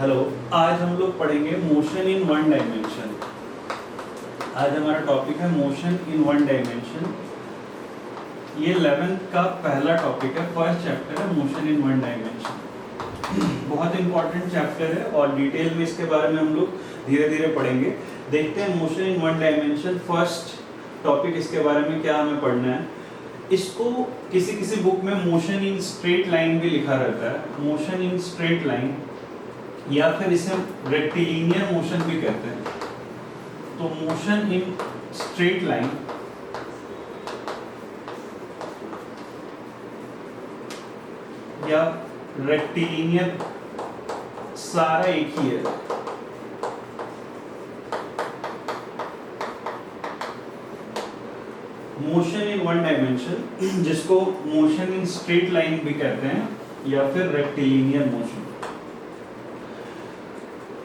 Hello, आज हम लोग पढ़ेंगे मोशन इन वन डायमेंशन। आज हमारा टॉपिक है मोशन इन वन डायमेंशन। ये 11th का पहला टॉपिक है, फर्स्ट चैप्टर है मोशन इन वन डायमेंशन। बहुत इंपॉर्टेंट चैप्टर है और डिटेल में इसके बारे में हम लोग धीरे धीरे पढ़ेंगे। देखते हैं motion in one dimension first topic, इसके बारे में क्या हमें पढ़ना है। इसको किसी किसी बुक में मोशन इन स्ट्रेट लाइन भी लिखा रहता है, मोशन इन स्ट्रेट लाइन, या फिर इसे रेक्टिलिनियर मोशन भी कहते हैं। तो मोशन इन स्ट्रेट लाइन या रेक्टिलिनियर सारा एक ही है। मोशन इन वन डायमेंशन, जिसको मोशन इन स्ट्रेट लाइन भी कहते हैं या फिर रेक्टिलिनियर मोशन।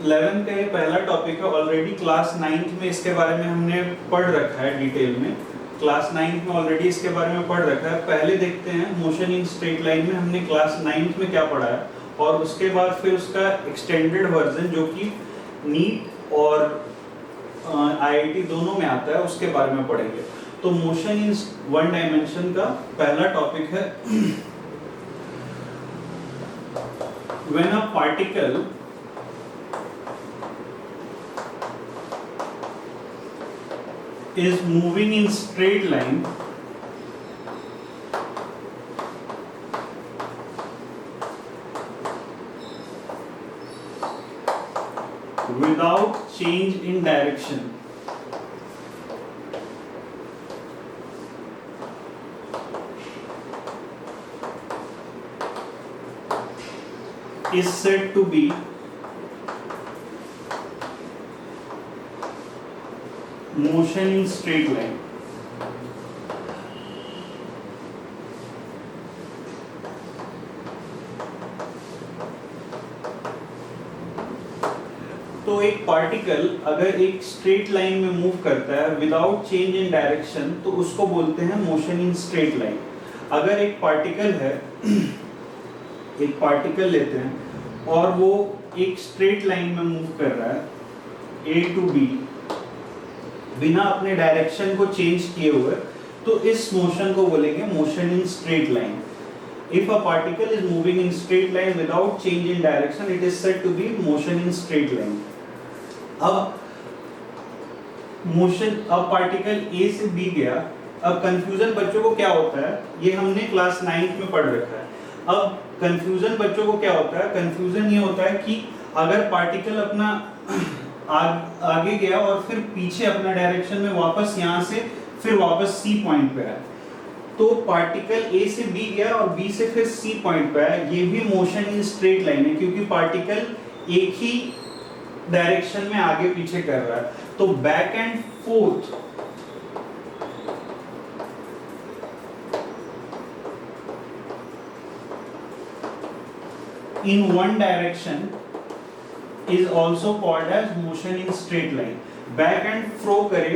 11 का ये पहला टॉपिक है। ऑलरेडी क्लास 9th में इसके बारे में हमने पढ़ रखा है डिटेल में। क्लास 9th में ऑलरेडी इसके बारे में पढ़ रखा है। पहले देखते हैं मोशन इन स्ट्रेट लाइन में हमने क्लास 9th में क्या पढ़ा है, और उसके बाद फिर उसका एक्सटेंडेड वर्जन जो कि नीट और आईआईटी दोनों में आता है, उसके बारे में पढ़ेंगे। तो मोशन इन वन डायमेंशन का पहला टॉपिक है when a particle is moving in straight line without change in direction is said to be motion in straight line. तो एक पार्टिकल अगर एक स्ट्रेट लाइन में मूव करता है विदाउट चेंज इन डायरेक्शन, तो उसको बोलते हैं मोशन इन स्ट्रेट लाइन। अगर एक पार्टिकल है, एक पार्टिकल लेते हैं और वो एक स्ट्रेट लाइन में मूव कर रहा है ए टू बी बिना अपने डायरेक्शन को चेंज किए हुए, तो इस मोशन को बोलेंगे motion in straight line. If a particle is moving in straight line without change in direction, it is said to be motion in straight line. अब मोशन, अब पार्टिकल ए से बी गया। अब कंफ्यूजन बच्चों को क्या होता है, ये हमने क्लास 9th में पढ़ रखा है। अब कंफ्यूजन बच्चों को क्या होता है, कंफ्यूजन ये होता है कि अगर पार्टिकल अपना आगे गया और फिर पीछे अपना डायरेक्शन में वापस यहाँ से फिर वापस सी पॉइंट पे आया, तो पार्टिकल ए से बी गया और बी से फिर सी पॉइंट पे आया, ये भी मोशन इन स्ट्रेट लाइन है, क्योंकि पार्टिकल एक ही डायरेक्शन में आगे पीछे कर रहा है। तो back and fourth in one direction is also called as motion in straight line। Back and fro करे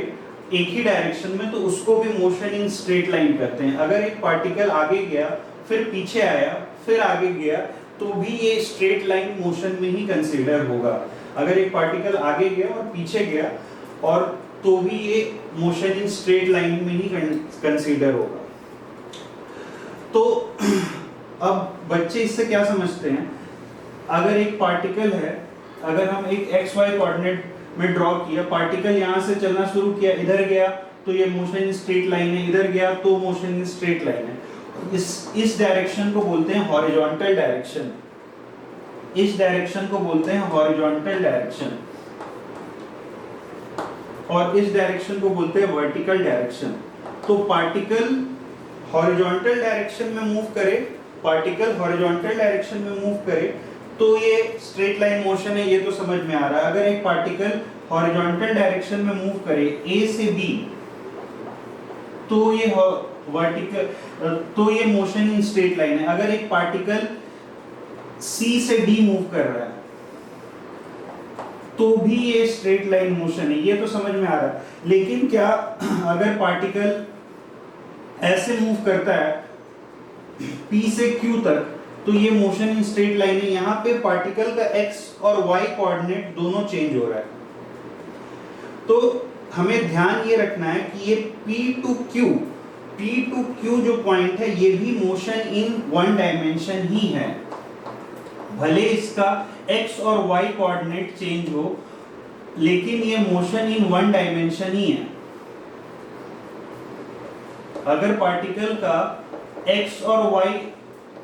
एक ही डायरेक्शन में, तो उसको भी मोशन इन स्ट्रेट लाइन करते हैं। अगर एक पार्टिकल आगे गया फिर पीछे आया फिर आगे गया, तो भी ये स्ट्रेट लाइन मोशन में ही कंसीडर होगा। अगर एक पार्टिकल आगे गया और पीछे गया, और तो भी ये मोशन इन स्ट्रेट लाइन में ही कंसीडर होगा। तो अब बच्चे इससे क्या समझते हैं, अगर एक पार्टिकल है, अगर हम एक एक्स वाई कोऑर्डिनेट में ड्रॉ किया, पार्टिकल यहाँ से चलना शुरू किया, इधर गया तो ये मोशन इन स्ट्रेट लाइन है, इधर गया तो मोशन इन स्ट्रेट लाइन है। इस डायरेक्शन को बोलते हैं हॉरिजॉन्टल डायरेक्शन। इस डायरेक्शन को बोलते हैं हॉरिजॉन्टल डायरेक्शन, और इस डायरेक्शन को बोलते हैं वर्टिकल डायरेक्शन। तो पार्टिकल हॉरिजॉन्टल डायरेक्शन में मूव करे, पार्टिकल हॉरिजॉन्टल डायरेक्शन में मूव करे, तो ये स्ट्रेट लाइन मोशन है, ये तो समझ में आ रहा है। अगर एक पार्टिकल हॉरिजॉन्टल डायरेक्शन में मूव करे ए से बी, तो ये वर्टिकल, तो ये मोशन इन स्ट्रेट लाइन है। अगर एक पार्टिकल सी से डी मूव कर रहा है, तो भी ये स्ट्रेट लाइन मोशन है, ये तो समझ में आ रहा है। लेकिन क्या अगर पार्टिकल ऐसे मूव करता है P से Q तक, तो ये मोशन इन स्ट्रेट लाइन है। यहाँ पे पार्टिकल का x और y कोऑर्डिनेट दोनों चेंज हो रहा है। तो हमें ध्यान ये रखना है कि ये P टू Q जो पॉइंट है ये भी मोशन इन वन डायमेंशन ही है, भले इसका x और y कोऑर्डिनेट चेंज हो, लेकिन ये मोशन इन वन डायमेंशन ही है। अगर पार्टिकल का x और y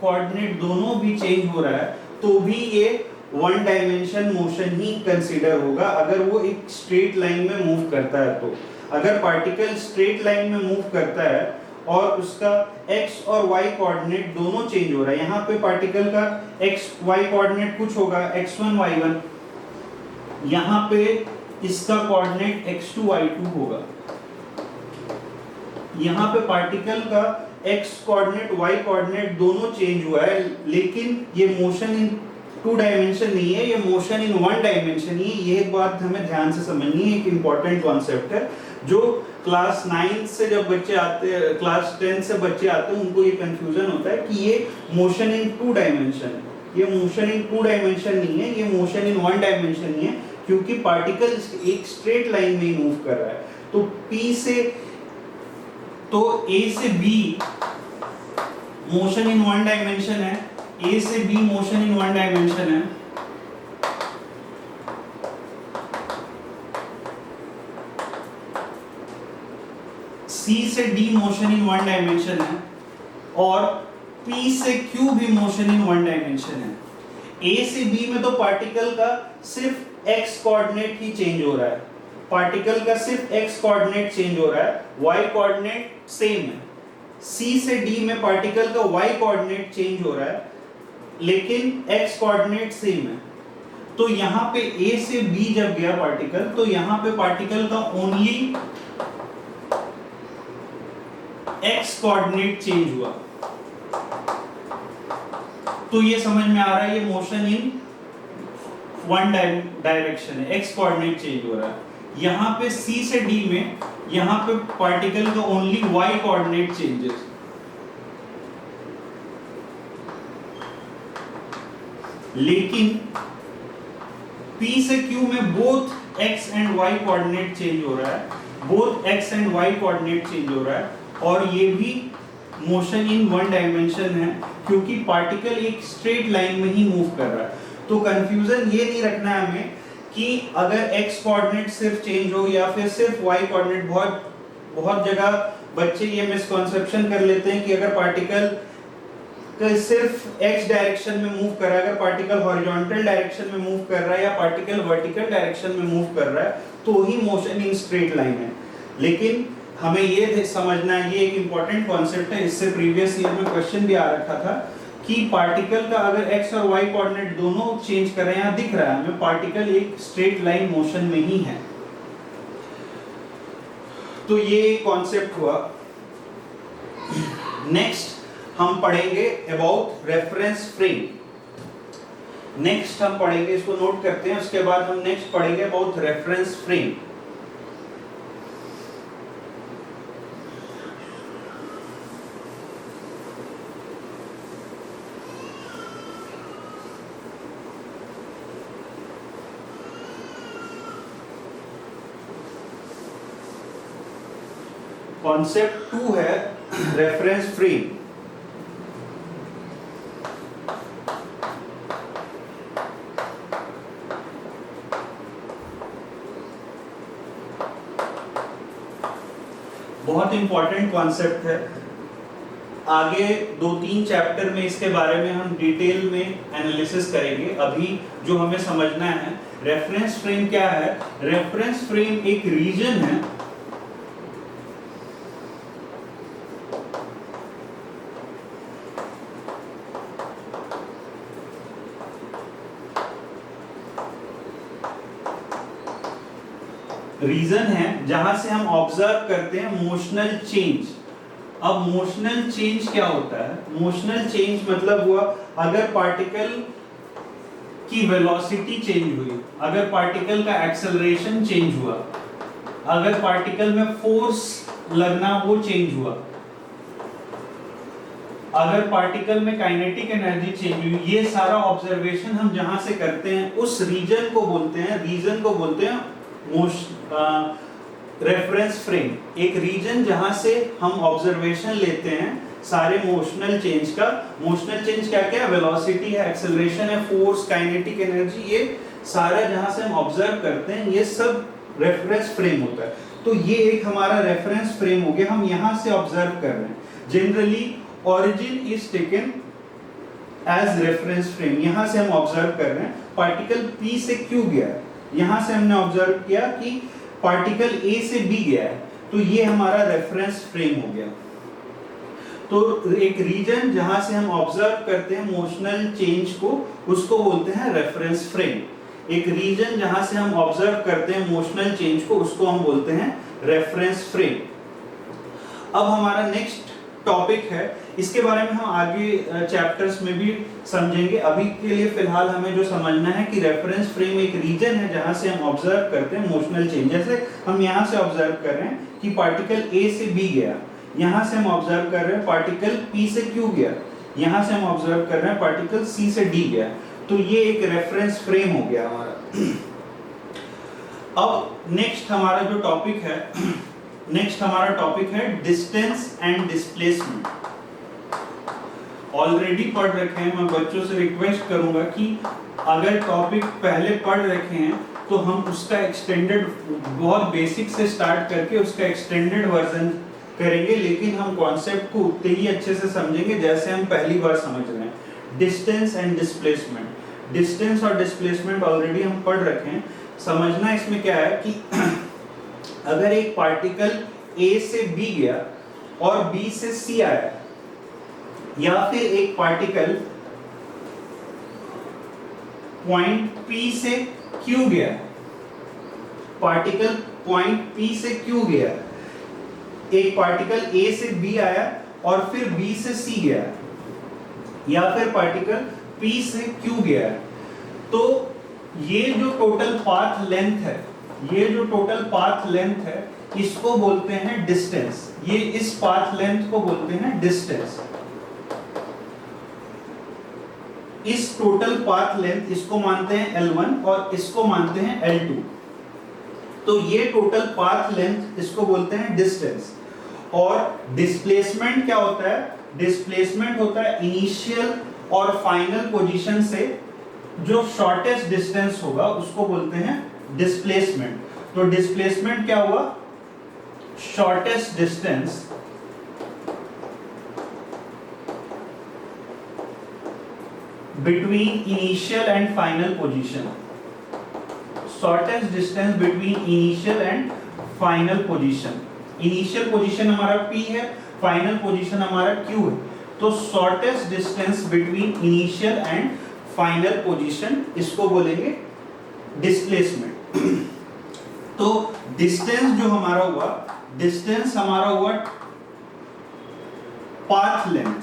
कोऑर्डिनेट दोनों भी चेंज हो रहा है तो भी ये वन डायमेंशन मोशन ही कंसीडर होगा, अगर वो एक स्ट्रेट लाइन में मूव करता है। तो अगर पार्टिकल स्ट्रेट लाइन में मूव करता है और उसका x और y कोऑर्डिनेट दोनों चेंज हो रहा है, यहाँ पे पार्टिकल का x y कोऑर्डिनेट कुछ होगा x1 y1, यहाँ पे इसका कोऑर्डिनेट x2 y2 होगा। यहाँ पे पार्टिकल का x कोऑर्डिनेट y कोऑर्डिनेट दोनों चेंज हुआ है, लेकिन ये मोशन इन टू डायमेंशन नहीं है, ये मोशन इन वन डायमेंशन ही है। ये बात हमें ध्यान से समझनी है, एक इंपॉर्टेंट कॉन्सेप्ट है जो क्लास 9 से जब बच्चे आते हैं, क्लास 10 से बच्चे आते हैं, उनको ये कंफ्यूजन होता है कि ये मोशन इन टू डायमेंशन है। ये मोशन इन टू डायमेंशन नहीं है, ये मोशन इन वन डायमेंशन ही है, क्योंकि पार्टिकल एक स्ट्रेट लाइन में ही मूव कर रहा है। तो P से तो A से B motion in one dimension है, A से B motion in one dimension है, C से D motion in one dimension है, और P से Q भी मोशन इन वन डायमेंशन है। A से B में तो पार्टिकल का सिर्फ x कोऑर्डिनेट ही चेंज हो रहा है, पार्टिकल का सिर्फ x कोऑर्डिनेट चेंज हो रहा है, y कोऑर्डिनेट सेम है। C से D में पार्टिकल का y कोऑर्डिनेट चेंज हो रहा है, लेकिन x कोऑर्डिनेट सेम है। तो यहाँ पे A से B जब गया पार्टिकल, तो यहाँ पे पार्टिकल का ओनली x कोऑर्डिनेट चेंज हुआ। तो ये समझ में आ रहा है, ये मोशन इन वन डायरेक्शन है, x कोऑर्डिनेट चेंज हो रहा है। यहाँ पे C से D में यहाँ पे पार्टिकल का ओनली y कोऑर्डिनेट चेंजेस। लेकिन P से Q में both x and y coordinate change हो रहा है, both x and y coordinate change हो रहा है, और ये भी मोशन इन वन डायमेंशन है, क्योंकि पार्टिकल एक स्ट्रेट लाइन में ही मूव कर रहा है। तो कंफ्यूजन ये नहीं रखना है हमें कि अगर x कोऑर्डिनेट सिर्फ चेंज हो या फिर सिर्फ y कोऑर्डिनेट। बहुत जगह बच्चे ये मिसकंसेप्शन कर लेते हैं कि अगर पार्टिकल सिर्फ x डायरेक्शन में मूव कर रहा है, अगर पार्टिकल हॉरिजॉन्टल डायरेक्शन में मूव कर रहा है या पार्टिकल वर्टिकल डायरेक्शन में मूव कर रहा है तो ही मोशन इन स्ट्रेट लाइन है। लेकिन हमें ये समझना है, ये एक इंपॉर्टेंट कॉन्सेप्ट है, इससे प्रीवियस ईयर में क्वेश्चन भी आ रखा था कि पार्टिकल का अगर x और y कोऑर्डिनेट दोनों चेंज कर रहे हैं, यहाँ दिख रहा है हमें पार्टिकल एक स्ट्रेट लाइन मोशन में ही है। तो ये कॉन्सेप्ट हुआ। नेक्स्ट हम पढ़ेंगे अबाउट रेफरेंस फ्रेम। नेक्स्ट हम पढ़ेंगे, इसको नोट करते हैं, उसके बाद हम नेक्स्ट पढ़ेंगे अबाउट रेफरेंस फ्रेम। कॉन्सेप्ट 2 है रेफरेंस फ्रेम। बहुत इंपॉर्टेंट कॉन्सेप्ट है, आगे 2-3 चैप्टर में इसके बारे में हम डिटेल में एनालिसिस करेंगे। अभी जो हमें समझना है, रेफरेंस फ्रेम क्या है। रेफरेंस फ्रेम एक रीजन है जहां से हम ऑब्जर्व करते हैं मोशनल चेंज। अब मोशनल चेंज क्या होता है? मोशनल चेंज मतलब हुआ अगर पार्टिकल की वेलोसिटी चेंज हुई, अगर पार्टिकल का एक्सेलरेशन चेंज हुआ, अगर पार्टिकल में फोर्स लगना वो चेंज हुआ, अगर पार्टिकल में काइनेटिक एनर्जी चेंज हुई, ये सारा ऑब्जर्वेशन हम जहां से करते हैं उस रीजन को बोलते हैं रेफरेंस फ्रेम। एक रीजन जहां से हम ऑब्जर्वेशन लेते हैं सारे मोशनल चेंज का। मोशनल चेंज क्या क्या है? वेलोसिटी है, एक्सेलरेशन है, फोर्स, काइनेटिक एनर्जी, ये सारा जहां से हम ऑब्जर्व करते हैं ये सब रेफरेंस फ्रेम होता है। तो ये एक हमारा रेफरेंस फ्रेम हो गया, हम यहां से ऑब्जर्व कर रहे हैं। Generally origin is taken as reference frame, यहां से हम ऑब्जर्व कर रहे हैं पार्टिकल P से Q गया है, यहां से हमने ऑब्जर्व किया कि पार्टिकल A से B गया है, तो ये हमारा रेफरेंस फ्रेम हो गया। तो एक रीजन जहां से हम ऑब्जर्व करते हैं मोशनल चेंज को, उसको बोलते हैं रेफरेंस फ्रेम। एक रीजन जहां से हम ऑब्जर्व करते हैं मोशनल चेंज को, उसको हम बोलते हैं रेफरेंस फ्रेम। अब हमारा नेक्स्ट टॉपिक है, इसके बारे में हम आगे चैप्टर्स में भी समझेंगे। अभी के लिए फिलहाल हमें जो समझना है कि रेफरेंस फ्रेम एक रीजन है जहां से हम ऑब्जर्व करते हैं मोशनल चेंज। जैसे हम यहां से ऑब्जर्व कर रहे हैं कि पार्टिकल A से B गया, यहां से हम ऑब्जर्व कर रहे हैं पार्टिकल P से Q गया, यहां से हम ऑब्जर्व कर रहे हैं पार्टिकल C से D गया, तो ये एक रेफरेंस फ्रेम हो गया हमारा। अब नेक्स्ट हमारा जो टॉपिक है, डिस्टेंस एंड डिस्प्लेसमेंट। ऑलरेडी पढ़ रखे हैं, मैं बच्चों से रिक्वेस्ट करूंगा कि अगर टॉपिक पहले पढ़ रखे हैं तो हम उसका एक्सटेंडेड, बहुत बेसिक से स्टार्ट करके उसका एक्सटेंडेड वर्जन करेंगे, लेकिन हम कॉन्सेप्ट को उतने ही अच्छे से समझेंगे जैसे हम पहली बार समझ रहे हैं। डिस्टेंस एंड डिस्प्लेसमेंट, डिस्टेंस और डिस्प्लेसमेंट ऑलरेडी हम पढ़ रखे हैं। समझना इसमें क्या है कि अगर एक पार्टिकल A से B गया और B से C आया, या फिर एक पार्टिकल पॉइंट P से Q गया, पार्टिकल पॉइंट P से Q गया, एक पार्टिकल A से B आया और फिर B से C गया, या फिर पार्टिकल P से Q गया, तो ये जो टोटल पाथ लेंथ है, इसको बोलते हैं डिस्टेंस। ये इस पाथ लेंथ को बोलते हैं डिस्टेंस। इस टोटल पाथ लेंथ, इसको मानते हैं L1 और इसको मानते हैं L2, तो ये टोटल पाथ लेंथ इसको बोलते हैं डिस्टेंस। और डिस्प्लेसमेंट क्या होता है? डिस्प्लेसमेंट होता है इनिशियल और फाइनल पोजीशन से जो शॉर्टेस्ट डिस्टेंस होगा उसको बोलते हैं डिस्प्लेसमेंट। तो डिस्प्लेसमेंट क्या हुआ? Shortest distance between initial and final position, shortest distance between initial and final position. Initial position हमारा P है, फाइनल पोजीशन हमारा Q है, तो shortest distance between initial and final position, इसको बोलेंगे डिस्प्लेसमेंट। तो डिस्टेंस जो हमारा हुआ, डिस्टेंस हमारा हुआ पाथ लेंथ,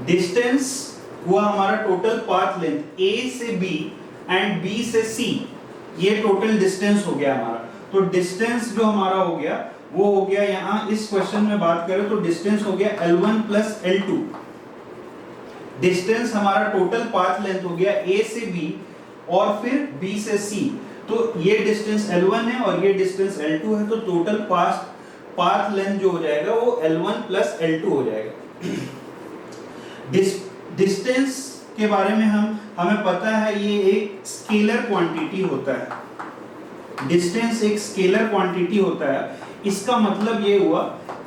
डिस्टेंस हुआ हमारा टोटल पाथ लेंथ A से B एंड B से C, ये टोटल डिस्टेंस हो गया हमारा। तो डिस्टेंस जो हमारा हो गया वो हो गया, यहां इस क्वेश्चन में बात करें तो डिस्टेंस हो गया L1 प्लस L2। डिस्टेंस हमारा टोटल पाथ लेंथ हो गया A से B और फिर B से C, तो ये डिस्टेंस L1 है और ये डिस्टेंस L2 है, तो टोटल पाथ लेंथ जो हो जाएगा वो L1 प्लस L2 हो जाएगा। डिस्टेंस के बारे में हमें पता है ये एक स्केलर क्वांटिटी होता है। डिस्टेंस एक स्केलर क्वांटिटी होता है, इसका मतलब ये हुआ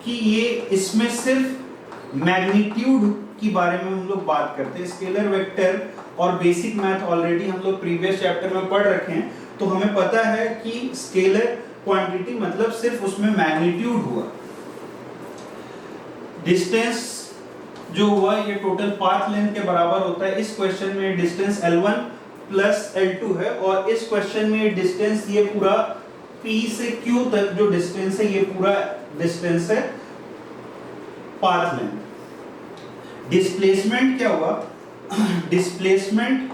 कि ये इसमें सिर्फ मैग्नीट्यूड के बारे में हम लोग बात करते हैं। स्केलर वेक्टर और बेसिक मैथ ऑलरेडी हम लोग प्रीवियस चैप्टर में पढ़ रखे हैं, तो हमें पता है कि स्केलर क्वांटिटी मतलब सिर्फ उसमें मैग्नीट्यूड हुआ। डिस्टेंस जो हुआ ये टोटल पाथ लेंथ के बराबर होता है। इस क्वेश्चन में डिस्टेंस L1 प्लस L2 है और इस क्वेश्चन में डिस्टेंस ये पूरा P से Q तक जो डिस्टेंस है ये पूरा डिस्टेंस है पाथ लेंथ। डिस्प्लेसमेंट क्या हुआ? डिस्प्लेसमेंट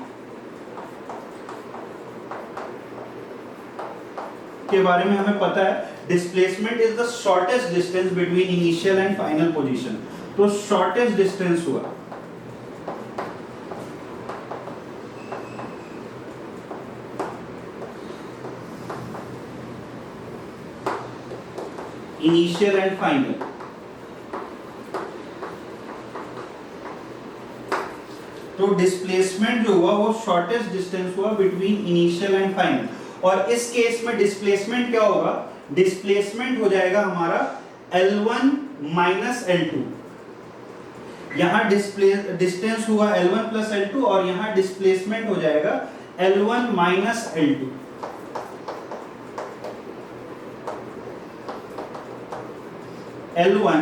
के बारे में हमें पता है displacement is the shortest distance between initial and final position. तो शॉर्टेस्ट डिस्टेंस हुआ इनिशियल एंड फाइनल। तो डिस्प्लेसमेंट जो हुआ वो शॉर्टेस्ट डिस्टेंस हुआ बिटवीन इनिशियल एंड फाइनल। और इस केस में डिस्प्लेसमेंट क्या होगा, डिस्प्लेसमेंट हो जाएगा हमारा L1 माइनस L2। यहां डिस्टेंस हुआ L1 प्लस L2 और यहां डिस्प्लेसमेंट हो जाएगा L1 minus L2। L1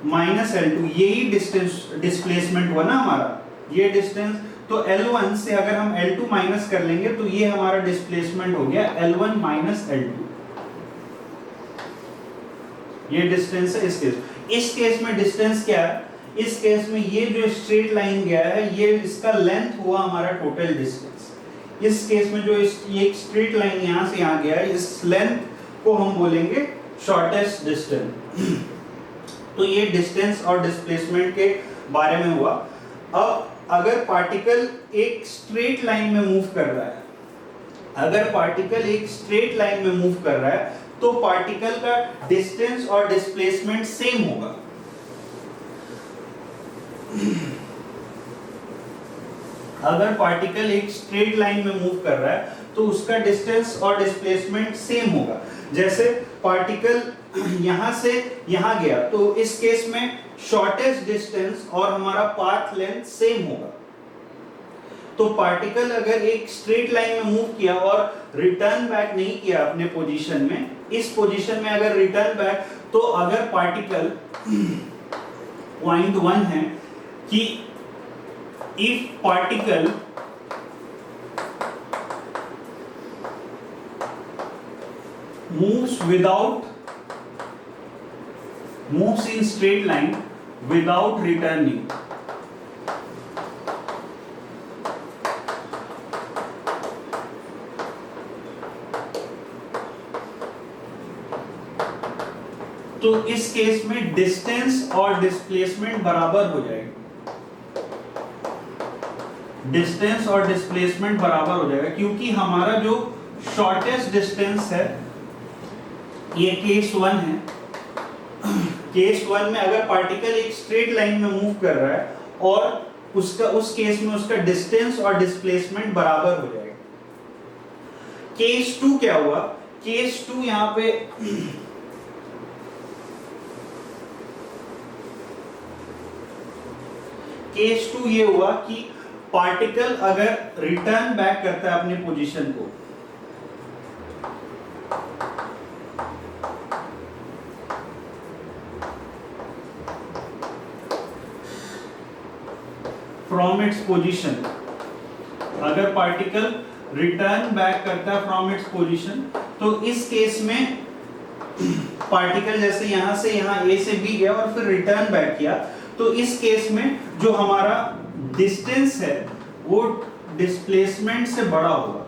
minus L2 यही डिस्टेंस डिस्प्लेसमेंट हुआ ना हमारा, ये डिस्टेंस। तो L1 से अगर हम L2 माइनस कर लेंगे तो ये हमारा डिस्प्लेसमेंट हो गया L1 माइनस L2। ये डिस्टेंस है इस केस में डिस्टेंस क्या है, इस केस में ये जो स्ट्रेट लाइन गया है ये इसका लेंथ हुआ हमारा टोटल डिस्टेंस। इस केस में जो ये स्ट्रेट लाइन यहां से यहां गया है, इस लेंथ को हम बोलेंगे शॉर्टेस्ट डिस्टेंस। तो ये डिस्टेंस और डिस्प्लेसमेंट के बारे में हुआ। अब अगर पार्टिकल एक स्ट्रेट लाइन में मूव कर रहा है, अगर पार्टिकल एक स्ट्रेट लाइन में मूव कर रहा है तो पार्टिकल का डिस्टेंस और डिस्प्लेसमेंट सेम होगा। अगर पार्टिकल एक स्ट्रेट लाइन में मूव कर रहा है तो उसका डिस्टेंस और डिस्प्लेसमेंट सेम होगा। जैसे पार्टिकल यहां से यहां गया तो इस केस में शॉर्टेस्ट डिस्टेंस और हमारा पाथ लेंथ सेम होगा। तो पार्टिकल अगर एक स्ट्रेट लाइन में मूव किया और रिटर्न बैक नहीं किया अपने पोजीशन में, इस पोजीशन में अगर रिटर्न बैक, तो अगर पार्टिकल पॉइंट 1 है कि if particle moves in straight line without returning, तो इस केस में डिस्टेंस और डिस्प्लेसमेंट बराबर हो जाएगा। डिस्टेंस और डिस्प्लेसमेंट बराबर हो जाएगा क्योंकि हमारा जो शॉर्टेस्ट डिस्टेंस है ये केस 1 है। केस 1 में अगर पार्टिकल एक स्ट्रेट लाइन में मूव कर रहा है और उस केस में उसका डिस्टेंस और डिस्प्लेसमेंट बराबर हो जाएगा। केस 2 क्या हुआ, केस 2 यहां पे केस 2 ये हुआ कि पार्टिकल अगर रिटर्न बैक करता है अपने पोजीशन को, फ्रॉम इट्स पोजीशन, अगर पार्टिकल रिटर्न बैक करता है फ्रॉम इट्स पोजीशन, तो इस केस में पार्टिकल जैसे यहां से यहां ए से बी गया और फिर रिटर्न बैक किया, तो इस केस में जो हमारा डिस्टेंस है वो डिस्प्लेसमेंट से बड़ा होगा।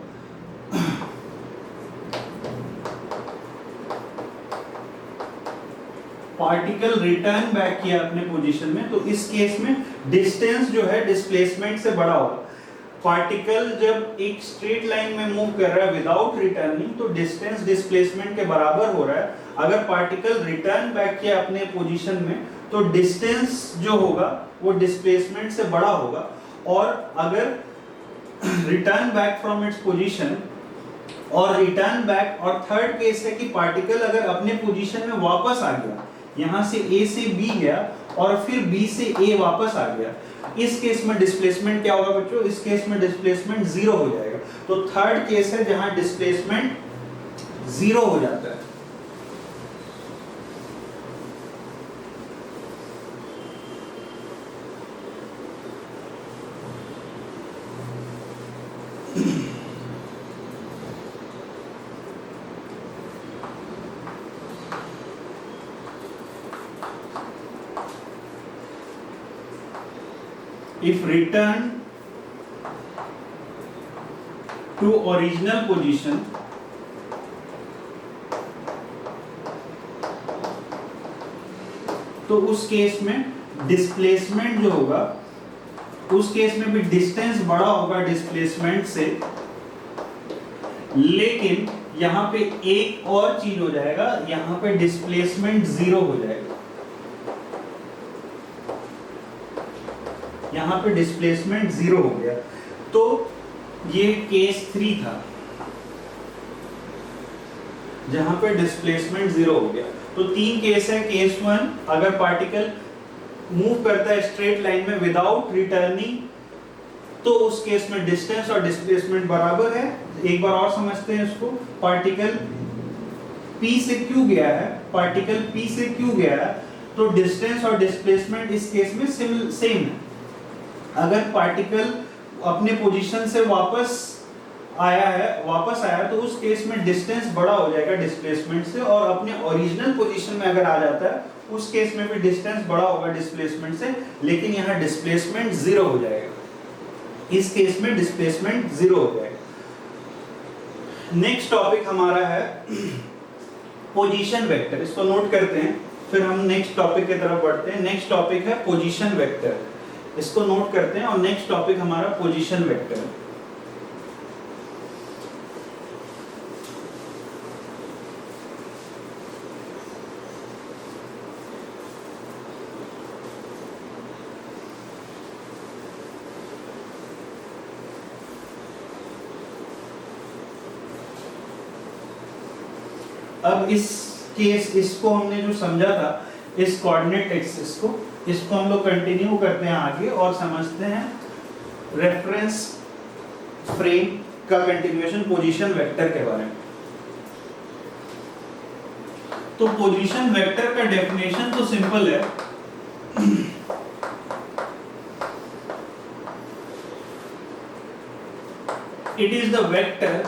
पार्टिकल रिटर्न बैक किया अपने पोजीशन में, तो इस केस में डिस्टेंस जो है डिस्प्लेसमेंट से बड़ा होगा। पार्टिकल जब एक स्ट्रेट लाइन में मूव कर रहा है विदाउट रिटर्निंग तो डिस्टेंस डिस्प्लेसमेंट के बराबर हो रहा है। अगर पार्टिकल रिटर्न बैक किया अपने पोजीशन में तो डिस्टेंस जो होगा वो डिस्प्लेसमेंट से बड़ा होगा। और अगर return back from its position और रिटर्न बैक, और थर्ड केस है कि पार्टिकल अगर अपने पोजीशन में वापस आ गया, यहां से ए से बी गया और फिर बी से ए वापस आ गया, इस केस में डिस्प्लेसमेंट क्या होगा बच्चों, इस केस में डिस्प्लेसमेंट 0 हो जाएगा। तो थर्ड केस है जहां डिस्प्लेसमेंट 0 हो जाता है। If return to original position, तो उस केस में डिस्प्लेसमेंट जो होगा, उस केस में भी डिस्टेंस बड़ा होगा डिस्प्लेसमेंट से, लेकिन यहाँ पे एक और चीज हो जाएगा, यहाँ पे डिस्प्लेसमेंट 0 हो जाएगा, यहाँ पे डिस्प्लेसमेंट 0 हो गया। तो ये केस 3 था जहां पे डिस्प्लेसमेंट 0 हो गया। तो 3 केस है। केस 1, अगर पार्टिकल मूव करता है स्ट्रेट लाइन में विदाउट रिटर्निंग, तो उस केस में डिस्टेंस और डिस्प्लेसमेंट बराबर है। एक बार और समझते हैं इसको। पार्टिकल P से Q गया है, पार्टिकल P से Q गया है, तो डिस्टेंस और डिस्प्लेसमेंट इस केस में सेम है। अगर पार्टिकल अपने पोजीशन से वापस आया तो उस केस में डिस्टेंस बड़ा हो जाएगा डिस्प्लेसमेंट से, और अपने ओरिजिनल पोजीशन में अगर आ जाता है उस केस में भी डिस्टेंस बड़ा होगा डिस्प्लेसमेंट से, लेकिन यहाँ डिस्प्लेसमेंट 0 हो जाएगा। इस केस में डिस्प्लेसमेंट 0 हो जाएगा। नेक्स्ट टॉपिक हमारा है पोजीशन वेक्टर। इसको नोट करते हैं, फिर हम नेक्स्ट टॉपिक की तरफ बढ़ते हैं। नेक्स्ट टॉपिक है पोजीशन वेक्टर। इसको नोट करते हैं, और नेक्स्ट टॉपिक हमारा पोजीशन वेक्टर है। अब इसको हमने जो समझा था, इस कोऑर्डिनेट एक्सिस को, इसको हम लोग कंटिन्यू करते हैं आगे और समझते हैं रेफरेंस फ्रेम का कंटिन्यूएशन पोजीशन वेक्टर के बारे में। तो पोजीशन वेक्टर का डेफिनेशन तो सिंपल है। It is the vector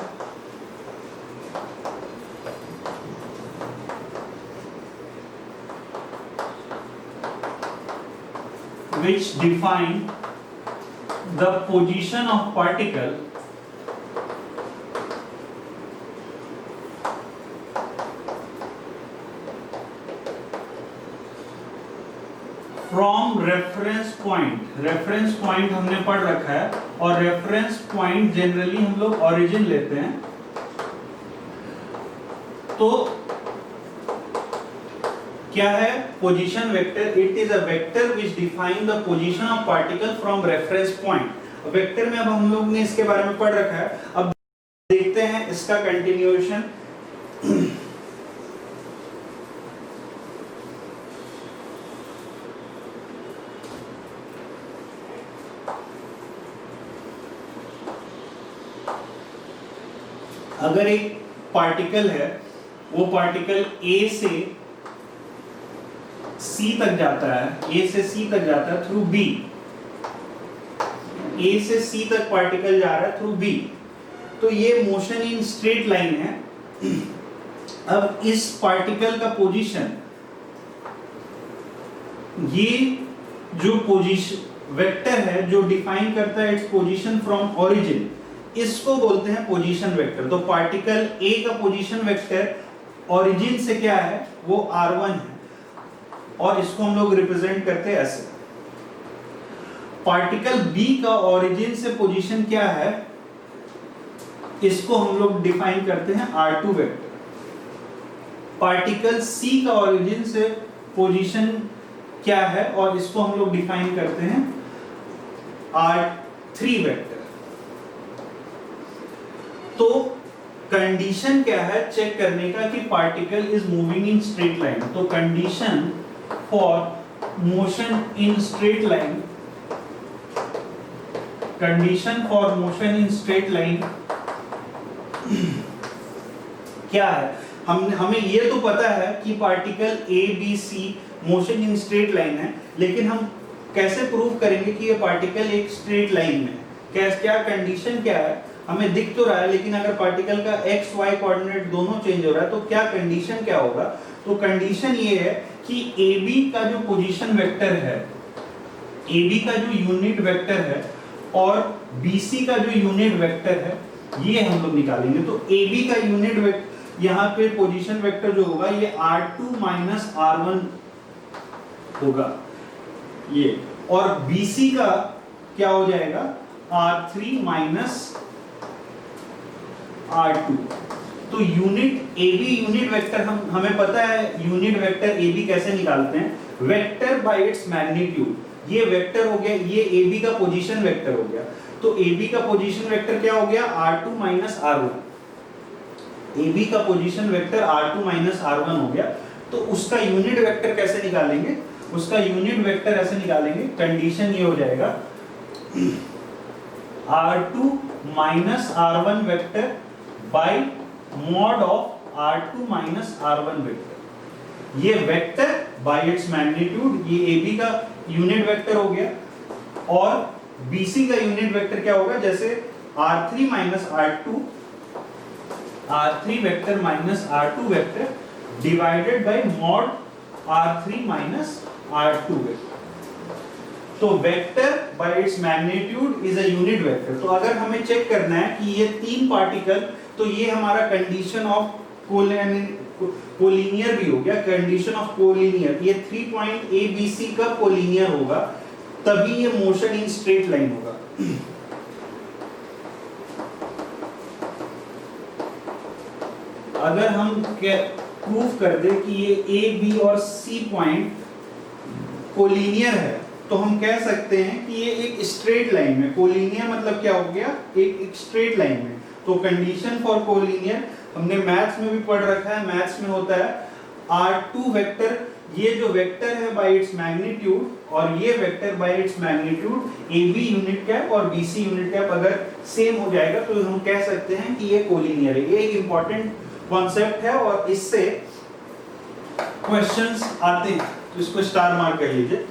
which define the position of particle from reference point। reference point हमने पढ़ रखा है, और reference point जनरली हम लोग origin लेते हैं। तो क्या है position vector? It is a vector which define the position of particle from reference point. Vector में अब हम लोग ने इसके बारे में पढ़ रखा है, अब देखते हैं इसका कंटिन्यूएशन। अगर एक पार्टिकल है, वो पार्टिकल A से C तक जाता है, A से C तक जाता है थ्रू B, A से C तक पार्टिकल जा रहा है थ्रू B, तो ये मोशन इन स्ट्रेट लाइन है। अब इस पार्टिकल का पोजीशन, ये जो पोजीशन वेक्टर है जो डिफाइन करता है इट्स पोजीशन फ्रॉम ओरिजिन, इसको बोलते हैं पोजीशन वेक्टर। तो पार्टिकल A का पोजीशन वेक्टर ओरिजिन से क्या है, वो R1 है, और इसको हम लोग रिप्रेजेंट करते हैं ऐसे। पार्टिकल B का ओरिजिन से पोजीशन क्या है, इसको हम लोग डिफाइन करते हैं R2 वेक्टर। पार्टिकल C का ओरिजिन से पोजीशन क्या है, और इसको हम लोग डिफाइन करते हैं R3 वेक्टर। तो कंडीशन क्या है चेक करने का कि particle is moving in straight line. तो condition for motion in straight line, condition for motion in straight line क्या है? हमें ये तो पता है कि particle A B C motion in straight line है, लेकिन हम कैसे प्रूव करेंगे कि ये पार्टिकल एक स्ट्रेट लाइन में? क्या कंडीशन क्या है? हमें दिख तो रहा है, लेकिन अगर पार्टिकल का x y कोऑर्डिनेट दोनों चेंज हो रहा है तो क्या कंडीशन क्या होगा? तो कंडीशन ये है कि AB का जो पोजीशन वेक्टर है, AB का जो यूनिट वेक्टर है और BC का जो यूनिट वेक्टर है, ये हम लोग निकालेंगे। तो AB का यूनिट वेक्टर, यहाँ पे पोजीशन वेक्टर जो होगा ये R2 माइनस R1 होगा ये, और BC का क्या हो जाएगा R3 माइनस R2। तो यूनिट AB यूनिट वेक्टर हमें पता है यूनिट वेक्टर AB कैसे निकालते हैं, वेक्टर बाय इट्स मैग्नीट्यूड। ये वेक्टर हो गया, ये AB का पोजीशन वेक्टर हो गया, तो AB का पोजीशन वेक्टर क्या हो गया R2 माइनस R1। AB का position vector R2 minus R1 हो गया। तो उसका यूनिट वेक्टर कैसे निकालेंगे, उसका यूनिट वेक्टर ऐसे निकालेंगे, कंडीशन ये हो जाएगा R2 minus R1 vector by mod of R2 minus R1 vector. ये वेक्टर बाय इट्स मैग्नीट्यूड, ये AB का यूनिट वेक्टर हो गया, और BC का यूनिट वेक्टर क्या होगा, जैसे R3 minus R2, R3 vector minus R2 vector divided by mod R3 minus R2 vector. तो vector by its magnitude is a unit vector. तो अगर हमें चेक करना है कि ये तीन पार्टिकल, तो ये हमारा कंडीशन ऑफ कोलिनियर भी हो गया, कंडीशन ऑफ कोलिनियर, ये 3 पॉइंट ABC का कोलिनियर होगा, तभी ये मोशन इन स्ट्रेट लाइन होगा। अगर हम प्रूफ कर दे कि ये A, B और C पॉइंट कोलिनियर है, तो हम कह सकते हैं कि ये एक स्ट्रेट लाइन में, कोलिनियर मतलब क्या हो गया, एक स्ट्रेट लाइन में। तो कंडीशन फॉर कोलिनियर हमने मैथ्स में भी पढ़ रखा है, मैथ्स में होता है R2 वेक्टर, ये जो वेक्टर है बाय इट्स मैग्नीट्यूड, और ये vector by its magnitude AB unit cap और BC यूनिट कैप अगर सेम हो जाएगा तो हम कह सकते हैं कि ये कोलिनियर है। ये एक इंपॉर्टेंट कॉन्सेप्ट है और इससे क्वेश्चंस आते हैं, तो इसको स्टार मार्क कर लीजिए,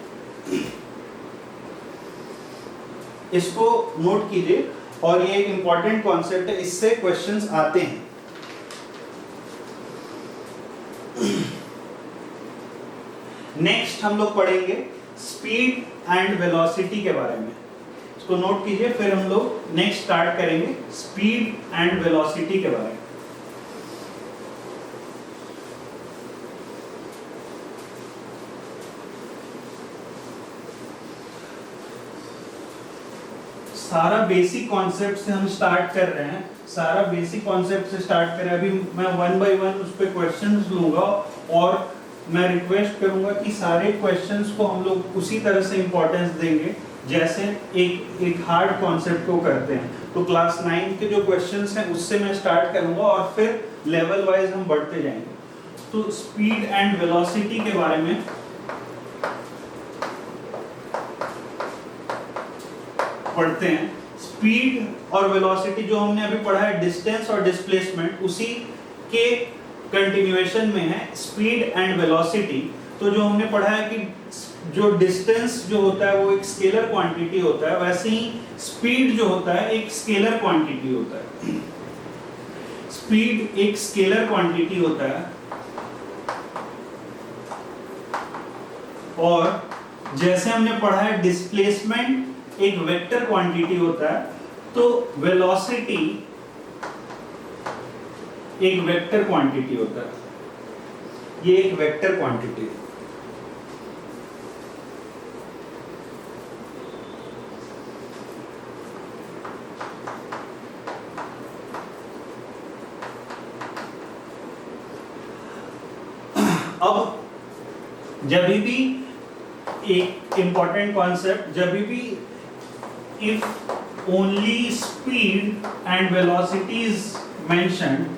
इसको नोट कीजिए, और ये एक इंपॉर्टेंट कॉन्सेप्ट है, इससे क्वेश्चंस आते हैं। नेक्स्ट हम लोग पढ़ेंगे स्पीड एंड वेलोसिटी के बारे में, इसको नोट कीजिए, फिर हम लोग नेक्स्ट स्टार्ट करेंगे स्पीड एंड वेलोसिटी के बारे में। सारा बेसिक कॉन्सेप्ट से हम स्टार्ट कर रहे हैं, सारा बेसिक कॉन्सेप्ट से स्टार्ट कर रहे हैं। अभी मैं वन बाय वन उस पे क्वेश्चंस लूंगा, और मैं रिक्वेस्ट करूंगा कि सारे क्वेश्चंस को हम लोग उसी तरह से इंपॉर्टेंस देंगे जैसे एक हार्ड कॉन्सेप्ट को करते हैं। तो क्लास 9 के जो क्वेश्चंस हैं उससे मैं स्टार्ट करूंगा, और फिर लेवल वाइज हम बढ़ते जाएंगे। तो स्पीड एंड वेलोसिटी के बारे में पढ़ते हैं। स्पीड और वेलोसिटी जो हमने अभी पढ़ा है, डिस्टेंस और डिस्प्लेसमेंट, उसी के कंटिन्यूएशन में है स्पीड एंड वेलोसिटी। तो जो हमने पढ़ा है कि जो डिस्टेंस जो होता है वो एक स्केलर क्वांटिटी होता है, वैसे ही स्पीड जो होता है एक स्केलर क्वांटिटी होता है। स्पीड एक स्केलर क्वांटिटी होता है, और जैसे हमने पढ़ा है डिस्प्लेसमेंट एक वेक्टर क्वांटिटी होता है, तो वेलोसिटी एक वेक्टर क्वांटिटी होता है। ये एक वेक्टर क्वांटिटी है। अब जब भी एक इंपॉर्टेंट कॉन्सेप्ट, जब भी if only speed and velocity is mentioned,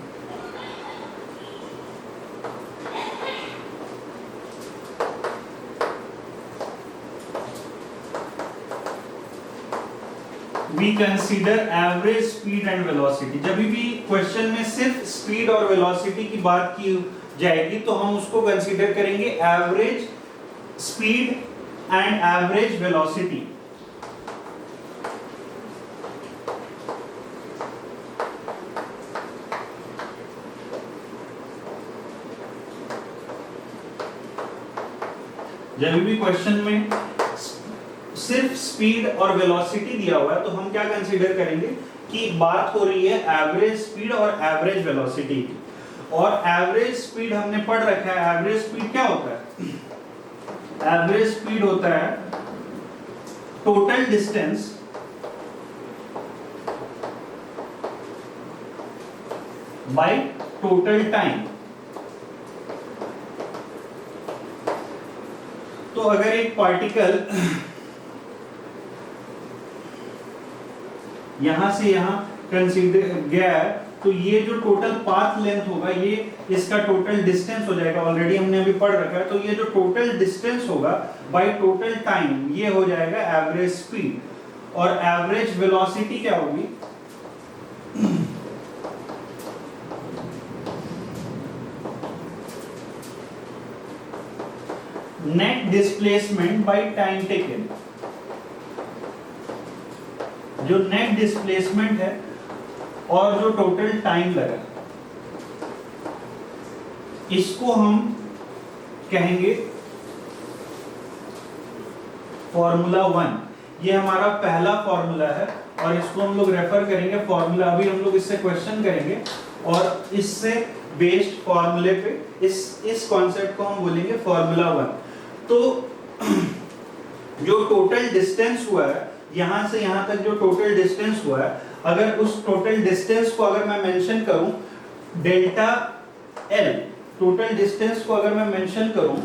we consider average speed and velocity। जब भी क्वेश्चन में सिर्फ स्पीड और वेलोसिटी की बात की जाएगी तो हम उसको कंसीडर करेंगे average speed and average velocity. जब भी क्वेश्चन में सिर्फ स्पीड और वेलोसिटी दिया हुआ है तो हम क्या कंसीडर करेंगे कि बात हो रही है एवरेज स्पीड और एवरेज वेलोसिटी की। और एवरेज स्पीड हमने पढ़ रखा है, एवरेज स्पीड क्या होता है, एवरेज स्पीड होता है total distance by total time. तो अगर एक पार्टिकल यहां से यहां कंसीडर गया है तो ये जो टोटल पाथ लेंथ होगा ये इसका टोटल डिस्टेंस हो जाएगा, ऑलरेडी हमने अभी पढ़ रखा है। तो ये जो टोटल डिस्टेंस होगा बाय टोटल टाइम ये हो जाएगा एवरेज स्पीड, और एवरेज वेलोसिटी क्या होगी, net displacement by time taken. जो नेट डिस्प्लेसमेंट है और जो टोटल टाइम लगा इसको हम कहेंगे फॉर्मूला 1। ये हमारा पहला फॉर्मूला है और इसको हम लोग रेफर करेंगे फॉर्मूला, अभी हम लोग इससे क्वेश्चन करेंगे और इससे बेस्ड फॉर्मूले पे इस कॉन्सेप्ट को हम बोलेंगे फॉर्मूला 1। तो जो टोटल डिस्टेंस हुआ है यहां से यहां तक जो टोटल डिस्टेंस हुआ है, अगर उस टोटल डिस्टेंस को अगर मैं मेंशन करूं डेल्टा एल, टोटल डिस्टेंस को अगर मैं मेंशन करूं,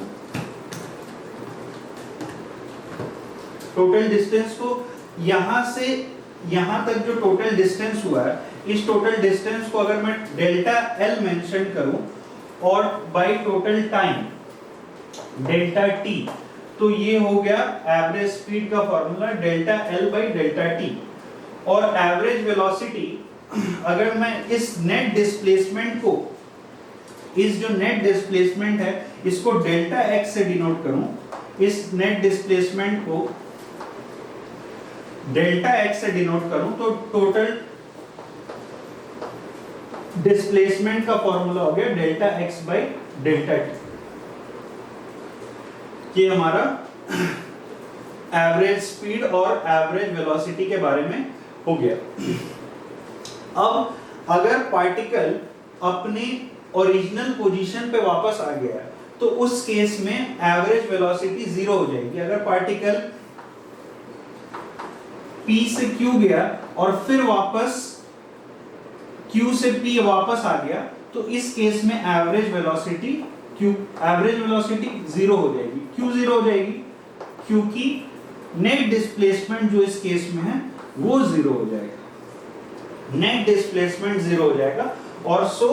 टोटल डिस्टेंस को यहां से यहां तक जो टोटल डिस्टेंस हुआ है इस टोटल डिस्टेंस को अगर मैं डेल्टा एल मेंशन करूं और bye total time delta T, तो ये हो गया एवरेज स्पीड का formula delta L by delta T. और एवरेज वेलोसिटी अगर मैं इस नेट डिस्प्लेसमेंट को, इस जो नेट डिस्प्लेसमेंट है इसको डेल्टा एक्स से डिनोट करूं, इस नेट डिस्प्लेसमेंट को डेल्टा एक्स से डिनोट करूं तो टोटल डिस्प्लेसमेंट का फॉर्मूला हो गया delta X by delta T. ये हमारा एवरेज स्पीड और एवरेज वेलोसिटी के बारे में हो गया। अब अगर पार्टिकल अपने ओरिजिनल पोजीशन पे वापस आ गया तो उस केस में एवरेज वेलोसिटी 0 हो जाएगी। अगर पार्टिकल P से Q गया और फिर वापस Q से P वापस आ गया तो इस केस में एवरेज वेलोसिटी 0 हो जाएगी। क्यों 0 हो जाएगी? क्योंकि नेट डिस्प्लेसमेंट जो इस केस में है वो 0 हो जाएगा, नेट डिस्प्लेसमेंट 0 हो जाएगा और सो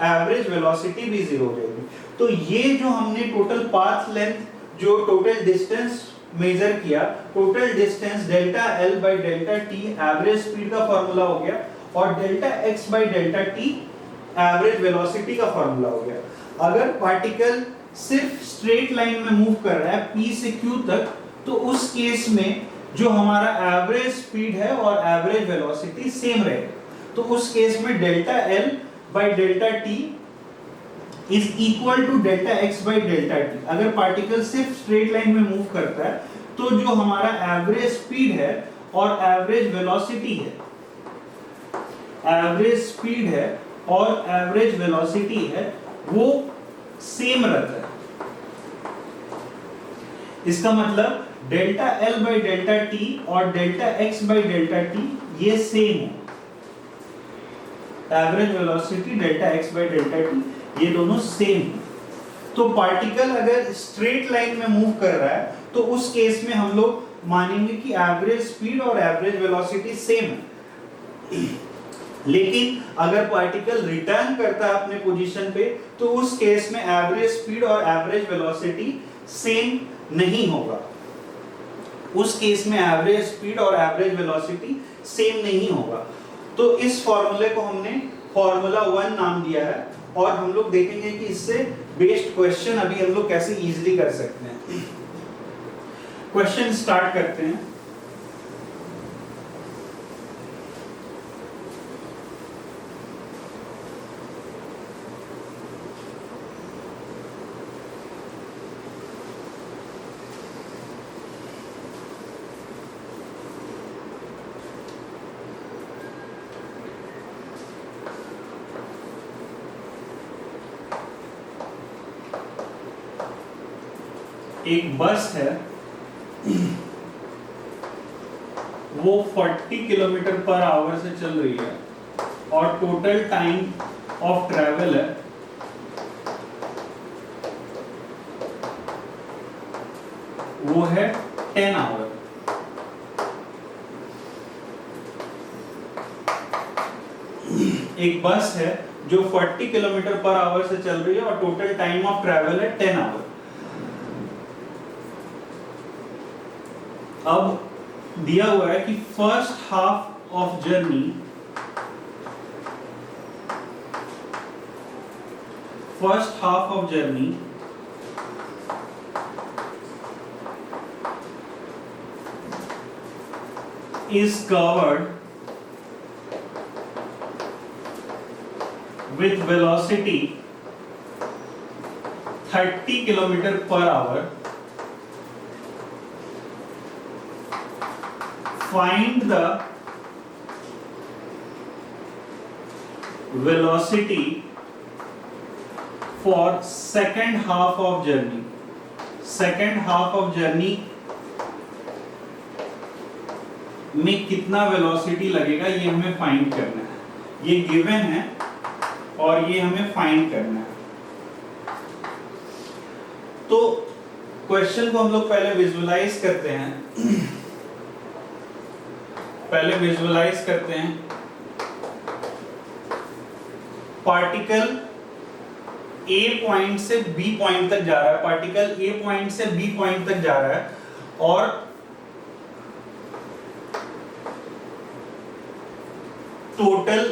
एवरेज वेलोसिटी भी 0 हो जाएगी। तो ये जो हमने टोटल पाथ लेंथ, जो टोटल डिस्टेंस मेजर किया, total distance delta L by delta T average speed का फॉर्मूला हो गया और delta X by delta T average velocity का फॉर्मूला हो गया। अगर पार्टिकल सिर्फ स्ट्रेट लाइन में मूव कर रहा है P से Q तक तो उस केस में जो हमारा एवरेज स्पीड है और एवरेज वेलोसिटी सेम रहेगा। तो उस केस में delta L by delta T is equal to delta X by delta T. अगर पार्टिकल सिर्फ स्ट्रेट लाइन में मूव करता है तो जो हमारा एवरेज स्पीड है और एवरेज वेलोसिटी है, एवरेज स्पीड है और एवरेज वेलोसिटी है वो सेम रहता है। इसका मतलब delta L by delta T और delta X by delta T ये सेम है। Average velocity delta X by delta T ये दोनों सेम है। तो पार्टिकल अगर स्ट्रेट लाइन में मूव कर रहा है तो उस केस में हम लोग मानेंगे कि एवरेज स्पीड और एवरेज वेलोसिटी सेम है। लेकिन अगर पार्टिकल रिटर्न करता है अपने पोजीशन पे तो उस केस में एवरेज स्पीड और एवरेज वेलोसिटी सेम नहीं होगा। उस केस में एवरेज स्पीड और एवरेज वेलोसिटी सेम नहीं होगा। तो इस फॉर्मूले को हमने फॉर्मूला 1 नाम दिया है और हम लोग देखेंगे कि इससे बेस्ड क्वेश्चन अभी हम लोग कैसे इजीली कर सकते हैं। क्वेश्चन स्टार्ट करते हैं। एक बस है, वो 40 किलोमीटर पर आवर से चल रही है और टोटल टाइम ऑफ ट्रैवल है वो है 10 आवर। एक बस है जो 40 किलोमीटर पर आवर से चल रही है और टोटल टाइम ऑफ ट्रैवल है 10 आवर। अब दिया हुआ है कि first half of journey is covered with velocity 30 kilometer per hour. Find the velocity for second half of journey. Second half of journey में कितना वेलोसिटी लगेगा ये हमें फाइंड करना है। ये गिवन है और ये हमें फाइंड करना है। तो क्वेश्चन को हम लोग पहले विजुअलाइज करते हैं। पार्टिकल ए पॉइंट से बी पॉइंट तक जा रहा है, पार्टिकल ए पॉइंट से बी पॉइंट तक जा रहा है और टोटल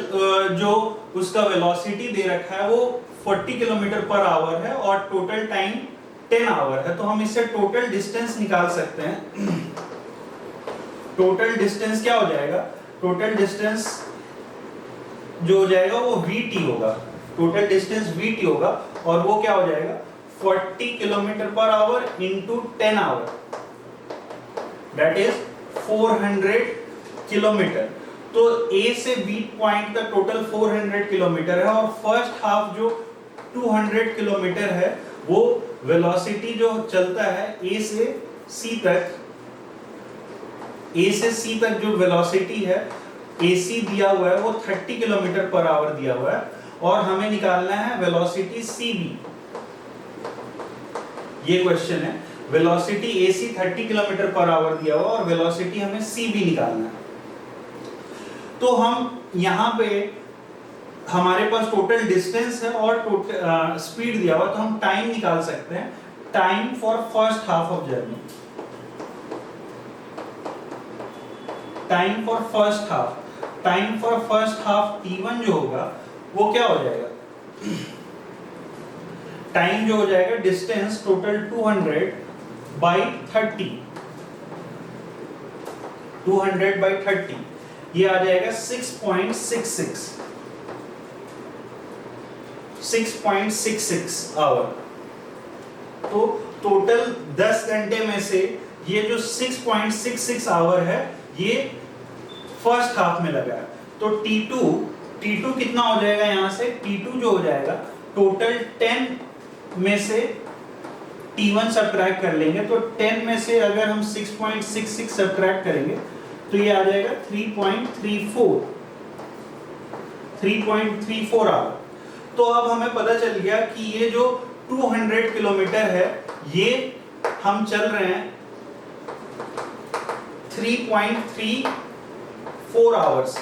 जो उसका वेलोसिटी दे रखा है वो 40 किलोमीटर पर आवर है और टोटल टाइम 10 आवर है। तो हम इससे टोटल डिस्टेंस निकाल सकते हैं। टोटल डिस्टेंस क्या हो जाएगा? टोटल डिस्टेंस जो हो जाएगा वो vt होगा। टोटल डिस्टेंस vt होगा और वो क्या हो जाएगा? 40 kilometre per hour into 10 hour, that is 400 kilometre. तो A से B पॉइंट तक टोटल 400 किलोमीटर है और फर्स्ट हाफ जो 200 किलोमीटर है वो वेलोसिटी जो चलता है A से C तक जो वेलोसिटी है AC दिया हुआ है वो 30 किलोमीटर पर आवर दिया हुआ है और हमें निकालना है वेलोसिटी CB। ये क्वेश्चन है, velocity AC 30 kilometre per our दिया हुआ और वेलोसिटी हमें CB निकालना है। तो हम यहाँ पे हमारे पास टोटल डिस्टेंस है और टोटल स्पीड दिया हुआ, तो हम टाइम निकाल सकते हैं। Time for first half of journey, time for first half t1 जो होगा वो क्या हो जाएगा? टाइम जो हो जाएगा डिस्टेंस टोटल 200 बाई 30, 200 बाई 30 ये आ जाएगा 6.66 आवर। तो टोटल 10 घंटे में से ये जो 6.66 आवर है ये फर्स्ट हाफ में लगा है। तो T2 कितना हो जाएगा? यहां से T2 जो हो जाएगा टोटल 10 में से T1 सब्ट्रैक्ट कर लेंगे, तो 10 में से अगर हम 6.66 सब्ट्रैक्ट करेंगे तो ये आ जाएगा 3.34 आवर। तो अब हमें पता चल गया कि ये जो 200 किलोमीटर है ये हम चल रहे हैं 3.34 आवर्स।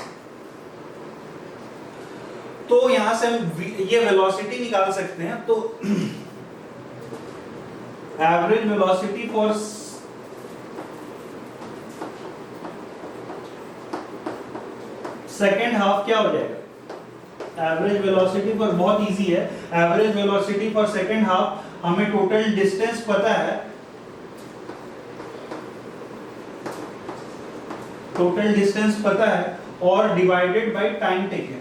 तो यहां से हम ये वेलोसिटी निकाल सकते हैं। तो average velocity for second half क्या हो जाएगा? एवरेज वेलोसिटी फॉर, बहुत इजी है, average velocity for second half हमें टोटल डिस्टेंस पता है, और डिवाइडेड बाय टाइम टेकन।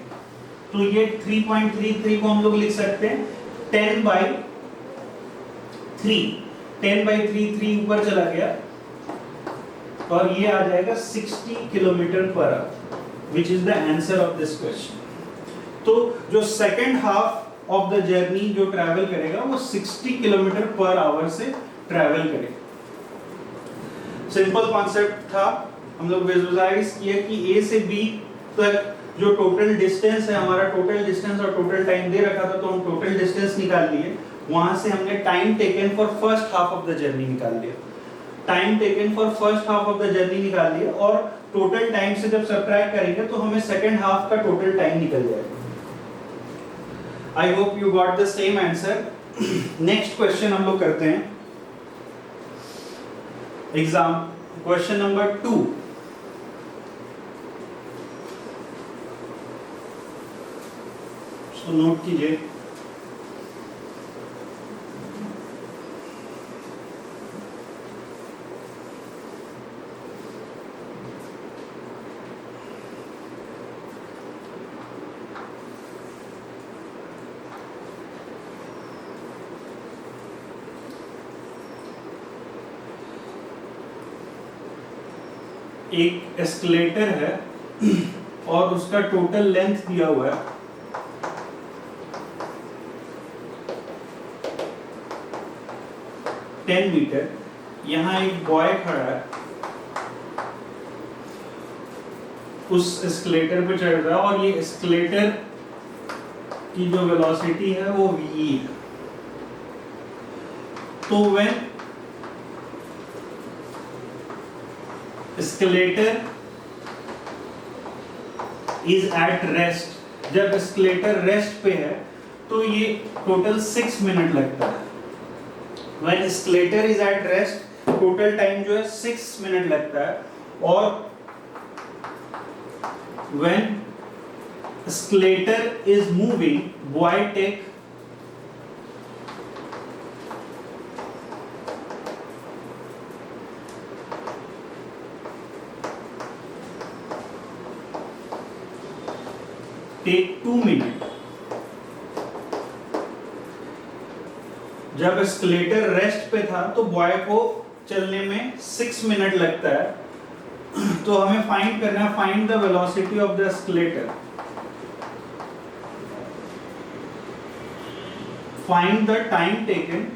तो ये 3.33 को हम लोग लिख सकते हैं 10/3 ऊपर चला गया और ये आ जाएगा 60 kilometre per our, which is the answer of this question. तो जो second half of the journey जो ट्रैवल करेगा वो 60 किलोमीटर पर आवर से ट्रैवल करे। सिंपल कॉन्सेप्ट था, हम लोग विजुअलाइज किया कि ए से बी तक जो टोटल डिस्टेंस है, हमारा टोटल डिस्टेंस और टोटल टाइम दे रखा था, तो हम टोटल डिस्टेंस निकाल लिए। वहां से हमने time taken for first half of the journey निकाल लिया, time taken for first half of the journey निकाल लिया, और टोटल टाइम से जब सब्ट्रैक्ट करेंगे तो हमें सेकंड हाफ का टोटल टाइम निकल जाएगा। I hope you got the same answer. Next question हम लोग करते हैं, एग्जाम क्वेश्चन नंबर 2। तो नोट कीजिए, एक एस्केलेटर है और उसका टोटल लेंथ दिया हुआ है 10 मीटर। यहाँ एक बॉय खड़ा है, उस एस्केलेटर पे चढ़ रहा है, और ये एस्केलेटर की जो वेलोसिटी है वो v है। तो when escalator is at rest, जब एस्केलेटर रेस्ट पे है तो ये टोटल 6 मिनट लगता है। When escalator is at rest total time जो है 6 मिनट लगता है, और when escalator is moving boy take take 2 minute. जब एस्केलेटर रेस्ट पे था तो बॉय को चलने में 6 मिनट लगता है। तो हमें फाइंड करना है, find the velocity of the escalator, find the time taken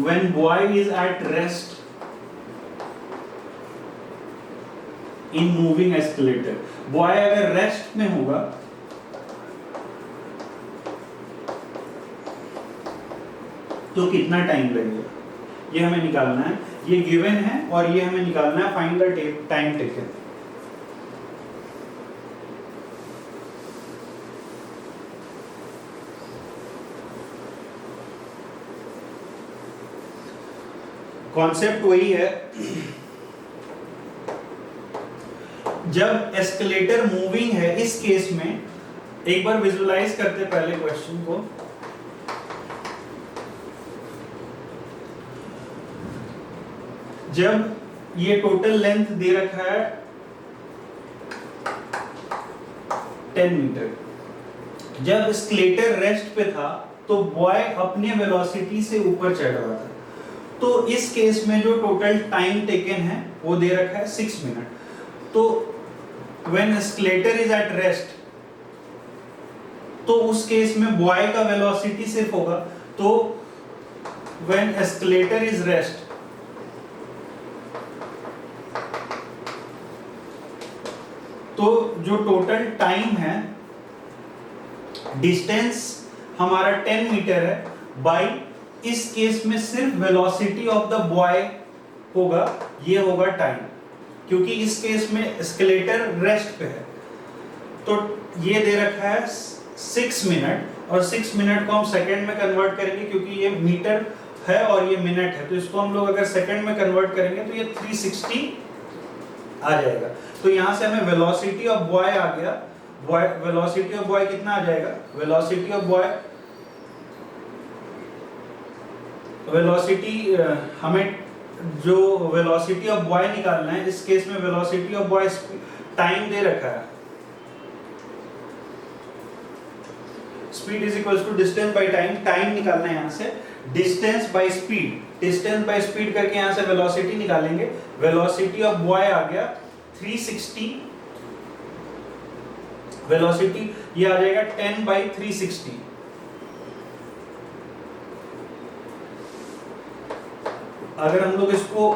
when boy is at rest in moving escalator। boy अगर रेस्ट में होगा तो कितना टाइम लगेगा, ये हमें निकालना है। ये गिवन है और ये हमें निकालना है, find the time taken. Concept वही है, जब एस्केलेटर मूविंग है, इस केस में एक बार विजुअलाइज करते पहले क्वेश्चन को। जब ये टोटल लेंथ दे रखा है 10 मीटर, जब एस्केलेटर रेस्ट पे था तो बॉय अपने वेलोसिटी से ऊपर चढ़ रहा था। तो इस केस में जो टोटल टाइम टेकन है वो दे रखा है 6 मिनट। तो when escalator is at rest, तो उस केस में बॉय का वेलोसिटी सिर्फ होगा, तो व्हेन एस्केलेटर इज रेस्ट तो जो टोटल टाइम है, डिस्टेंस हमारा 10 मीटर है, बाई इस केस में सिर्फ वेलोसिटी ऑफ द बॉय होगा, ये होगा टाइम, क्योंकि इस केस में एस्केलेटर रेस्ट पे है। तो ये दे रखा है 6 मिनट, और 6 मिनट को हम सेकंड में कन्वर्ट करेंगे, क्योंकि ये मीटर है और ये मिनट है, तो इसको हम लोग अगर सेकंड में कन्वर्ट करेंगे तो ये 360 आ जाएगा। तो यहाँ से हमें वेलोसिटी ऑफ बॉय आ गया। वेलोसिटी ऑफ बॉय कितना आ जाएगा, वेलोसिटी ऑफ बॉय, वेलोसिटी हमें जो वेलोसिटी ऑफ बॉय निकालना है, इस केस में वेलोसिटी ऑफ बॉय टाइम दे रखा है, speed is equals to distance by time. Time निकालना है यहाँ से, distance by speed, distance by speed करके यहाँ से वेलोसिटी निकालेंगे। वेलोसिटी ऑफ बॉय आ गया 360 वेलोसिटी, ये आ जाएगा 10/360। अगर हम लोग इसको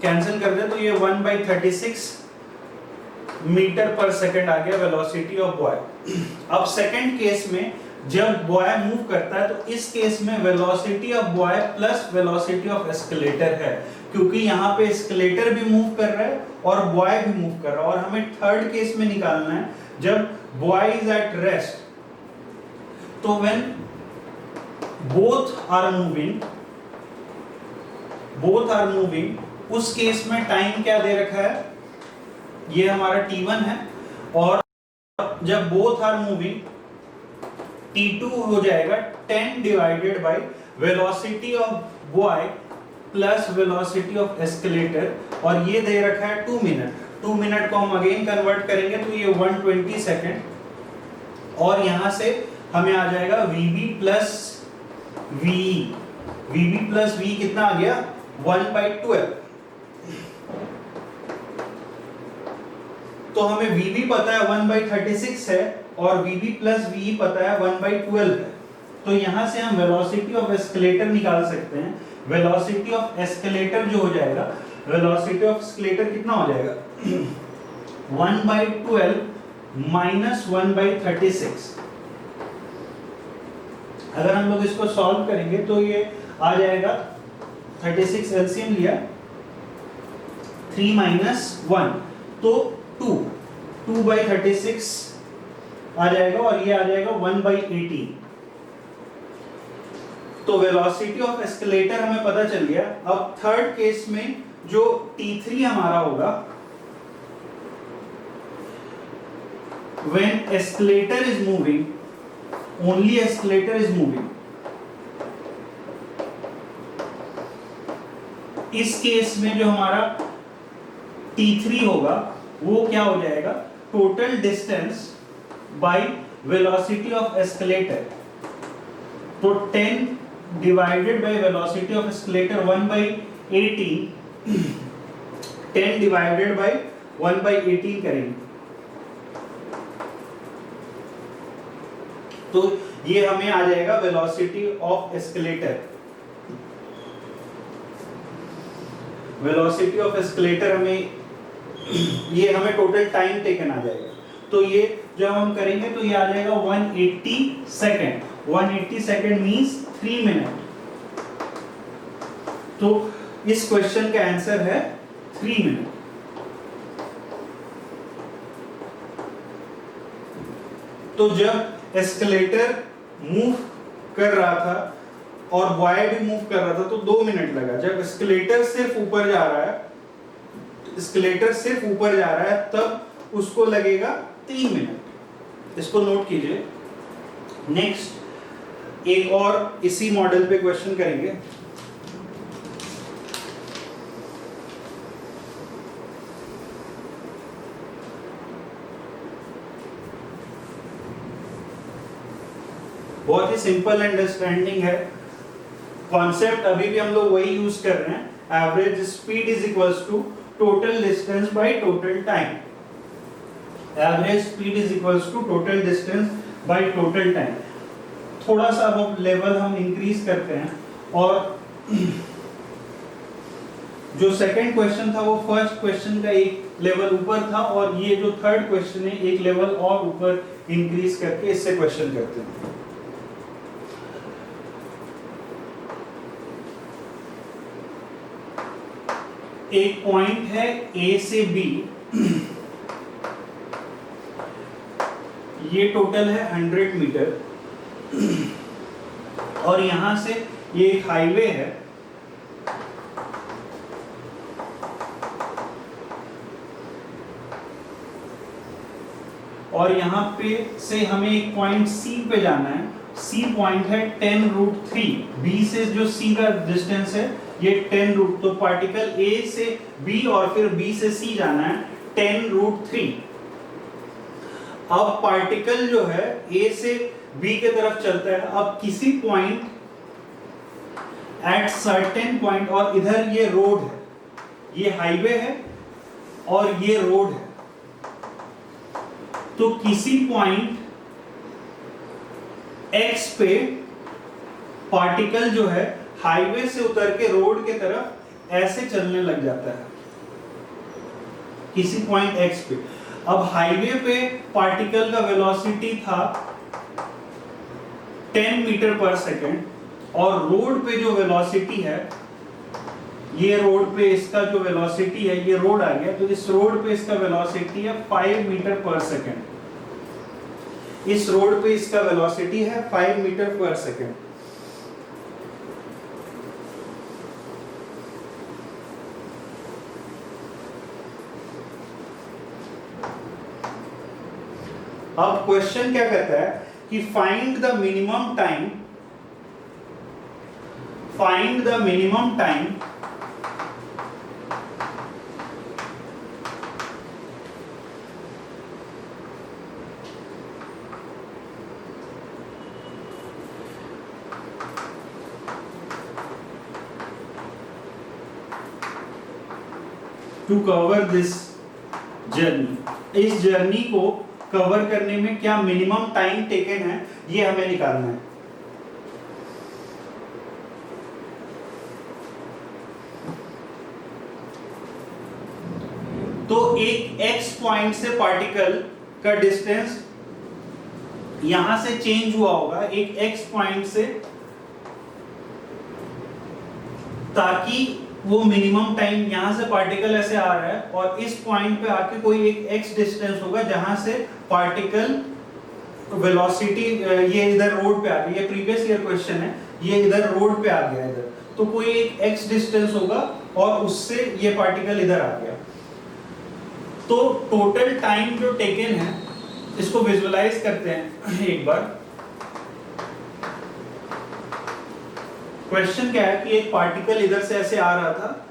कैंसिल कर दें तो ये 1/36 मीटर पर सेकंड आ गया वेलोसिटी ऑफ बॉय। अब सेकंड केस में जब बॉय मूव करता है तो इस केस में velocity of boy plus velocity of escalator है, क्योंकि यहाँ पे एस्केलेटर भी मूव कर रहा है और बॉय भी मूव कर रहा है। और हमें थर्ड केस में निकालना है जब बॉय इज एट रेस्ट, तो व्हेन बोथ आर मूविंग, उस केस में टाइम क्या दे रखा है, ये हमारा t1 है, और जब बोथ आर मूविंग t2 हो जाएगा 10 divided by velocity of boy plus velocity of escalator, और ये दे रखा है 2 मिनट। 2 मिनट को हम अगेन कन्वर्ट करेंगे तो ये 120 सेकेंड, और यहां से हमें आ जाएगा vb प्लस v कितना आ गया 1/12। तो हमें vb पता है 1/36 है और vb प्लस v पता है 1/12 है। तो यहां से हम वेलोसिटी ऑफ एस्केलेटर निकाल सकते हैं। वेलोसिटी ऑफ एस्केलेटर जो हो जाएगा, वेलोसिटी ऑफ एस्केलेटर कितना हो जाएगा 1/12 माइनस 1/36। अगर हम लोग इसको सॉल्व करेंगे तो ये आ जाएगा 36 एलसीएम लिया 3 माइनस 1 तो 2/36 आ जाएगा, और ये आ जाएगा 1/18। तो वेलोसिटी ऑफ एस्केलेटर हमें पता चल गया। अब थर्ड केस में जो t3 हमारा होगा, when escalator is moving, only escalator is moving, इस केस में जो हमारा t3 होगा वो क्या हो जाएगा, total distance by velocity of escalator. तो 10 divided by velocity of escalator 1/18, 10 divided by 1/18 करेंगे तो ये हमें आ जाएगा velocity of escalator. Velocity of escalator ये हमें टोटल टाइम टेकन आ जाएगा। तो ये जब हम करेंगे तो ये आ जाएगा 180 सेकेंड। 180 second means 3 minute. तो इस क्वेश्चन का आंसर है 3 मिनट। तो जब एस्केलेटर मूव कर रहा था और बॉय भी मूव कर रहा था तो 2 मिनट लगा। जब एस्केलेटर सिर्फ ऊपर जा रहा है, तब उसको लगेगा 3 मिनट। इसको नोट कीजिए। नेक्स्ट एक और इसी मॉडल पे क्वेश्चन करेंगे। बहुत ही सिंपल अंडरस्टैंडिंग है। कॉन्सेप्ट अभी भी हम लोग वही यूज कर रहे हैं। Average speed is equals to total distance by total time. Average speed is equals to total distance by total time. थोड़ा सा अब लेवल हम इंक्रीज करते हैं, और जो सेकंड क्वेश्चन था वो फर्स्ट क्वेश्चन का एक लेवल ऊपर था, और ये जो थर्ड क्वेश्चन है एक लेवल और ऊपर इंक्रीज करके इससे क्वेश्चन करते हैं। एक पॉइंट है ए से बी, ये टोटल है 100 मीटर, और यहां से ये एक हाईवे है, और यहां पे से हमें एक पॉइंट सी पे जाना है। सी पॉइंट है 10√3। बी से जो सी का डिस्टेंस है ये 10√, तो पार्टिकल ए से बी और फिर बी से सी जाना है 10√3। अब पार्टिकल जो है ए से बी के तरफ चलता है। अब किसी पॉइंट एट सर्टेन पॉइंट, और इधर ये रोड है, ये हाईवे है, और ये रोड है, तो किसी पॉइंट x पे पार्टिकल जो है हाईवे से उतर के रोड के तरफ ऐसे चलने लग जाता है किसी पॉइंट x पे। अब हाईवे पे पार्टिकल का वेलोसिटी था 10 मीटर पर सेकेंड, और रोड पे जो वेलोसिटी है, ये रोड पे इसका जो वेलोसिटी है, ये रोड आ गया, तो इस रोड पे इसका वेलोसिटी है 5 मीटर पर सेकेंड। इस रोड पे इसका वेलोसिटी है 5 मीटर पर सेकेंड। अब क्वेश्चन क्या कहता है कि find the minimum time, find the minimum time to cover this journey. इस जर्नी को कवर करने में क्या मिनिमम टाइम टेकन है, ये हमें निकालना है। तो एक x पॉइंट से पार्टिकल का डिस्टेंस यहां से चेंज हुआ होगा एक x पॉइंट से, ताकि वो मिनिमम टाइम, यहां से पार्टिकल ऐसे आ रहा है और इस पॉइंट पे आके कोई एक x डिस्टेंस होगा जहां से पार्टिकल वेलोसिटी, ये इधर रोड पे आ गया, ये प्रीवियस ईयर क्वेश्चन है, ये इधर रोड पे आ गया इधर, तो कोई एक x डिस्टेंस होगा और उससे ये पार्टिकल इधर आ गया। तो टोटल टाइम जो टेकन है, इसको विजुअलाइज करते हैं एक बार। क्वेश्चन क्या है कि एक पार्टिकल इधर से ऐसे आ रहा था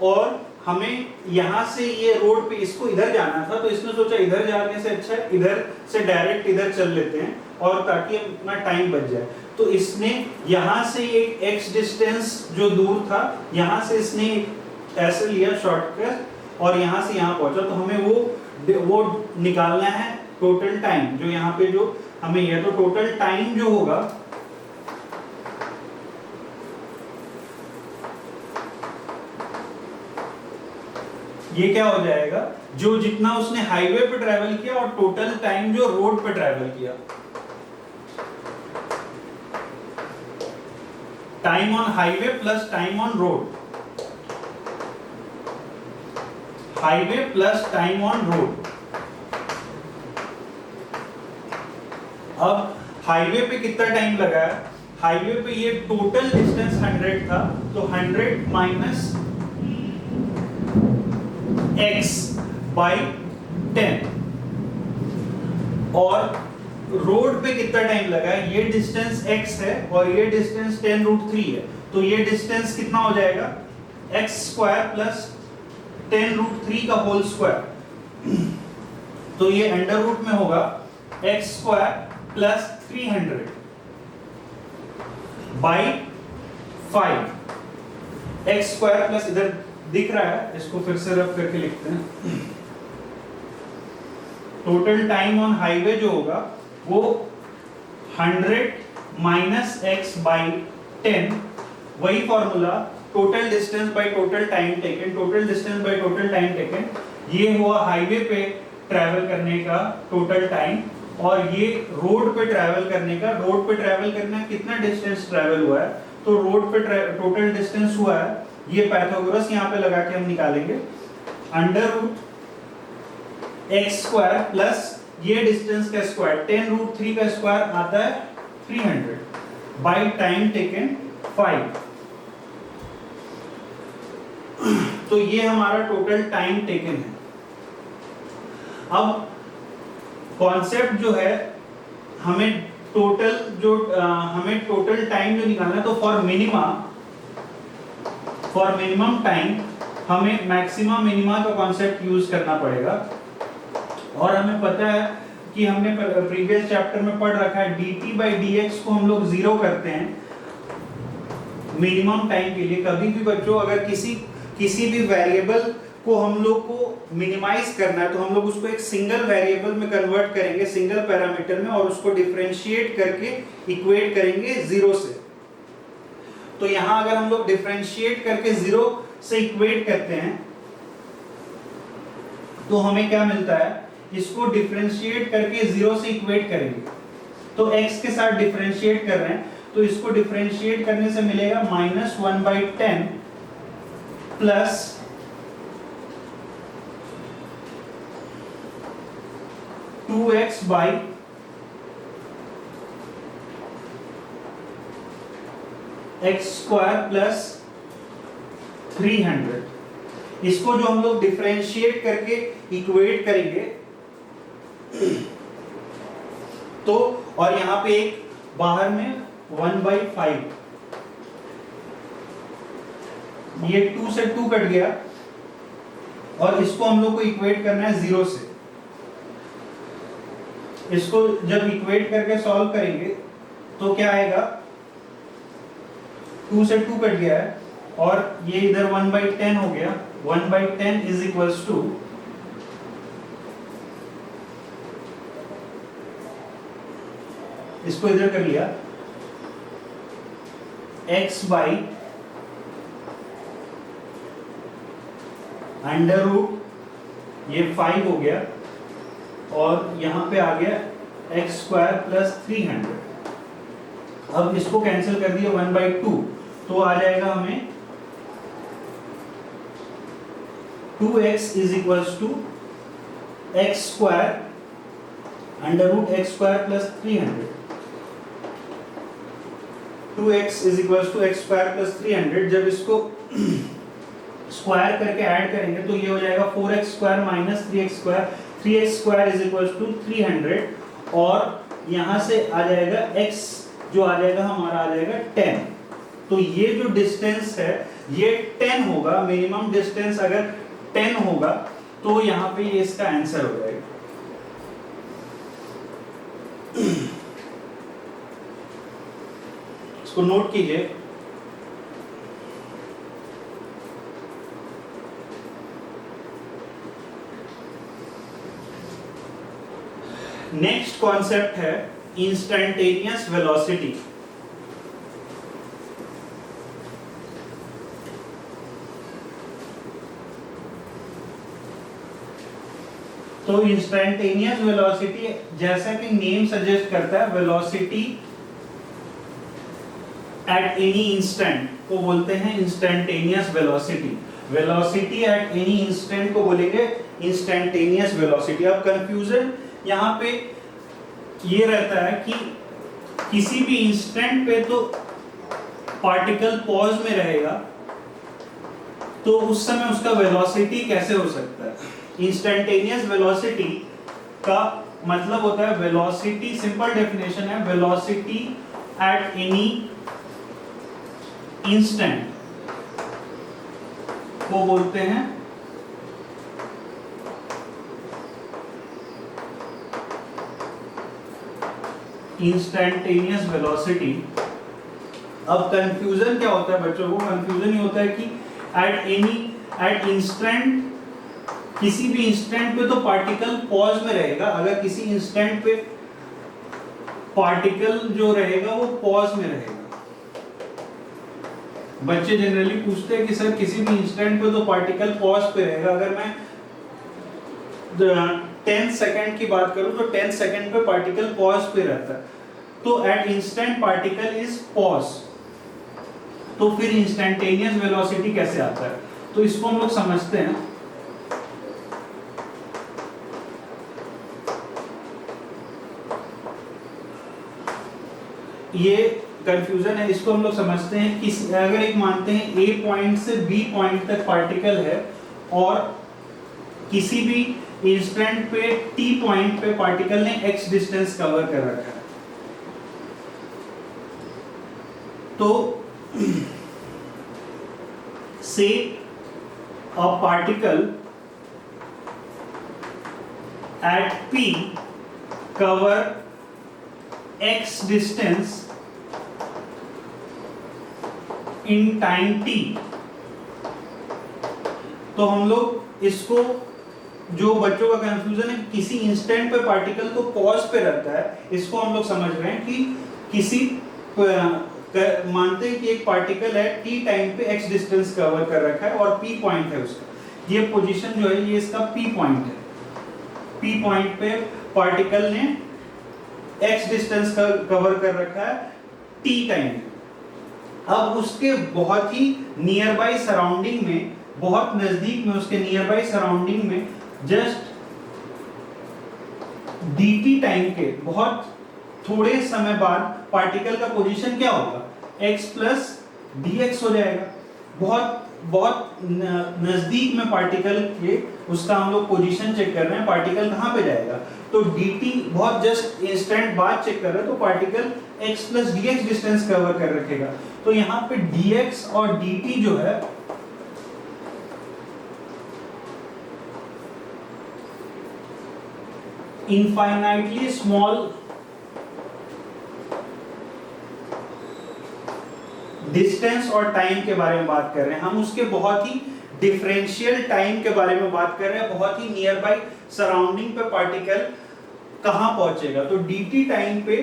और हमें यहां से ये रोड पे इसको इधर जाना था, तो इसने सोचा इधर जाने से अच्छा है इधर से डायरेक्ट इधर चल लेते हैं और ताकि अपना टाइम बच जाए। तो इसने यहां से एक x डिस्टेंस जो दूर था, यहां से इसने ऐसे लिया शॉर्टकट और यहां से यहां पहुंचा। तो हमें वो निकालना है टोटल टाइम, जो यहाँ पे जो हमें यह, तो टोटल टाइम जो होगा ये क्या हो जाएगा, जो जितना उसने हाईवे पे ट्रैवल किया और टोटल टाइम जो रोड पे ट्रैवल किया। Time on highway plus time on road, highway plus time on road. अब हाईवे पे कितना टाइम लगा है, हाईवे पे ये टोटल डिस्टेंस 100 था, तो 100 माइनस x बाई 10, और रोड पे कितना टाइम लगा है, ये डिस्टेंस x है और ये डिस्टेंस 10√3 है, तो ये डिस्टेंस कितना हो जाएगा, x स्क्वायर प्लस 10√3 का होल स्क्वायर। तो ये अंडर रूट में होगा x square plus 300 by 5, x square plus, इधर दिख रहा है, इसको फिर से रफ करके लिखते हैं। टोटल टाइम ऑन हाईवे जो होगा वो 100 माइनस x बाई 10, वही formula, total distance by total time taken, total distance by total time taken, ये हुआ हाईवे पे ट्रैवल करने का टोटल टाइम, और ये रोड पे ट्रैवल करने का, रोड पे ट्रैवल करना कितना डिस्टेंस ट्रैवल हुआ है, तो रोड पे टोटल डिस्टेंस हुआ है, ये पाइथागोरस यहाँ पे लगा के हम निकालेंगे, under root x square plus ये डिस्टेंस का स्क्वायर 10√3 का स्क्वायर आता है 300 बाई टाइम टेकन 5। तो ये हमारा टोटल टाइम टेकन है। अब कॉन्सेप्ट जो है, हमें टोटल टाइम जो निकालना है, तो फॉर मिनिमम टाइम हमें मैक्सिमा मिनिमा का कॉन्सेप्ट यूज करना पड़ेगा। और हमें पता है कि हमने प्रीवियस चैप्टर में पढ़ रखा है dt बाई dx को हम लोग 0 करते हैं मिनिमम टाइम के लिए। कभी भी बच्चों अगर किसी भी वेरिएबल को हम लोग को मिनिमाइज करना है, तो हम लोग उसको एक सिंगल वेरिएबल में कन्वर्ट करेंगे, सिंगल पैरामीटर में, और उसको डिफरेंशिएट करके इक्वेट करेंगे 0 से। तो यहां अगर हम लोग डिफरेंशिएट करके 0 से इक्वेट करते हैं तो हमें क्या मिलता है, इसको डिफरेंशिएट करके 0 से इक्वेट करेंगे तो x के साथ डिफरेंशिएट कर रहे हैं, तो इसको डिफरेंशिएट करने से मिलेगा -1/10 plus (2x by x² plus 300। इसको जो हम लोग डिफरेंशिएट करके इक्वेट करेंगे तो, और यहां पे एक बाहर में 1/5, ये 2 से 2 कट गया, और इसको हम लोग को इक्वेट करना है 0 से। इसको जब इक्वेट करके सॉल्व करेंगे तो क्या आएगा, 2 से 2 कट गया है, और ये इधर 1/10 हो गया। 1/10 इज इक्वल्स टू, इसको इधर कर लिया, x बाई अंडर रूट, ये 5 हो गया, और यहां पे आ गया x² प्लस 300। अब इसको कैंसिल कर दिया 1/2, तो आ जाएगा हमें 2x is equals to x² under root x² plus 300। 2x is equals to x² plus 300। जब इसको स्क्वायर करके ऐड करेंगे तो ये हो जाएगा 4x² minus 3x²। 3x² is equals to 300, और यहां से आ जाएगा x जो आ जाएगा हमारा आ जाएगा 10। तो ये जो डिस्टेंस है ये 10 होगा, मिनिमम डिस्टेंस अगर 10 होगा तो यहां पे ये इसका आंसर हो जाएगा। इसको नोट कीजिए। नेक्स्ट कॉन्सेप्ट है इंस्टैन्टेनियस वेलोसिटी। तो इंस्टैन्टेनियस वेलोसिटी, जैसा कि नेम सजेस्ट करता है, वेलोसिटी एट एनी इंस्टेंट को बोलते हैं instantaneous velocity. Velocity at any instant को बोलेंगे इंस्टैन्टेनियस वेलोसिटी। अब कंफ्यूजन यहाँ पे ये रहता है कि किसी भी इंस्टेंट पे तो पार्टिकल पॉज में रहेगा, तो उस समय उसका वेलोसिटी कैसे हो सकता है। इंस्टैन्टेनियस वेलोसिटी का मतलब होता है वेलोसिटी, सिंपल डेफिनेशन है, वेलोसिटी एट एनी इंस्टेंट को बोलते हैं इंस्टैन्टेनियस वेलोसिटी। अब कंफ्यूजन क्या होता है बच्चों को, कंफ्यूजन ये होता है कि एट इंस्टेंट, किसी भी इंस्टेंट पे तो पार्टिकल पॉज में रहेगा। अगर किसी इंस्टेंट पे पार्टिकल जो रहेगा वो पॉज में रहेगा। बच्चे जनरली पूछते हैं कि सर किसी भी इंस्टेंट पे तो पार्टिकल पॉज पे रहेगा। अगर मैं 10 सेकंड की बात करूं तो 10 सेकंड पे पार्टिकल पॉज पे रहता है, तो at instant particle is pause. तो फिर इंस्टैन्टेनियस वेलोसिटी कैसे आता है, तो इसको हम लोग समझते हैं। ये कंफ्यूजन है, इसको हम लोग समझते हैं कि अगर एक मानते हैं A पॉइंट से B पॉइंट तक पार्टिकल है, और किसी भी इंस्टेंट पे T पॉइंट पे पार्टिकल ने x डिस्टेंस कवर कर रखा है, तो से a particle at P cover x distance in time t, तो हम लोग इसको, जो बच्चों का कंफ्यूजन है किसी इंस्टेंट पे पार्टिकल को पॉज पे रखता है, इसको हम लोग समझ रहे हैं कि किसी मानते हैं कि एक पार्टिकल है t टाइम पे x डिस्टेंस कवर कर रखा है और p पॉइंट है उसका, ये पोजीशन जो है ये इसका p पॉइंट है, p पॉइंट पे पार्टिकल ने x डिस्टेंस कवर कर रखा है t टाइम। अब उसके बहुत ही नियर बाय सराउंडिंग में, बहुत नजदीक में, उसके नियर बाय सराउंडिंग में जस्ट dt टाइम के बहुत थोड़े समय बाद पार्टिकल का पोजीशन क्या होगा, x प्लस dx हो जाएगा। बहुत बहुत नजदीक में पार्टिकल के उसका हम लोग पोजीशन चेक कर रहे हैं, पार्टिकल कहाँ पे जाएगा, तो dt बहुत जस्ट इंस्टेंट बाद चेक कर रहे हैं, तो particle x plus dx distance cover कर रखेगा। तो यहाँ पे dx और dt जो है इनफाइनाइटली स्मॉल डिस्टेंस और टाइम के बारे में बात कर रहे हैं, हम उसके बहुत ही डिफरेंशियल टाइम के बारे में बात कर रहे हैं, बहुत ही नियर बाय सराउंडिंग पे पार्टिकल कहां पहुंचेगा, तो dt टाइम पे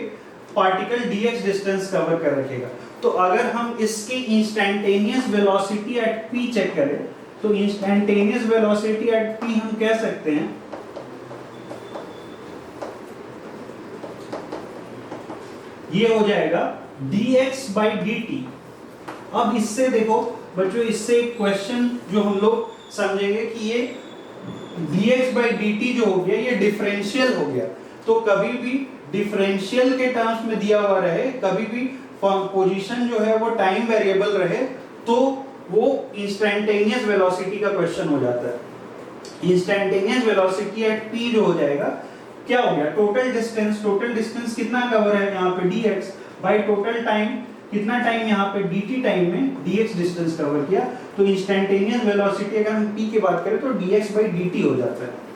पार्टिकल dx डिस्टेंस कवर कर रखेगा। तो अगर हम इसके instantaneous velocity at p check करें, तो इंस्टैन्टेनियस वेलोसिटी एट p हम कह सकते हैं ये हो जाएगा dx by dt। अब इससे देखो बच्चों, इससे एक क्वेश्चन जो हम लोग समझेंगे कि ये dx by dt जो हो गया ये डिफरेंशियल हो गया, तो कभी भी डिफरेंशियल के टर्म्स में दिया हुआ रहे, कभी भी पोजीशन जो है वो टाइम वेरिएबल रहे, तो वो इंस्टैन्टेनियस वेलोसिटी का क्वेश्चन हो जाता है। इंस्टैन्टेनियस वेलोसिटी एट p जो हो जाएगा क्या हो गया, टोटल डिस्टेंस कितना कवर है यहाँ पे dx बाय टोटल टाइम, कितना टाइम यहाँ पे dt टाइम में dx डिस्टेंस कवर किया, तो इंस्टैन्टेनियस वेलोसिटी अगर हम p की बात करें तो dx बाय dt हो जाता है।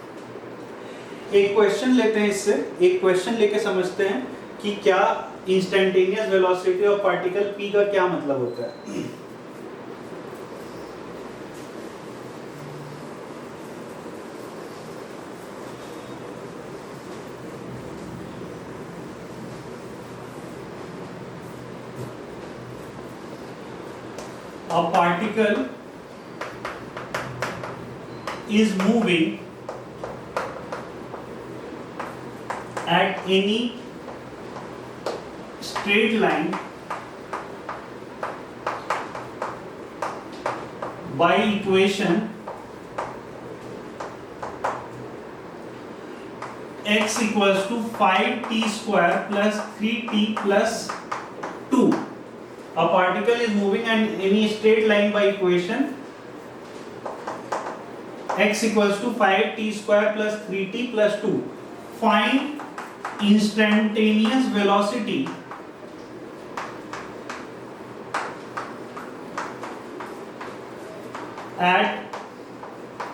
एक क्वेश्चन लेते हैं, इससे एक क्वेश्चन लेके समझते हैं कि क्या instantaneous velocity of particle p का क्या मतलब होता है। A particle is moving at any straight line by equation x equals to 5t square plus 3t plus 2. A particle is moving in any straight line by equation x equals to 5t square plus 3t plus 2. Find instantaneous velocity at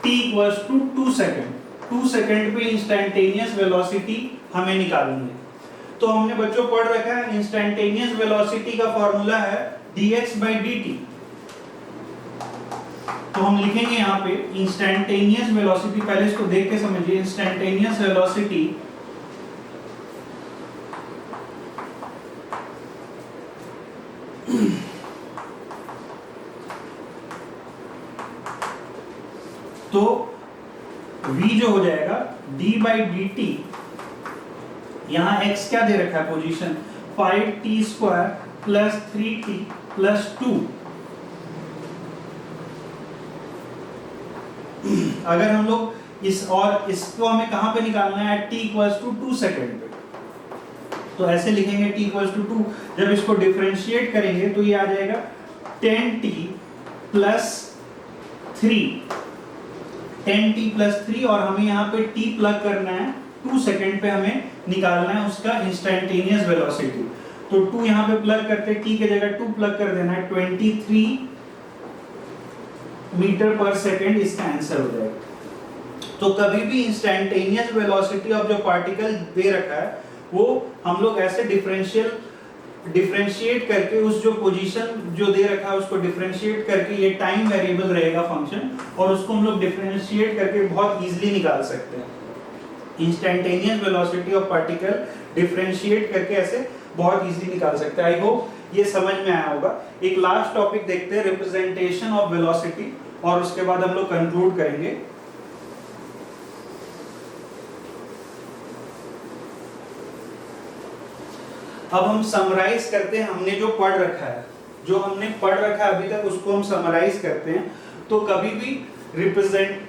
t equals to 2 second. 2 second पे instantaneous velocity हमें निकालनी है। तो हमने बच्चों पढ़ रखा है इंस्टैन्टेनियस वेलोसिटी का फॉर्मूला है dx by dt। तो हम लिखेंगे यहाँ पे इंस्टैन्टेनियस वेलोसिटी, पहले इसको देख के समझिए। इंस्टैन्टेनियस वेलोसिटी तो v जो हो जाएगा d by dt, यहाँ x क्या दे रखा है position, 5t square plus 3t plus 2। अगर हम लोग इसको हमें कहां पे निकालना है, t इक्वल्स टू 2 सेकेंड पे, तो ऐसे लिखेंगे t इक्वल्स टू 2। जब इसको डिफरेंशिएट करेंगे तो ये आ जाएगा 10t प्लस 3, 10t प्लस 3, और हमें यहाँ पे t प्लग करना है, 2 सेकेंड पे हमें निकालना है उसका इंस्टैन्टेनियस वेलोसिटी। तो 2 यहाँ पे प्लग करते, t के जगह 2 प्लग कर देना है, 23 मीटर पर सेकेंड इसका आंसर हो जाएगा। तो कभी भी इंस्टैन्टेनियस वेलोसिटी ऑफ जो पार्टिकल दे रखा है वो हम लोग ऐसे डिफरेंशियल डिफरेंशिएट करके उस जो पोजीशन जो दे रखा है उसको डिफरेंशिएट करके ये टाइम वेरिएबल रहेगा फंक्शन, और उसको हम लोग डिफरेंशिएट करके बहुत इजीली निकाल सकते हैं। Instantaneous velocity of particle differentiate करके ऐसे बहुत इजीली निकाल सकते हैं। आई होप ये समझ में आया होगा। एक लास्ट टॉपिक देखते हैं, रिप्रेजेंटेशन ऑफ वेलोसिटी, और उसके बाद हम लोग कंक्लूड करेंगे। अब हम समराइज करते हैं हमने जो पढ़ रखा है, जो हमने पढ़ रखा है अभी तक उसको हम समराइज करते हैं। तो कभी भी रिप्रेजेंट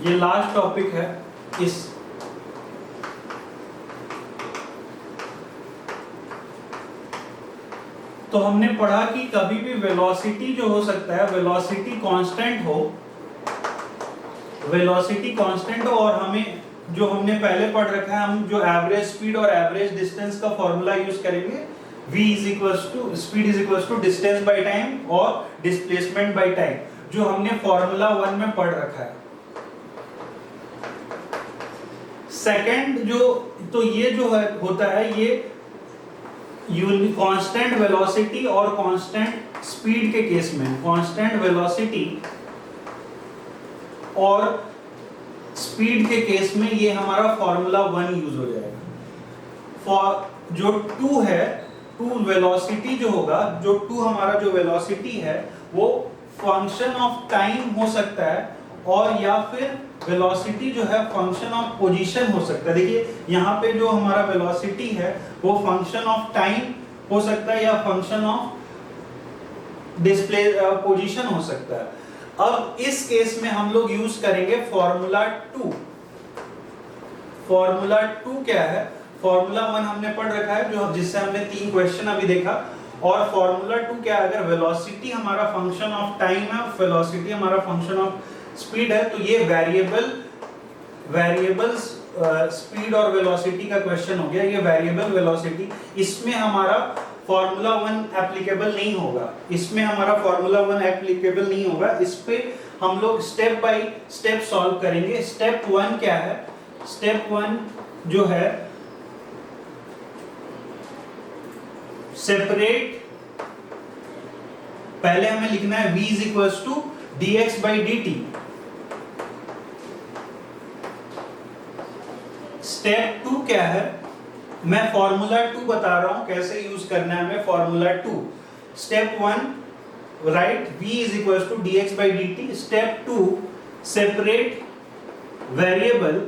ये लास्ट टॉपिक है इस तो हमने पढ़ा कि कभी भी वेलोसिटी जो हो सकता है, वेलोसिटी कांस्टेंट हो, वेलोसिटी कांस्टेंट हो, और हमें जो हमने पहले पढ़ रखा है, हम जो एवरेज स्पीड और एवरेज डिस्टेंस का फॉर्मूला यूज करेंगे, v speed is equals to distance by time और डिस्प्लेसमेंट बाय टाइम, जो हमने फॉर्मूला 1 में पढ़ रखा है। सेकंड जो तो ये जो है होता है, ये कांस्टेंट वेलोसिटी और कांस्टेंट स्पीड के केस में, कांस्टेंट वेलोसिटी और स्पीड के केस में ये हमारा फॉर्मूला 1 यूज हो जाएगा। फॉर जो 2 है, 2 वेलोसिटी जो होगा, जो 2 हमारा जो वेलोसिटी है वो फंक्शन ऑफ टाइम हो सकता है, और या फिर वेलोसिटी जो है फंक्शन ऑफ पोजीशन हो सकता है। देखिए यहाँ पे जो हमारा वेलोसिटी है वो फंक्शन ऑफ टाइम हो सकता है या फंक्शन ऑफ डिस्प्ले पोजीशन हो सकता है। अब इस केस में हम लोग यूज करेंगे फॉर्मूला 2। फॉर्मूला 2 क्या है? फॉर्मूला 1 हमने पढ़ रखा है, जो जिससे हमने 3 क्वेश्चन अभी देखा। और फॉर्मूला 2 क्या है? अगर वेलोसिटी हमारा फंक्शन ऑफ टाइम है, वेलोसिटी हमारा फंक्शन ऑफ स्पीड है, तो ये वेरिएबल्स स्पीड और वेलोसिटी का क्वेश्चन हो गया। ये वेरिएबल वेलोसिटी, इसमें हमारा फॉर्मूला 1 एप्लीकेबल नहीं होगा, इसमें हमारा फॉर्मूला 1 एप्लीकेबल नहीं होगा। इस पे हम लोग स्टेप बाय स्टेप सॉल्व करेंगे। स्टेप 1 क्या है? स्टेप 1 जो है, सेपरेट, पहले हमें लिखना है v is equals to dx by dt। Step 2 क्या है? मैं फॉर्मूला 2 बता रहा हूं कैसे यूज करना है हमें formula 2। Step 1 write v is equals to dx by dt। Step 2 separate variable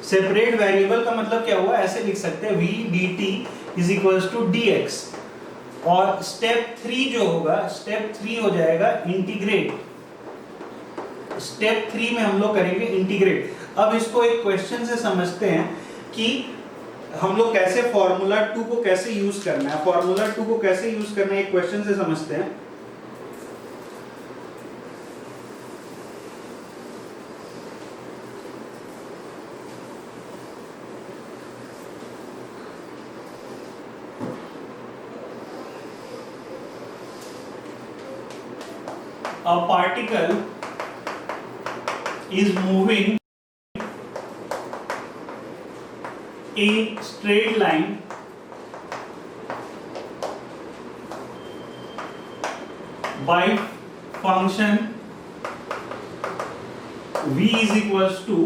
separate variable का मतलब क्या हुआ? ऐसे लिख सकते हैं v dt is equals to dx। और स्टेप 3 जो होगा, स्टेप 3 हो जाएगा इंटीग्रेट। स्टेप 3 में हम लोग करेंगे इंटीग्रेट। अब इसको एक क्वेश्चन से समझते हैं कि हम लोग कैसे फॉर्मूला 2 को कैसे यूज करना है। फॉर्मूला 2 को कैसे यूज करना है एक क्वेश्चन से समझते हैं। A particle is moving in straight line by function v is equals to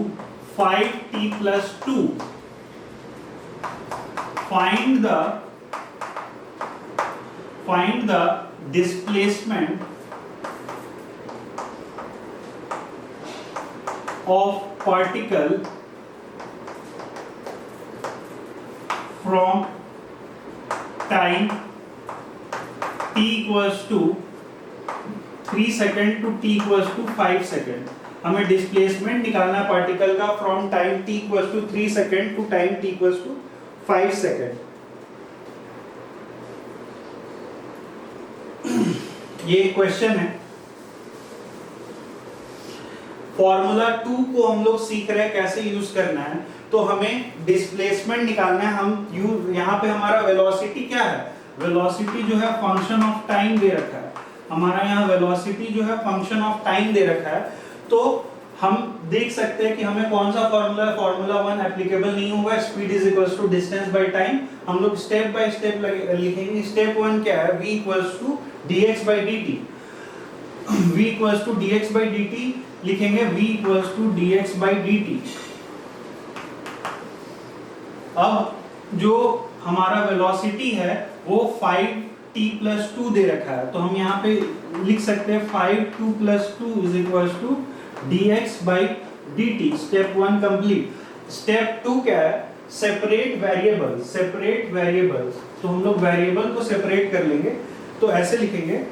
5t plus 2. Find the displacement of particle from time t equals to 3 second to t equals to 5 second. हमें displacement निकालना है particle का from time t equals to 3 second to time t equals to 5 second. ये question है। Formula 2 को हम लोग सीख रहे हैं कैसे यूज करना है। तो हमें डिस्प्लेसमेंट निकालना है। हम यहाँ पे हमारा वेलोसिटी क्या है? वेलोसिटी जो है फंक्शन ऑफ टाइम दे रखा है। हमारा यहाँ वेलोसिटी जो है फंक्शन ऑफ टाइम दे रखा है, तो हम देख सकते हैं कि हमें कौन सा फॉर्मूला 1 एप्लीकेबल नहीं होगा, speed is equals to distance by time. हम लोग स्टेप बाय स्टेप लिखेंगे। स्टेप 1 क्या है, v equals to dx by dt, v equals to dx by dt लिखेंगे, v equals to dx by dt। अब जो हमारा वेलोसिटी है वो 5t+2 दे रखा है, तो हम यहाँ पे लिख सकते हैं 5t+2 is equals to dx by dt। Step 1 complete. Step 2 क्या है, सेपरेट वेरिएबल्स। तो हम लोग वेरिएबल को सेपरेट कर लेंगे, तो ऐसे लिखेंगे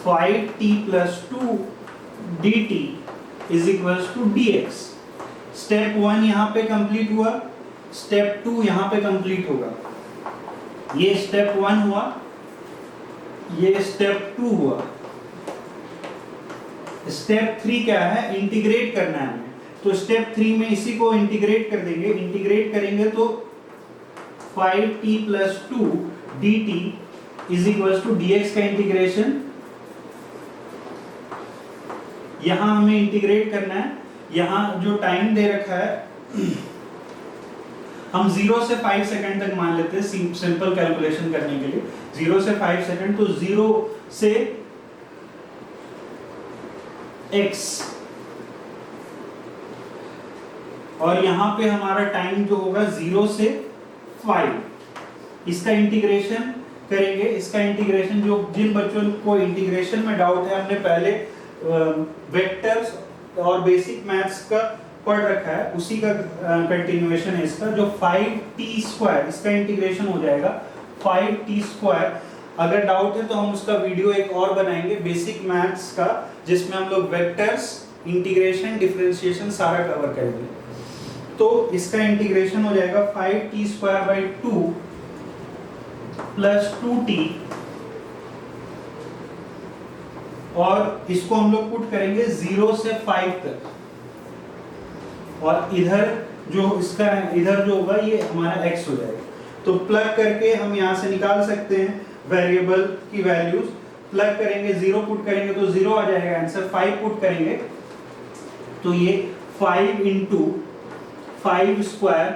5t+2 dt is equals to dx। Step 1 यहाँ पे कंप्लीट हुआ, स्टेप 2 यहाँ पे कंप्लीट होगा। ये स्टेप 1 हुआ, ये स्टेप 2 हुआ। स्टेप 3 क्या है, इंटीग्रेट करना है हमें, तो स्टेप 3 में इसी को इंटीग्रेट कर देंगे। इंटीग्रेट करेंगे तो 5t+2 dt is equals to dx का इंटीग्रेशन, यहां हमें इंटीग्रेट करना है। यहां जो टाइम दे रखा है हम 0 से 5 सेकंड तक मान लेते हैं सिंपल कैलकुलेशन करने के लिए। 0 से 5 सेकंड, तो 0 से x, और यहां पे हमारा टाइम जो होगा 0 से 5। इसका इंटीग्रेशन करेंगे। इसका इंटीग्रेशन, जो जिन बच्चों को इंटीग्रेशन में डाउट है, हमने पहले वेक्टर्स और बेसिक मैथ्स का पढ़ रखा है, उसी का कंटिन्यूएशन है इसका। जो 5t², इसका इंटीग्रेशन हो जाएगा 5t²। अगर डाउट है तो हम उसका वीडियो एक और बनाएंगे बेसिक मैथ्स का, जिसमें हम लोग वेक्टर्स, इंटीग्रेशन, डिफरेंशिएशन सारा कवर करेंगे। तो इसका इंटीग्रेशन हो जाएगा 5t²/2 + 2t, और इसको हम लोग पुट करेंगे 0 से 5 तक, और इधर जो इसका इधर जो होगा ये हमारा x हो जाएगा। तो प्लग करके हम यहाँ से निकाल सकते हैं वेरिएबल की वैल्यूज। प्लग करेंगे, 0 पुट करेंगे तो 0 आ जाएगा आंसर। 5 पुट करेंगे तो ये 5 × 5²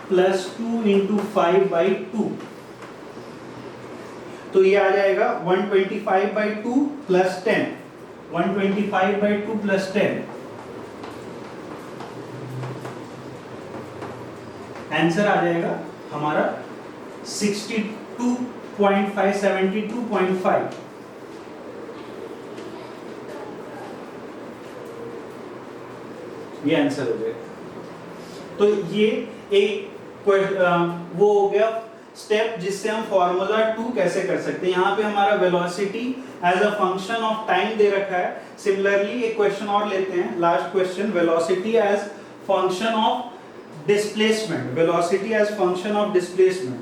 + 2 × 5/2, तो ये आ जाएगा 125/2 + 10, 125/2 + 10। आंसर आ जाएगा हमारा 62.5, 72.5। ये आंसर हो जाएगा। तो ये एक वो हो गया स्टेप जिससे हम फॉर्मूला 2 कैसे कर सकते हैं। यहाँ पे हमारा velocity as a function of time दे रखा है। सिमिलरली एक क्वेश्चन और लेते हैं, last question, velocity as function of displacement, velocity as function of displacement।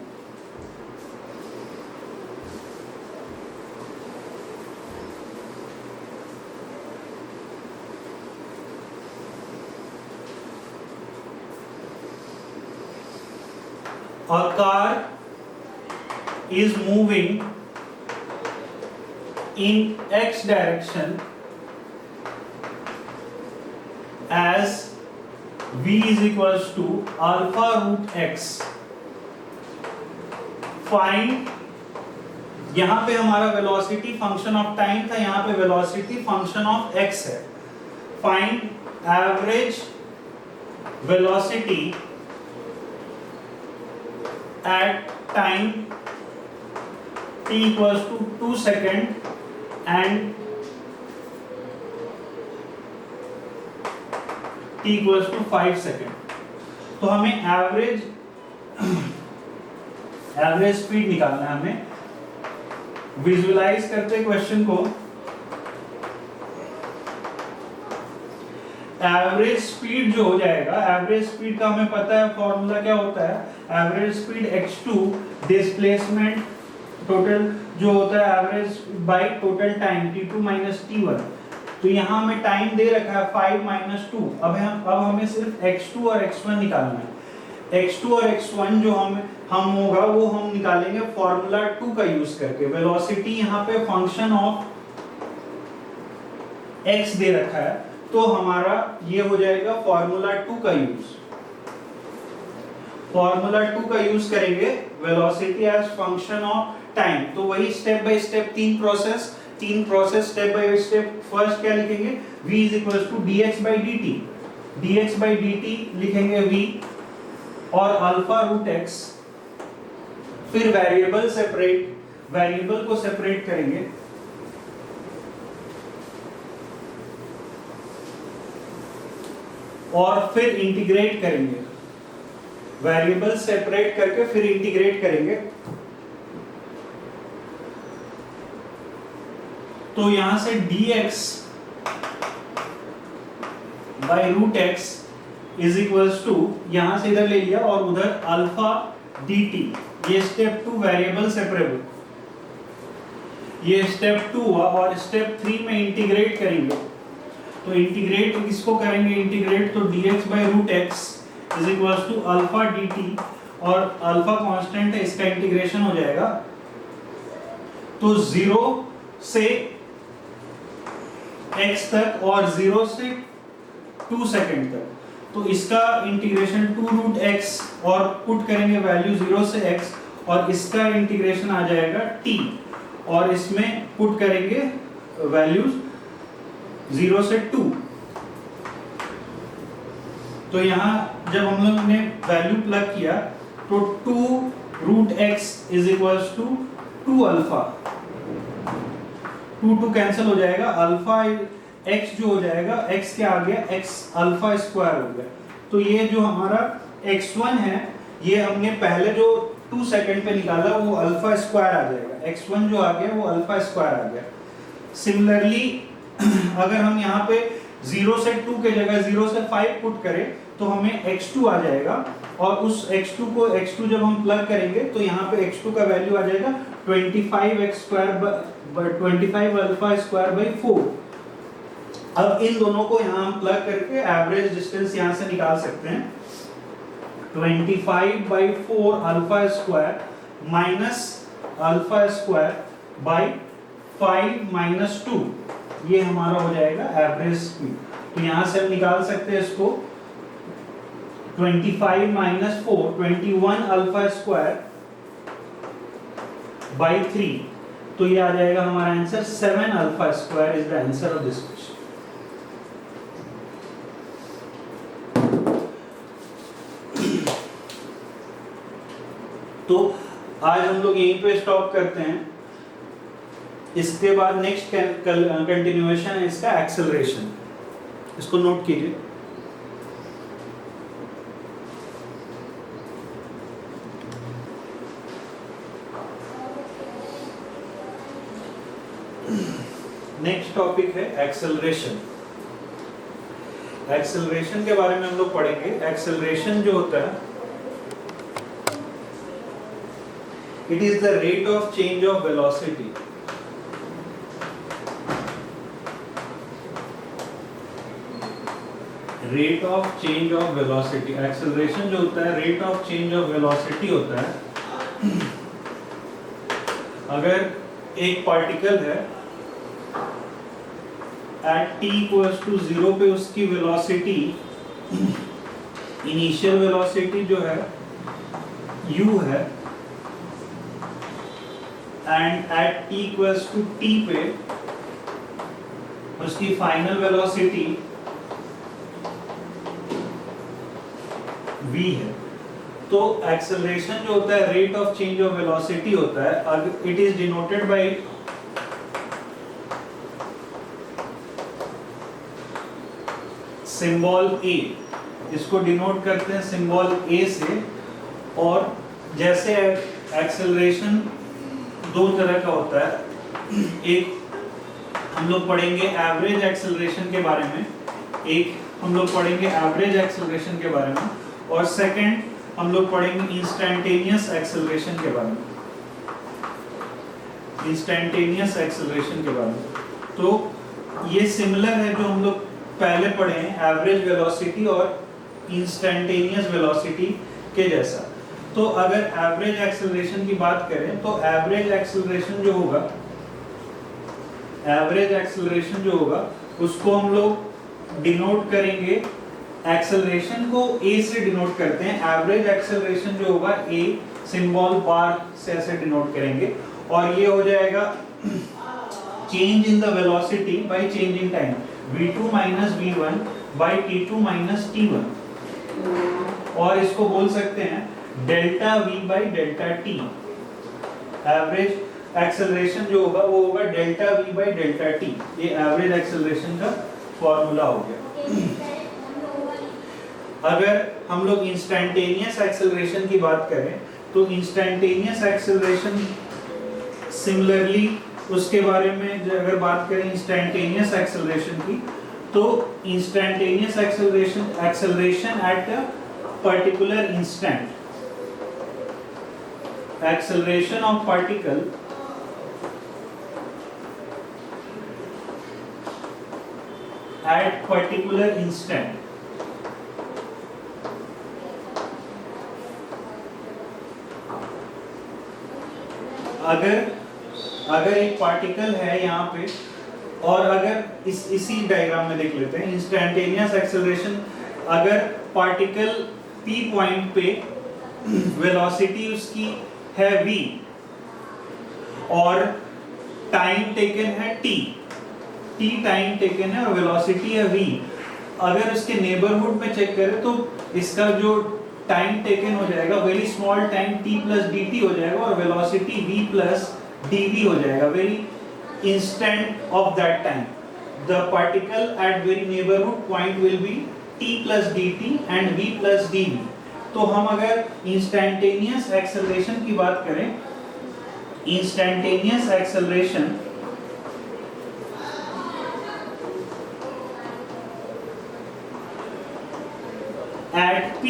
A car is moving in x direction as v is equals to α√x। Find, यहां पे हमारा वेलोसिटी फंक्शन ऑफ टाइम था, यहां पे velocity function of x है। Find average velocity at time t equals to 2 second and t equals to 5 second. तो हमें average speed निकालना है। हमें विजुअलाइज करते हैं क्वेश्चन को। एवरेज स्पीड जो हो जाएगा, एवरेज स्पीड का हमें पता है फॉर्मूला क्या होता है, average speed x2 displacement total जो होता है average bye total time t2 - t1। तो यहाँ हमें टाइम दे रखा है 5 - 2। अब हमें सिर्फ x2 और x1 निकालना है। x2 और x1 जो हम होगा वो हम निकालेंगे फॉर्मूला 2 का यूज करके। वेलोसिटी यहाँ पे फंक्शन ऑफ x दे रखा है, तो हमारा ये हो जाएगा फॉर्मूला 2 का यूज। फॉर्मूला 2 का यूज करेंगे velocity as function of time. तो वही स्टेप बाय स्टेप तीन process step by step. First क्या लिखेंगे, v is equal to dx by dt लिखेंगे v और अल्फा रूट x, फिर वेरिएबल को सेपरेट करेंगे और फिर इंटीग्रेट करेंगे। वेरिएबल सेपरेट करके फिर इंटीग्रेट करेंगे। तो यहां से dx by root X is equals to, यहां से इधर ले लिया और उधर अल्फा dt। ये स्टेप 2 वेरिएबल सेपरेबल, ये स्टेप 2 हुआ। और स्टेप 3 में इंटीग्रेट करेंगे। तो इंटीग्रेट किसको करेंगे, इंटीग्रेट तो dx by root X is equals to alpha dt, और अल्फा कांस्टेंट है, इसका इंटीग्रेशन हो जाएगा। तो 0 से x तक और 0 से 2 सेकंड तक, तो इसका इंटीग्रेशन 2 रूट x और पुट करेंगे वैल्यू 0 से x, और इसका इंटीग्रेशन आ जाएगा t, और इसमें पुट करेंगे वैल्यूज 0 से 2। तो यहाँ जब हम लोग ने वैल्यू प्लग किया तो 2 root x is equals to 2 alpha, 2 cancel हो जाएगा, अल्फा x जो हो जाएगा, x क्या आ गया, x अल्फा स्क्वायर हो गया। तो ये जो हमारा x1 है, ये हमने पहले जो 2 सेकंड पे निकाला वो अल्फा स्क्वायर आ जाएगा। x1 जो आ गया वो अल्फा स्क्वायर आ गया। सिमिलरली अगर हम यहाँ पे 0 से 2 के जगह 0 से 5 पुट करें तो हमें x2 आ जाएगा, और उस x2 जब हम प्लग करेंगे तो यहाँ पे x2 का वैल्यू आ जाएगा 25 अल्फा स्क्वायर बाई 4। अब इन दोनों को यहाँ हम प्लग करके एवरेज डिस्टेंस यहाँ से निकाल सकते हैं। 25/4 alpha square minus alpha square by 5 - 2, ये हमारा हो जाएगा एवरेज स्पीड। तो यहाँ से हम निकाल सकते हैं इसको 25 - 4 21 अल्फा स्क्वायर बाई 3, तो ये आ जाएगा हमारा answer 7 alpha square is the answer of this question. तो आज हम लोग यहीं पे स्टॉप करते हैं। इसके बाद नेक्स्ट कंटिन्यूएशन है इसका एक्सेलरेशन, इसको नोट कीजिए। नेक्स्ट टॉपिक है एक्सेलरेशन। एक्सेलरेशन के बारे में हम लोग पढ़ेंगे। एक्सेलरेशन जो होता है, it is the rate of change of velocity. Rate of change of velocity. Acceleration जो होता है rate of change of velocity होता है। अगर एक पार्टिकल है at t = 0 पे उसकी वेलोसिटी, इनिशियल वेलोसिटी जो है u है, एंड एट t पे उसकी फाइनल वेलोसिटी v है। तो एक्सेलरेशन जो होता है rate of change of velocity होता है। It is denoted by symbol a, इसको डिनोट करते हैं सिंबल a से। और जैसे एक्सेलरेशन दो तरह का होता है, एक हम लोग पढ़ेंगे एवरेज एक्सेलरेशन के बारे में, एक हम लोग पढ़ेंगे एवरेज एक्सेलरेशन के बारे में, और सेकंड हम लोग पढ़ेंगे इंस्टैन्टेनियस एक्सेलरेशन के बारे में। इंस्टैन्टेनियस एक्सेलरेशन के बारे में तो ये सिमिलर है जो हम लोग पहले पढ़े हैं, एवरेज वेलोसिटी और इंस्टैन्टेनियस वेलोसिटी। के जैसा। तो अगर एवरेज एक्सेलरेशन की बात करें तो एवरेज एक्सेलरेशन जो होगा उसको हम लोग डिनोट करेंगे, एक्सेलरेशन को ए से डिनोट करते हैं। एवरेज एक्सेलरेशन जो होगा ए सिंबल बार से ऐसे डिनोट करेंगे, और ये हो जाएगा change in the velocity by change in time, v2 minus v1 by t2 minus t1, और इसको बोल सकते हैं delta v by delta t। Average acceleration जो होगा वो होगा delta v by delta t। ये एवरेज एक्सेलरेशन का फॉर्मूला हो गया। अगर हम लोग इंस्टैन्टेनियस एक्सेलरेशन की बात करें तो इंस्टैन्टेनियस एक्सेलरेशन सिमिलरली उसके बारे में अगर बात करें इंस्टैन्टेनियस एक्सेलरेशन की, तो instantaneous acceleration at a particular instant, acceleration of particle at particular instant, अगर एक पार्टिकल है यहाँ पे, और अगर इसी डायग्राम में देख लेते हैं इंस्टैन्टेनियस एक्सेलरेशन, अगर पार्टिकल p पॉइंट पे वेलोसिटी उसकी है v और टाइम टेकन है t टाइम टेकन है और वेलोसिटी है v। अगर उसके नेबरहुड में चेक करें तो इसका जो टाइम टेकन हो जाएगा very small time t plus dt हो जाएगा, और वेलोसिटी v प्लस dv हो जाएगा, very instant of that time. The particle at very neighbourhood point will be t plus dt and v plus dv। तो हम अगर इंस्टैन्टेनियस एक्सेलरेशन की बात करें, इंस्टैन्टेनियस एक्सेलरेशन एट p,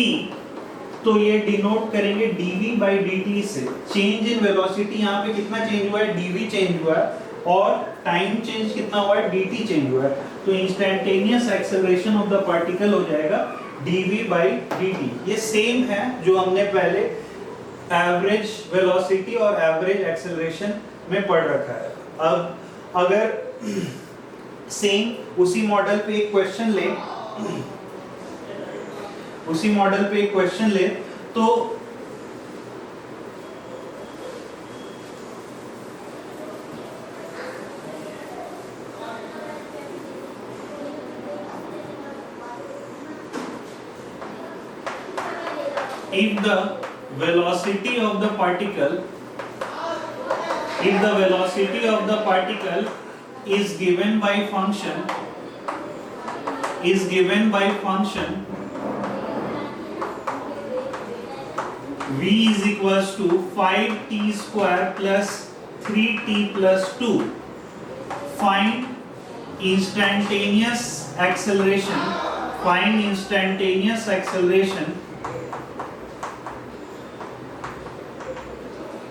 तो ये डिनोट करेंगे dv बाई dt से। चेंज इन वेलोसिटी यहाँ पे कितना चेंज हुआ है, dv चेंज हुआ है, और टाइम चेंज कितना हुआ है, dt चेंज हुआ है। तो instantaneous acceleration of the particle हो जाएगा dv बाई dt। ये सेम है जो हमने पहले एवरेज वेलोसिटी और एवरेज एक्सेलरेशन में पढ़ रखा है। अब अगर सेम उसी मॉडल पे एक क्वेश्चन ले, तो if the velocity of the particle is given by function v is equals to 5t square plus 3t plus 2, find instantaneous acceleration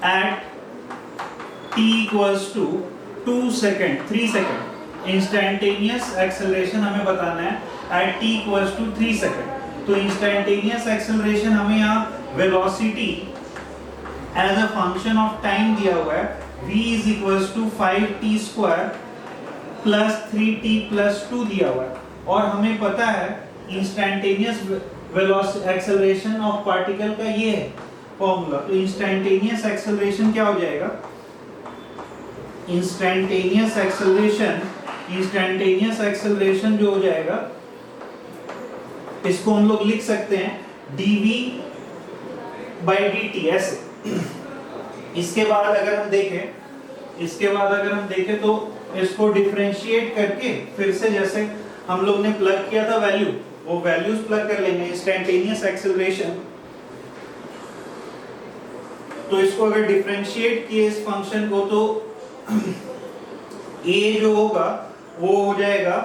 at t equals to 3 second. Instantaneous acceleration हमें बताना है at t equals to 3 second. तो instantaneous acceleration हमें यहाँ velocity as a function of time दिया हुआ है, v is equals to 5t square plus 3t plus 2 दिया हुआ है, और हमें पता है इंस्टैन्टेनियस एक्सेलरेशन ऑफ पार्टिकल का ये है फॉर्मूला। तो इंस्टैन्टेनियस एक्सेलरेशन क्या हो जाएगा, इंस्टैन्टेनियस एक्सेलरेशन जो हो जाएगा, इसको हम लोग लिख सकते हैं dv by dt ऐसे। इसके बाद अगर हम देखें तो इसको डिफरेंशिएट करके फिर से जैसे हम लोग ने प्लग किया था वैल्यू, वो वैल्यूज प्लग कर लेंगे इंस्टैन्टेनियस एक्सेलरेशन। तो इसको अगर डिफरेंशिएट किए इस फंक्शन को, तो a जो होगा वो हो जाएगा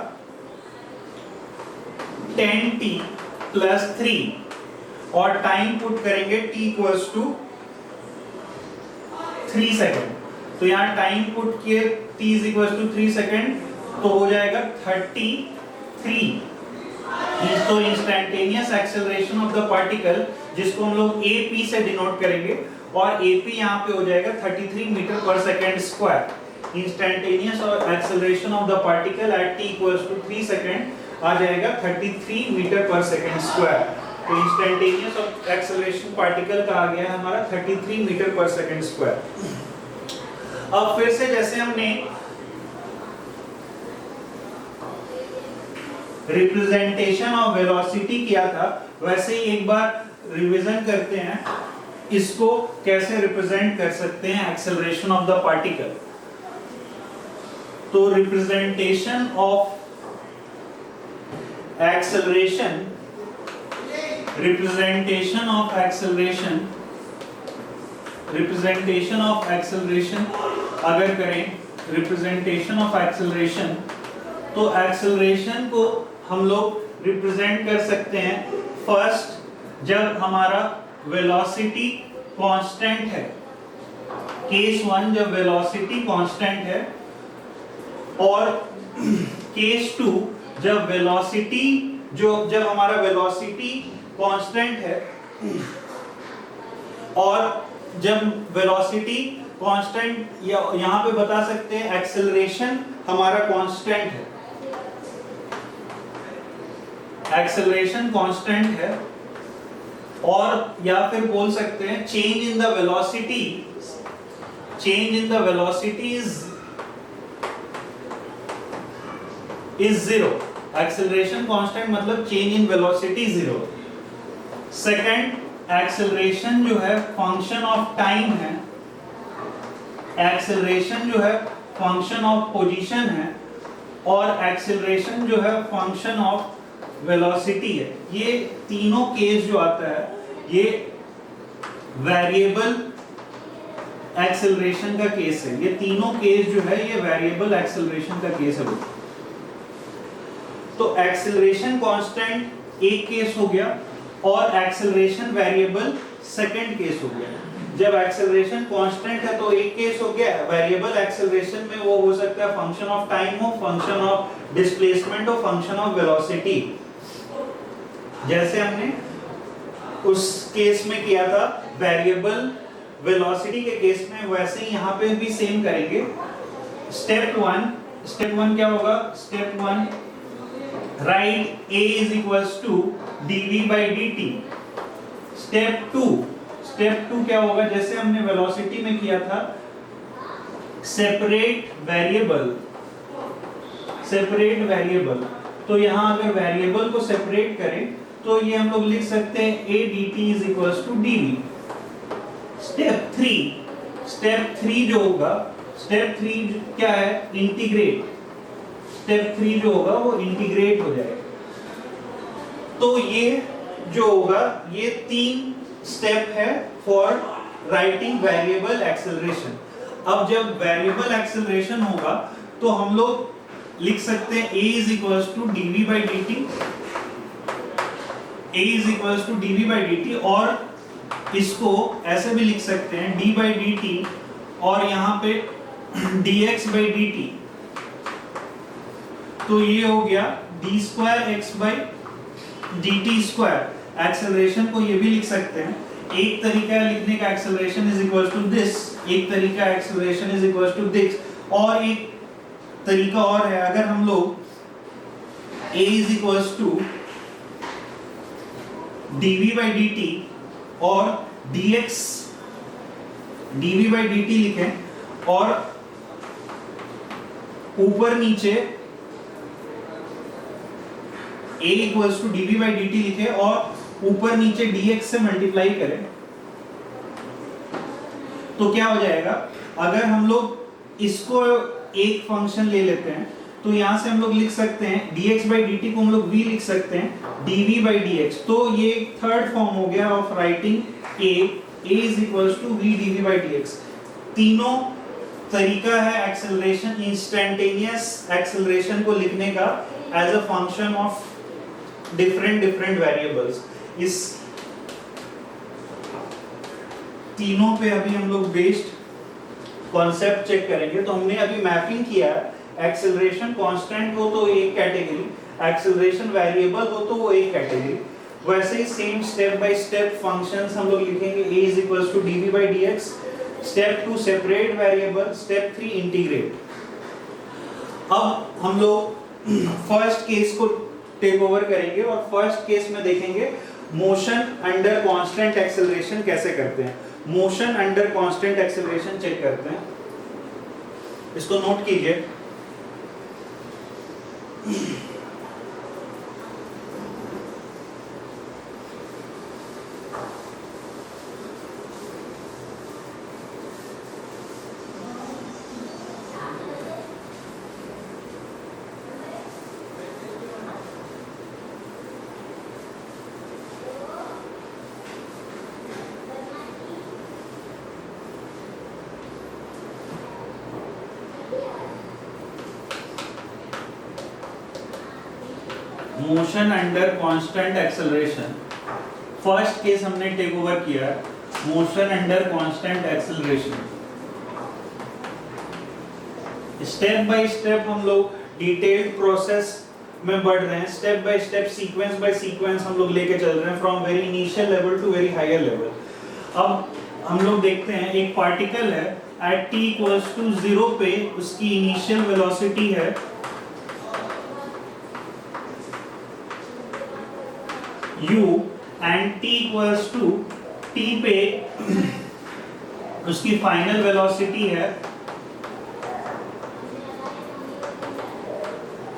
10t plus 3, और टाइम पुट करेंगे t इक्वल्स टू 3 सेकेंड। तो यहाँ टाइम पुट किए t is equals to 3 second, तो हो जाएगा 33। तो instantaneous acceleration of the particle जिसको हम लोग AP से डिनोट करेंगे, और AP यहाँ पे हो जाएगा 33 metre per second square. Instantaneous और acceleration of the particle at t equals to 3 second आ जाएगा 33 मीटर पर सेकेंड स्क्वायर। तो इंस्टेंटेनियस और एक्सेलरेशन पार्टिकल का आ गया है हमारा 33 मीटर पर सेकेंड स्क्वायर। अब फिर से जैसे हमने रिप्रेजेंटेशन ऑफ वेलोसिटी किया था, वैसे ही एक बार रिवीजन करते हैं इसको कैसे रिप्रेजेंट कर सकते हैं एक्सेलरेशन ऑफ द पार्टिकल। तो representation of acceleration, representation of acceleration, representation of acceleration अगर करें रिप्रेजेंटेशन ऑफ एक्सेलरेशन, तो एक्सेलरेशन को हम लोग रिप्रेजेंट कर सकते हैं फर्स्ट जब हमारा वेलोसिटी कांस्टेंट है, केस 1 जब वेलोसिटी कांस्टेंट है, और केस 2 जब वेलोसिटी जब हमारा वेलोसिटी कांस्टेंट है और जब वेलोसिटी कांस्टेंट, यहां पे बता सकते हैं एक्सेलरेशन हमारा कांस्टेंट है, एक्सेलरेशन कांस्टेंट है, और या फिर बोल सकते हैं change in the velocity, change in the velocity is zero. Acceleration constant मतलब change in velocity zero. Second, acceleration जो है फंक्शन ऑफ टाइम है, एक्सेलरेशन जो है फंक्शन ऑफ पोजीशन है, और एक्सेलरेशन जो है फंक्शन ऑफ वेलोसिटी है। ये तीनों केस जो आता है ये वेरिएबल एक्सेलरेशन का केस है। ये तीनों केस जो है ये वेरिएबल एक्सेलरेशन का केस है। तो एक्सेलरेशन कांस्टेंट एक केस हो गया और एक्सेलरेशन वेरिएबल सेकंड केस हो गया। जब एक्सेलरेशन कांस्टेंट है तो एक केस हो गया, वेरिएबल एक्सेलरेशन में वो हो सकता है फंक्शन ऑफ टाइम हो, फंक्शन ऑफ डिस्प्लेसमेंट हो, फंक्शन ऑफ वेलोसिटी, जैसे हमने उस केस में किया था वेरिएबल वेलोसिटी के केस में, वैसे ही यहाँ पे भी सेम करेंगे। स्टेप वन क्या होगा? Step 1 right A is equals to dv by dt। Step 2 क्या होगा? जैसे हमने वेलोसिटी में किया था, सेपरेट वेरिएबल। तो यहाँ अगर वेरिएबल को सेपरेट करें तो ये हम लोग लिख सकते हैं a dt is equals to dv। Step 3 जो होगा, स्टेप 3 क्या है? इंटीग्रेट। स्टेप 3 जो होगा वो इंटीग्रेट हो जाएगा। तो ये जो होगा ये 3 स्टेप है फॉर राइटिंग वेरिएबल एक्सेलरेशन। अब जब वेरिएबल एक्सेलरेशन होगा तो हम लोग लिख सकते हैं a is equals to dv by dt, a is equals to dv by dt, और इसको ऐसे भी लिख सकते हैं d by dt और यहाँ पे dx by dt। तो ये हो गया d square x by dt square. Acceleration को ये भी लिख सकते हैं, एक तरीका है लिखने का acceleration is equal to this, एक तरीका acceleration is equal to this, और एक तरीका और है अगर हम लोग a is equal to dv by dt और dx dv by dt लिखें और ऊपर नीचे a equals to dv by dt लिखे और ऊपर नीचे dx से मल्टीप्लाई करें तो क्या हो जाएगा? अगर हम लोग इसको एक फंक्शन ले लेते हैं तो यहां से हम लोग लिख सकते हैं dx by dt को हम लोग v लिख सकते हैं dv by dx। तो ये थर्ड फॉर्म हो गया of writing a is equals to v dv by dx। तीनों तरीका है एक्सेलरेशन, इंस्टेंटेनियस एक्सेलरेशन को लिखने का as a function of different variables. इस तीनों पे अभी हम लोग बेस्ड कॉन्सेप्ट चेक करेंगे। तो हमने अभी मैपिंग किया है, एक्सेलरेशन कांस्टेंट हो तो एक कैटेगरी, एक्सेलरेशन वेरिएबल हो तो वो एक कैटेगरी। वैसे ही same step by step functions हम लोग लिखेंगे a is equals to dv by dx। Step 2 separate variable, step 3 integrate. अब हम लोग फर्स्ट केस को टेक ओवर करेंगे और फर्स्ट केस में देखेंगे मोशन अंडर कांस्टेंट एक्सेलरेशन कैसे करते हैं। Motion under constant acceleration check करते हैं, इसको नोट कीजिए। Motion under constant acceleration, first case हमने टेक ओवर किया, motion under constant acceleration. Step by step हम लोग डिटेल्ड प्रोसेस में बढ़ रहे हैं, step by step, sequence by sequence हम लोग लेके चल रहे हैं, from very initial level to very higher level. अब हम लोग देखते हैं एक पार्टिकल है एट t इक्वल्स टू 0 पे, उसकी इनिशियल वेलोसिटी है u and t equals to t पे उसकी फाइनल वेलोसिटी है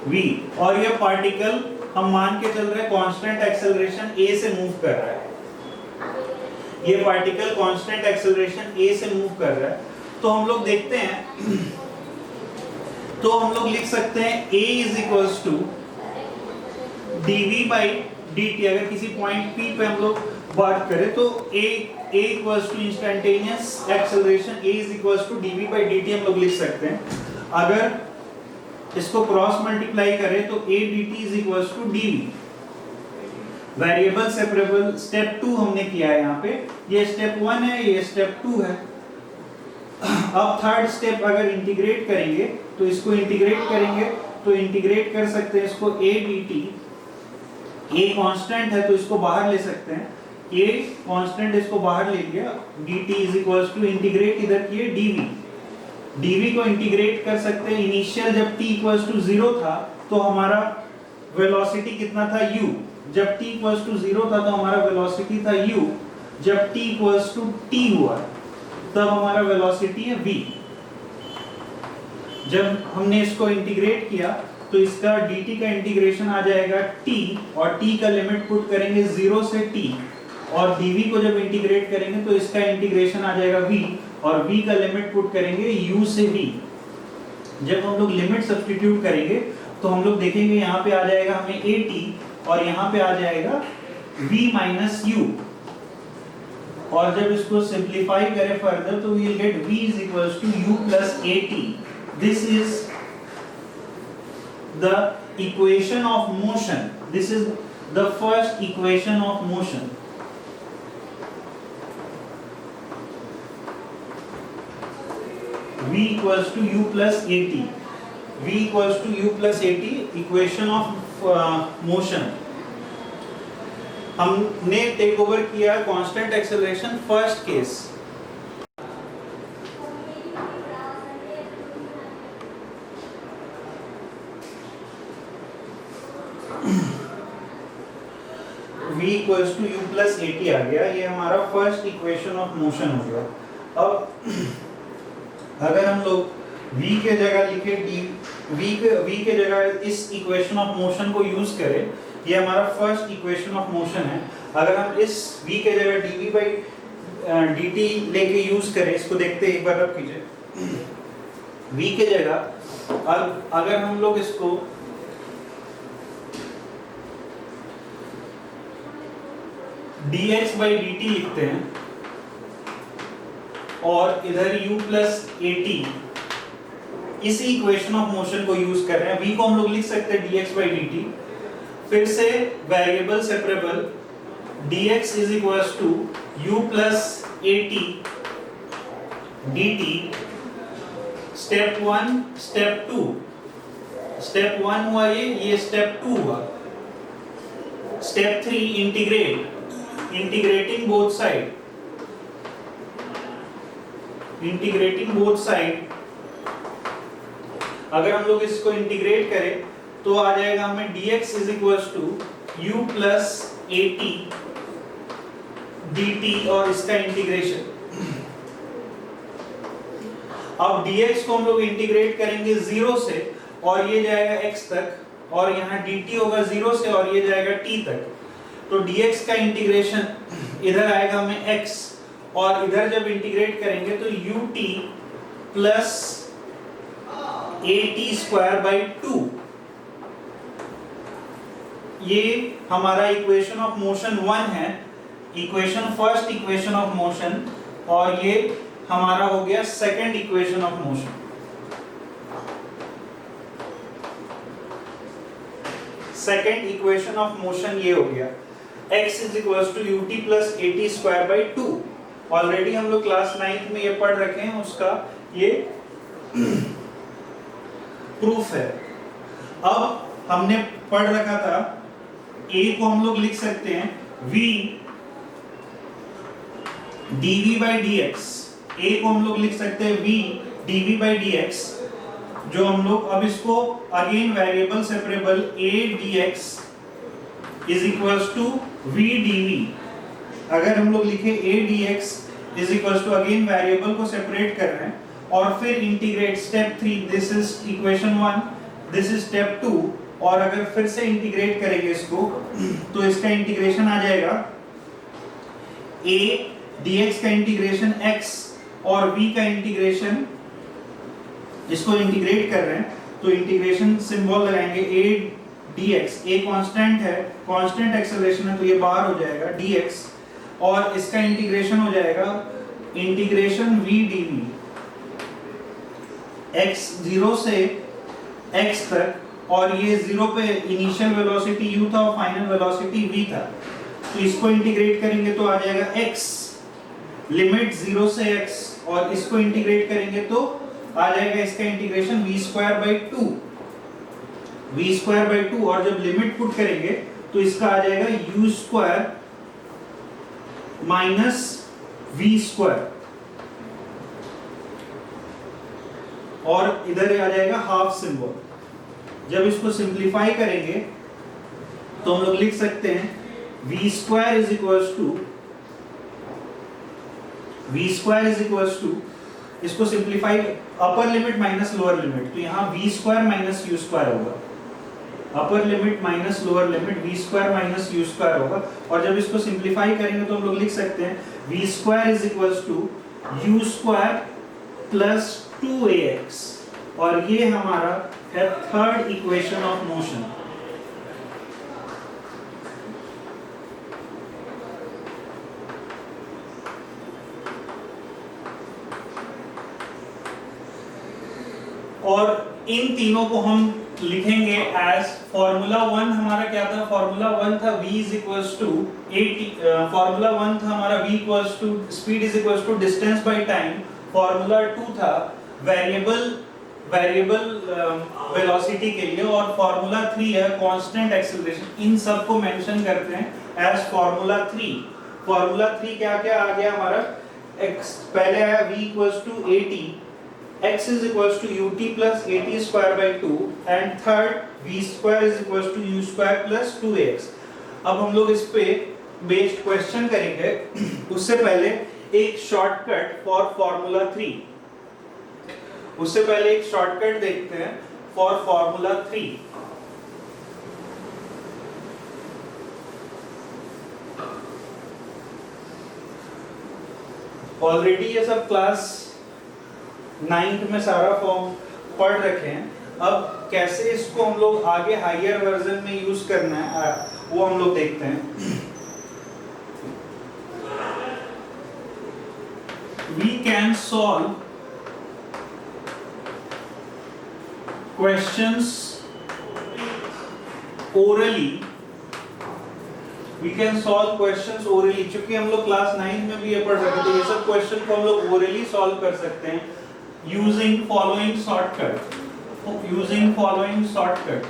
v, और ये पार्टिकल हम मान के चल रहे हैं कांस्टेंट एक्सेलरेशन a से मूव कर रहा है। ये पार्टिकल कांस्टेंट एक्सेलरेशन a से मूव कर रहा है, तो हम लोग देखते हैं, तो हम लोग लिख सकते हैं a is equals to dv by dt। अगर किसी पॉइंट p पे हम लोग बात करें तो a equals to instantaneous acceleration a is equals to dv by dt हम लोग लिख सकते हैं। अगर इसको क्रॉस मल्टीप्लाई करें तो a dt is equals to dv। Variable separable step 2 हमने किया है यहाँ पे, ये स्टेप 1 है, ये स्टेप 2 है। अब थर्ड स्टेप अगर इंटीग्रेट करेंगे तो इसको इंटीग्रेट करेंगे तो इंटीग्रेट कर सकते हैं इसको a dt। a कांस्टेंट है तो इसको बाहर ले सकते हैं, a कांस्टेंट इसको बाहर ले लिया, dt is equals to integrate इधर किए dv को इंटीग्रेट कर सकते हैं। इनिशियल जब t इक्वल्स टू 0 था तो हमारा वेलोसिटी कितना था u, जब t इक्वल्स टू 0 था तो हमारा वेलोसिटी था u, जब t इक्वल्स टू t हुआ तब हमारा वेलोसिटी है v। जब हमने इसको इंटीग्रेट किया तो इसका dt का इंटीग्रेशन आ जाएगा t, और t का लिमिट पुट करेंगे 0 से t, और dv को जब इंटीग्रेट करेंगे तो इसका इंटीग्रेशन आ जाएगा v, और v का लिमिट पुट करेंगे u से v। जब हम लोग लिमिट सब्स्टिट्यूट करेंगे तो हम लोग देखेंगे यहाँ पे आ जाएगा हमें at, और यहाँ पे आ जाएगा v माइनस u, और जब इसको सिंप्लीफाई करें फर्दर तो we will get v is equals to u plus at। This is the equation of motion, this is the first equation of motion। v equals to u plus at, v equals to u plus at, equation of motion। हमने take over किया constant acceleration first case. v equals to u plus at आ गया, ये हमारा first equation of motion हो गया। अब अगर हम लोग v के जगह लिखे v के जगह इस इक्वेशन ऑफ मोशन को यूज करें, ये हमारा फर्स्ट इक्वेशन ऑफ मोशन है। अगर हम इस v के जगह dv by dt लेके यूज करें, इसको देखते हैं एक बार, रब कीजिए। v के जगह अगर हम लोग इसको dx by dt लिखते हैं और इधर u plus at, इसी इक्वेशन ऑफ मोशन को यूज कर रहे हैं। v को हम लोग लिख सकते हैं dx by dt, फिर से variable separable, dx is equals to u plus at dt। Step 1 step 2, step 1 हुआ ये स्टेप 2 हुआ। Step 3 integrating both side. अगर हम लोग इसको इंटीग्रेट करें तो आ जाएगा हमें dx is equals to u plus at dt और इसका इंटीग्रेशन। अब dx को हम लोग इंटीग्रेट करेंगे 0 से और ये जाएगा x तक और यहाँ dt होगा 0 से और ये जाएगा t तक। तो dx का इंटीग्रेशन इधर आएगा हमें x और इधर जब इंटीग्रेट करेंगे तो ut plus at square by 2। ये हमारा इक्वेशन ऑफ मोशन 1 है, फर्स्ट इक्वेशन ऑफ मोशन, और ये हमारा हो गया second equation of motion. Second equation of motion ये हो गया x is equals to ut plus at square by 2। Already हम लोग क्लास 9th में ये पढ़ रखे हैं, उसका ये प्रूफ है। अब हमने पढ़ रखा था a को हम लोग लिख सकते हैं v dv by dx। a को हम लोग लिख सकते हैं v dv by dx, जो हम लोग अब इसको again variable separable a dx is equals to v dv। अगर हम लोग लिखे a dx is equals to again variable को सेपरेट कर रहे हैं और फिर integrate step 3, this is equation 1, this is step 2, और अगर फिर से इंटीग्रेट करेंगे इसको तो इसका इंटीग्रेशन आ जाएगा a dx का इंटीग्रेशन x और v का इंटीग्रेशन, इसको इंटीग्रेट कर रहे हैं तो इंटीग्रेशन सिंबल लगाएंगे a dx, a कांस्टेंट है, कांस्टेंट एक्सेलरेशन है तो ये बाहर हो जाएगा dx, और इसका इंटीग्रेशन हो जाएगा इंटीग्रेशन v dv, x 0 से x तक, और ये 0 पे इनिशियल वेलोसिटी u था और फाइनल वेलोसिटी v था। तो इसको इंटीग्रेट करेंगे तो आ जाएगा x लिमिट 0 से x, और इसको इंटीग्रेट करेंगे तो आ जाएगा इसका इंटीग्रेशन v स्क्वायर बाई 2, और जब लिमिट पुट करेंगे तो इसका आ जाएगा u square minus v square, और इधर आ जाएगा हाफ सिंबल। जब इसको सिंप्लीफाई करेंगे तो हम लोग लिख सकते हैं v square is equals to इसको simplify upper limit minus lower limit, तो यहाँ v square minus u square होगा, upper limit minus lower limit v square minus u square होगा, और जब इसको सिंप्लीफाई करेंगे तो हम लोग लिख सकते हैं v square is equals to u square plus 2ax, और ये हमारा है थर्ड इक्वेशन ऑफ मोशन। और इन तीनों को हम लिखेंगे एज फॉर्मूला 1। हमारा क्या था? फॉर्मूला 1 था v is equals to 80, formula 1 था हमारा v equals to speed is equals to distance by time. Formula 2 था वेरिएबल वेलोसिटी के लिए, और फॉर्मूला 3 है कांस्टेंट एक्सेलरेशन। इन सब को मेंशन करते हैं एज फॉर्मूला 3। फॉर्मूला 3 क्या क्या आ गया हमारा? x पहले आया v equals to 80, x is equals to ut plus at square by 2, and third v square is equals to u square plus 2ax। अब हम लोग इस पे बेस्ड क्वेश्चन करेंगे। उससे पहले एक शॉर्टकट फॉर फॉर्मूला 3, उससे पहले एक शॉर्टकट देखते हैं फॉर फॉर्मूला 3। ऑलरेडी ये सब क्लास 9th में सारा फॉर्म पढ़ रखे हैं। अब कैसे इसको हम लोग आगे हायर वर्जन में यूज करना है वो हम लोग देखते हैं। We can solve questions orally। We can solve questions orally, चूंकि हम लोग क्लास 9 में भी ये पढ़ रखे थे। ये सब क्वेश्चन को हम लोग orally सॉल्व कर सकते हैं using following shortcut। using following shortcut।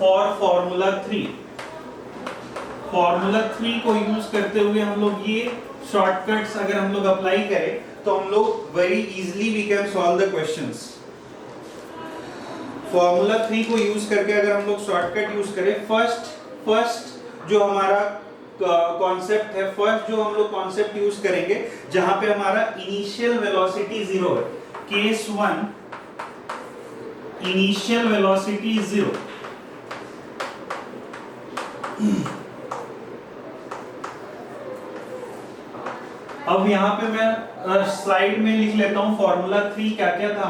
For formula 3 को यूज करते हुए हम लोग ये शॉर्टकट्स अगर हम लोग अप्लाई करें तो हम लोग very easily we can solve the questions. Formula 3 को यूज करके अगर हम लोग शॉर्टकट यूज करें, फर्स्ट जो हमारा कॉन्सेप्ट है, फर्स्ट जो हम लोग कॉन्सेप्ट यूज करेंगे जहां पे हमारा इनिशियल वेलोसिटी 0 है, केस 1 इनिशियल वेलोसिटी 0। अब यहाँ पे मैं स्लाइड में लिख लेता हूँ फॉर्मूला 3 क्या क्या था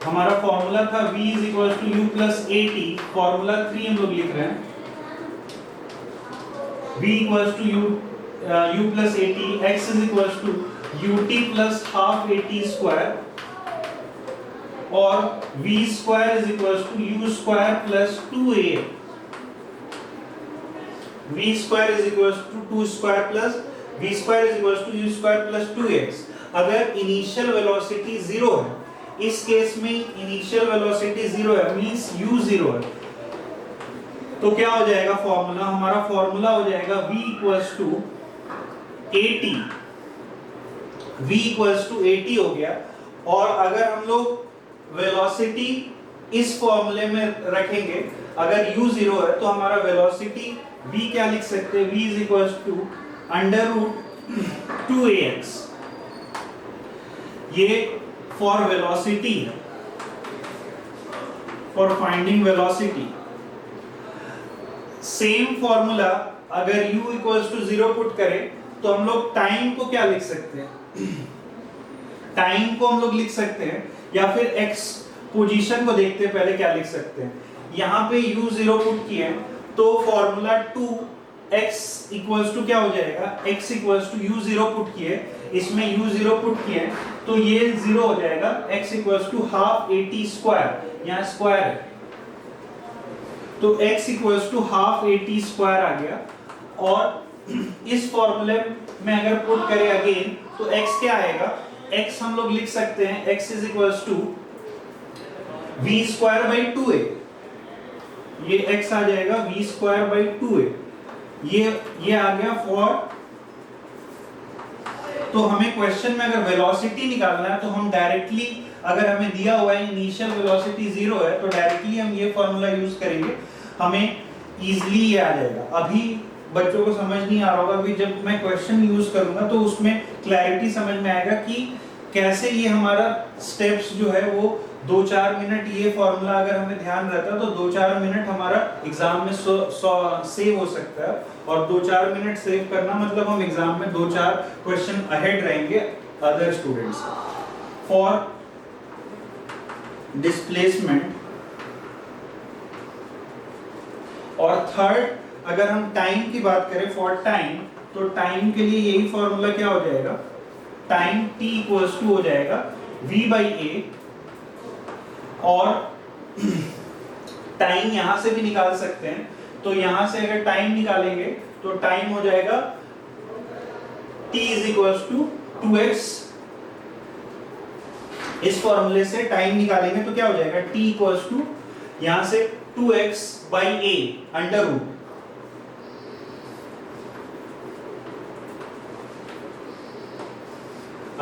हमारा फॉर्मूला था v is equal to u plus a t. Formula 3 हम लोग लिख रहे हैं v equal to u plus a t, x is equal to u t plus half a t square, और v square is equal to u square plus 2a। v square is equal to 2 square plus v square is equal to u square plus 2x। अगर initial velocity 0 है, इस case में initial velocity 0 है, means u 0 है, तो क्या हो जाएगा फॉर्मूला, हमारा फॉर्मूला हो जाएगा v equals to at। v equals to at हो गया। और अगर हम लोग वेलोसिटी इस फॉर्मूले में रखेंगे, अगर u 0 है तो हमारा वेलोसिटी v क्या लिख सकते हैं, v is equals to under root 2ax। ये फॉर वेलोसिटी है, for finding velocity. Same formula अगर u इक्वल्स टू 0 पुट करें तो हम लोग टाइम को क्या लिख सकते हैं, टाइम को हम लोग लिख सकते हैं, या फिर x पोजीशन को देखते हैं पहले क्या लिख सकते हैं। यहाँ पे u 0 पुट किए तो फॉर्मूला 2x इक्वल्स टू क्या हो जाएगा, x equals to u 0 put किए, इसमें u 0 पुट किए तो ये 0 हो जाएगा, x equals to half at square, यहाँ स्क्वायर है तो x equals to half at square आ गया। और इस फॉर्मूले में अगर पुट करें अगेन तो x क्या आएगा, x हम लोग लिख सकते हैं x is equals to v square by 2a। ये x आ जाएगा v स्क्वायर बाई 2a। ये आ गया फॉर। तो हमें क्वेश्चन में अगर वेलोसिटी निकालना है तो हम डायरेक्टली, अगर हमें दिया हुआ है इनिशियल वेलोसिटी 0 है तो डायरेक्टली हम ये फॉर्मूला यूज करेंगे, हमें इजीली ये आ जाएगा। अभी बच्चों को समझ नहीं आ रहा होगा, अभी जब मैं क्वेश्चन यूज करूंगा तो उसमें क्लैरिटी समझ में आएगा कि कैसे ये हमारा स्टेप्स जो है वो 2-4 मिनट, ये फॉर्मूला अगर हमें ध्यान रहता तो 2-4 मिनट हमारा एग्जाम में सेव हो सकता है। और 2-4 मिनट सेव करना मतलब हम एग्जाम में 2-4 क्वेश्चन अहेड रहेंगे अदर स्टूडेंट्स। फॉर डिस्प्लेसमेंट और थर्ड, अगर हम टाइम की बात करें फॉर टाइम, तो टाइम के लिए यही फॉर्मूला क्या हो जाएगा, टाइम t इक्वल्स टू हो जाएगा v बाई a। और टाइम यहां से भी निकाल सकते हैं, तो यहां से अगर टाइम निकालेंगे तो टाइम हो जाएगा t is equals to 2x। इस फॉर्मूले से टाइम निकालेंगे तो क्या हो जाएगा, t इक्वल्स टू यहां से 2x by a under root,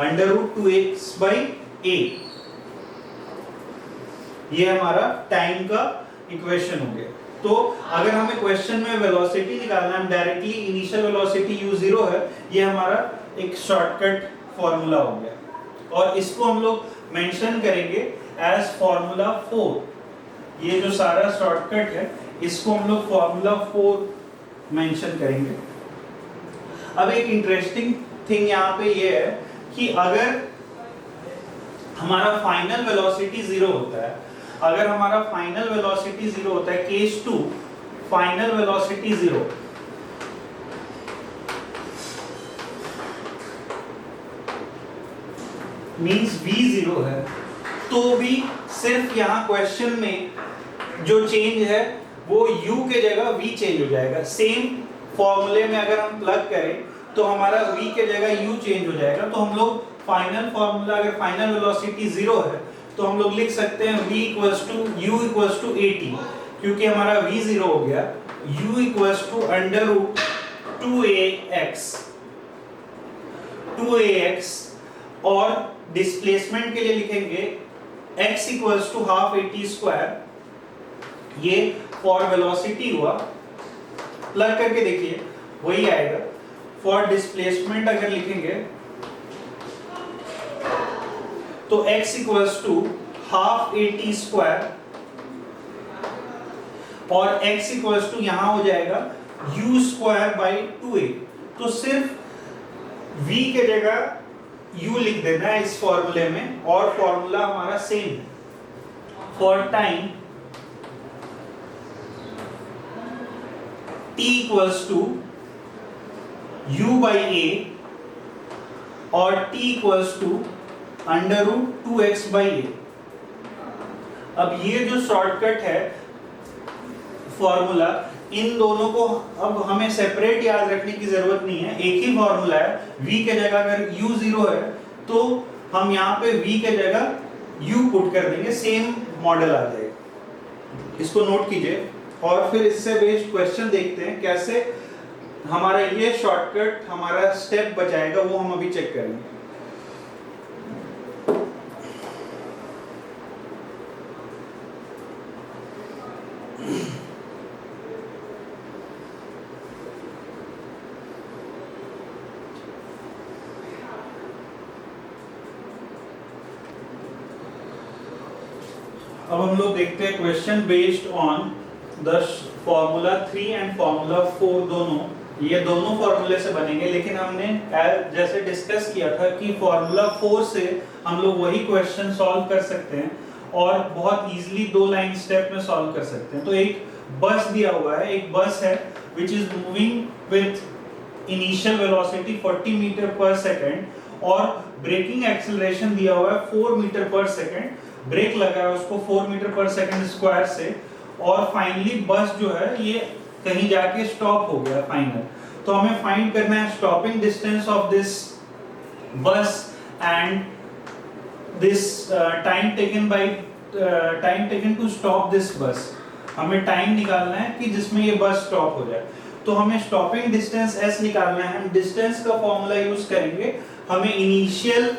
under root 2x by a। ये हमारा टाइम का इक्वेशन हो गया। तो अगर हमें क्वेश्चन में वेलोसिटी निकालना है, हम डायरेक्टली इनिशियल वेलोसिटी u 0 है, ये हमारा एक शॉर्टकट फॉर्मूला हो गया। और इसको हम लोग मेंशन करेंगे एज फॉर्मूला 4। ये जो सारा शॉर्टकट है इसको हम लोग फॉर्मूला 4 मेंशन करेंगे। अब एक इंटरेस्टिंग थिंग यहाँ पे ये है कि अगर हमारा फाइनल वेलोसिटी 0 होता है, अगर हमारा फाइनल वेलोसिटी 0 होता है, case 2 final velocity 0, means v 0 है, तो भी सिर्फ यहाँ क्वेश्चन में जो चेंज है वो u के जगह v चेंज हो जाएगा। सेम फॉर्मूले में अगर हम प्लग करें तो हमारा v के जगह u चेंज हो जाएगा। तो हम लोग फाइनल फॉर्मूला, अगर फाइनल वेलोसिटी 0 है तो हम लोग लिख सकते हैं v equals to u equals to at। क्योंकि हमारा v 0 हो गया, u equals to under root 2ax, और डिस्प्लेसमेंट के लिए लिखेंगे x equals to half at square, ये फॉर वेलोसिटी हुआ, प्लग करके देखिए वही आएगा। फॉर डिस्प्लेसमेंट अगर लिखेंगे तो x equals to half at square, और x इक्वल्स टू यहां हो जाएगा u स्क्वायर बाई 2a। तो सिर्फ v के जगह u लिख देना है इस फॉर्मूले में, और फॉर्मूला हमारा सेम है। For time t equals to u by a, और t equals to under root 2x by a। अब ये जो शॉर्टकट है फॉर्मूला, इन दोनों को अब हमें सेपरेट याद रखने की जरूरत नहीं है, एक ही फॉर्मूला है। v के जगह अगर u 0 है तो हम यहाँ पे v के जगह u पुट कर देंगे, सेम मॉडल आ जाएगा। इसको नोट कीजिए, और फिर इससे बेस्ड क्वेश्चन देखते हैं कैसे हमारा ये शॉर्टकट हमारा स्टेप बचाएगा, वो हम अभी चेक करेंगे। अब हम लोग देखते हैं question based on the formula 3 and formula 4, दोनों ये दोनों फॉर्मूले से बनेंगे, लेकिन हमने जैसे डिस्कस किया था कि फॉर्मूला 4 से हम लोग वही क्वेश्चन सॉल्व कर सकते हैं और बहुत इजीली 2 लाइन स्टेप में सॉल्व कर सकते हैं। तो एक बस दिया हुआ है, एक बस है which is moving with initial velocity 40 metre per second, और ब्रेकिंग एक्सेलरेशन दिया हुआ है 4 मीटर पर सेकेंड, ब्रेक लगा है उसको 4 मीटर पर सेकेंड स्क्वायर से, और फाइनली बस जो है ये कहीं जाके स्टॉप हो गया फाइनल। तो हमें फाइंड करना है stopping distance of this bus and this time taken to stop this bus. हमें टाइम निकालना है कि जिसमें ये बस स्टॉप हो जाए। तो हमें स्टॉपिंग डिस्टेंस s निकालना है, हम डिस्टेंस का फॉर्मूला यूज करेंगे। हमें इनिशियल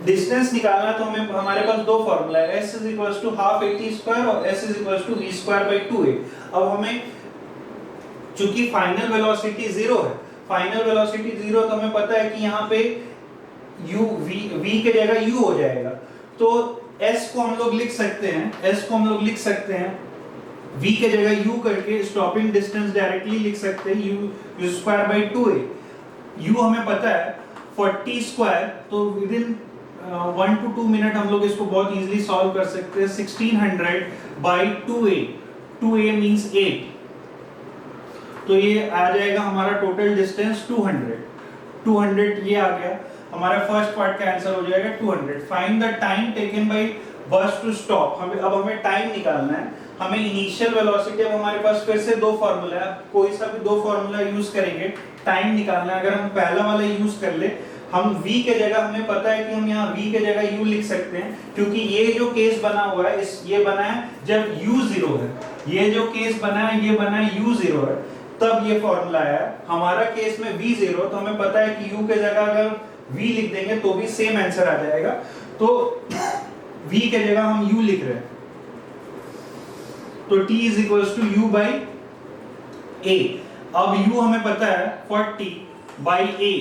डिस्टेंस निकालना, तो हमें हमारे पास 2 फॉर्मूला है, s is equals to half at square और s is equals to v square by 2a। अब हमें चूंकि फाइनल वेलोसिटी 0 है, फाइनल वेलोसिटी 0, तो हमें पता है कि यहाँ पे u v के जगह u हो जाएगा। तो s को हम लोग लिख सकते हैं v के जगह u करके स्टॉपिंग डिस्टेंस डायरेक्टली लिख सकते हैं u square by 2a। u हमें पता है 40 स्क्वायर, तो विद इन 1 to 2 मिनट हम लोग इसको बहुत इजीली सॉल्व कर सकते हैं। 1600 बाई 2a मींस 8, तो ये आ जाएगा हमारा टोटल डिस्टेंस 200 ये आ गया हमारा फर्स्ट पार्ट का आंसर हो जाएगा 200। Find the time taken by बस टू स्टॉप। हमें टाइम निकालना है, हमें इनिशियल वेलोसिटी, अब हमारे पास फिर से 2 फार्मूला है, कोई सा भी 2 फार्मूला यूज करेंगे, टाइम निकालना है। अगर हम पहला वाला यूज कर ले, हम v के जगह, हमें पता है कि हम यहाँ v के जगह u लिख सकते हैं, क्योंकि ये जो केस बना हुआ है ये बना है जब u 0 है, ये जो केस बना है ये बना है u 0 है, तब ये फॉर्मूला आया। हमारा केस में v 0, तो हमें पता है कि u के जगह अगर v लिख देंगे तो भी सेम आंसर आ जाएगा। तो v के जगह हम u लिख रहे हैं, तो t is equals to u by a। अब u हमें पता है 40 बाई a,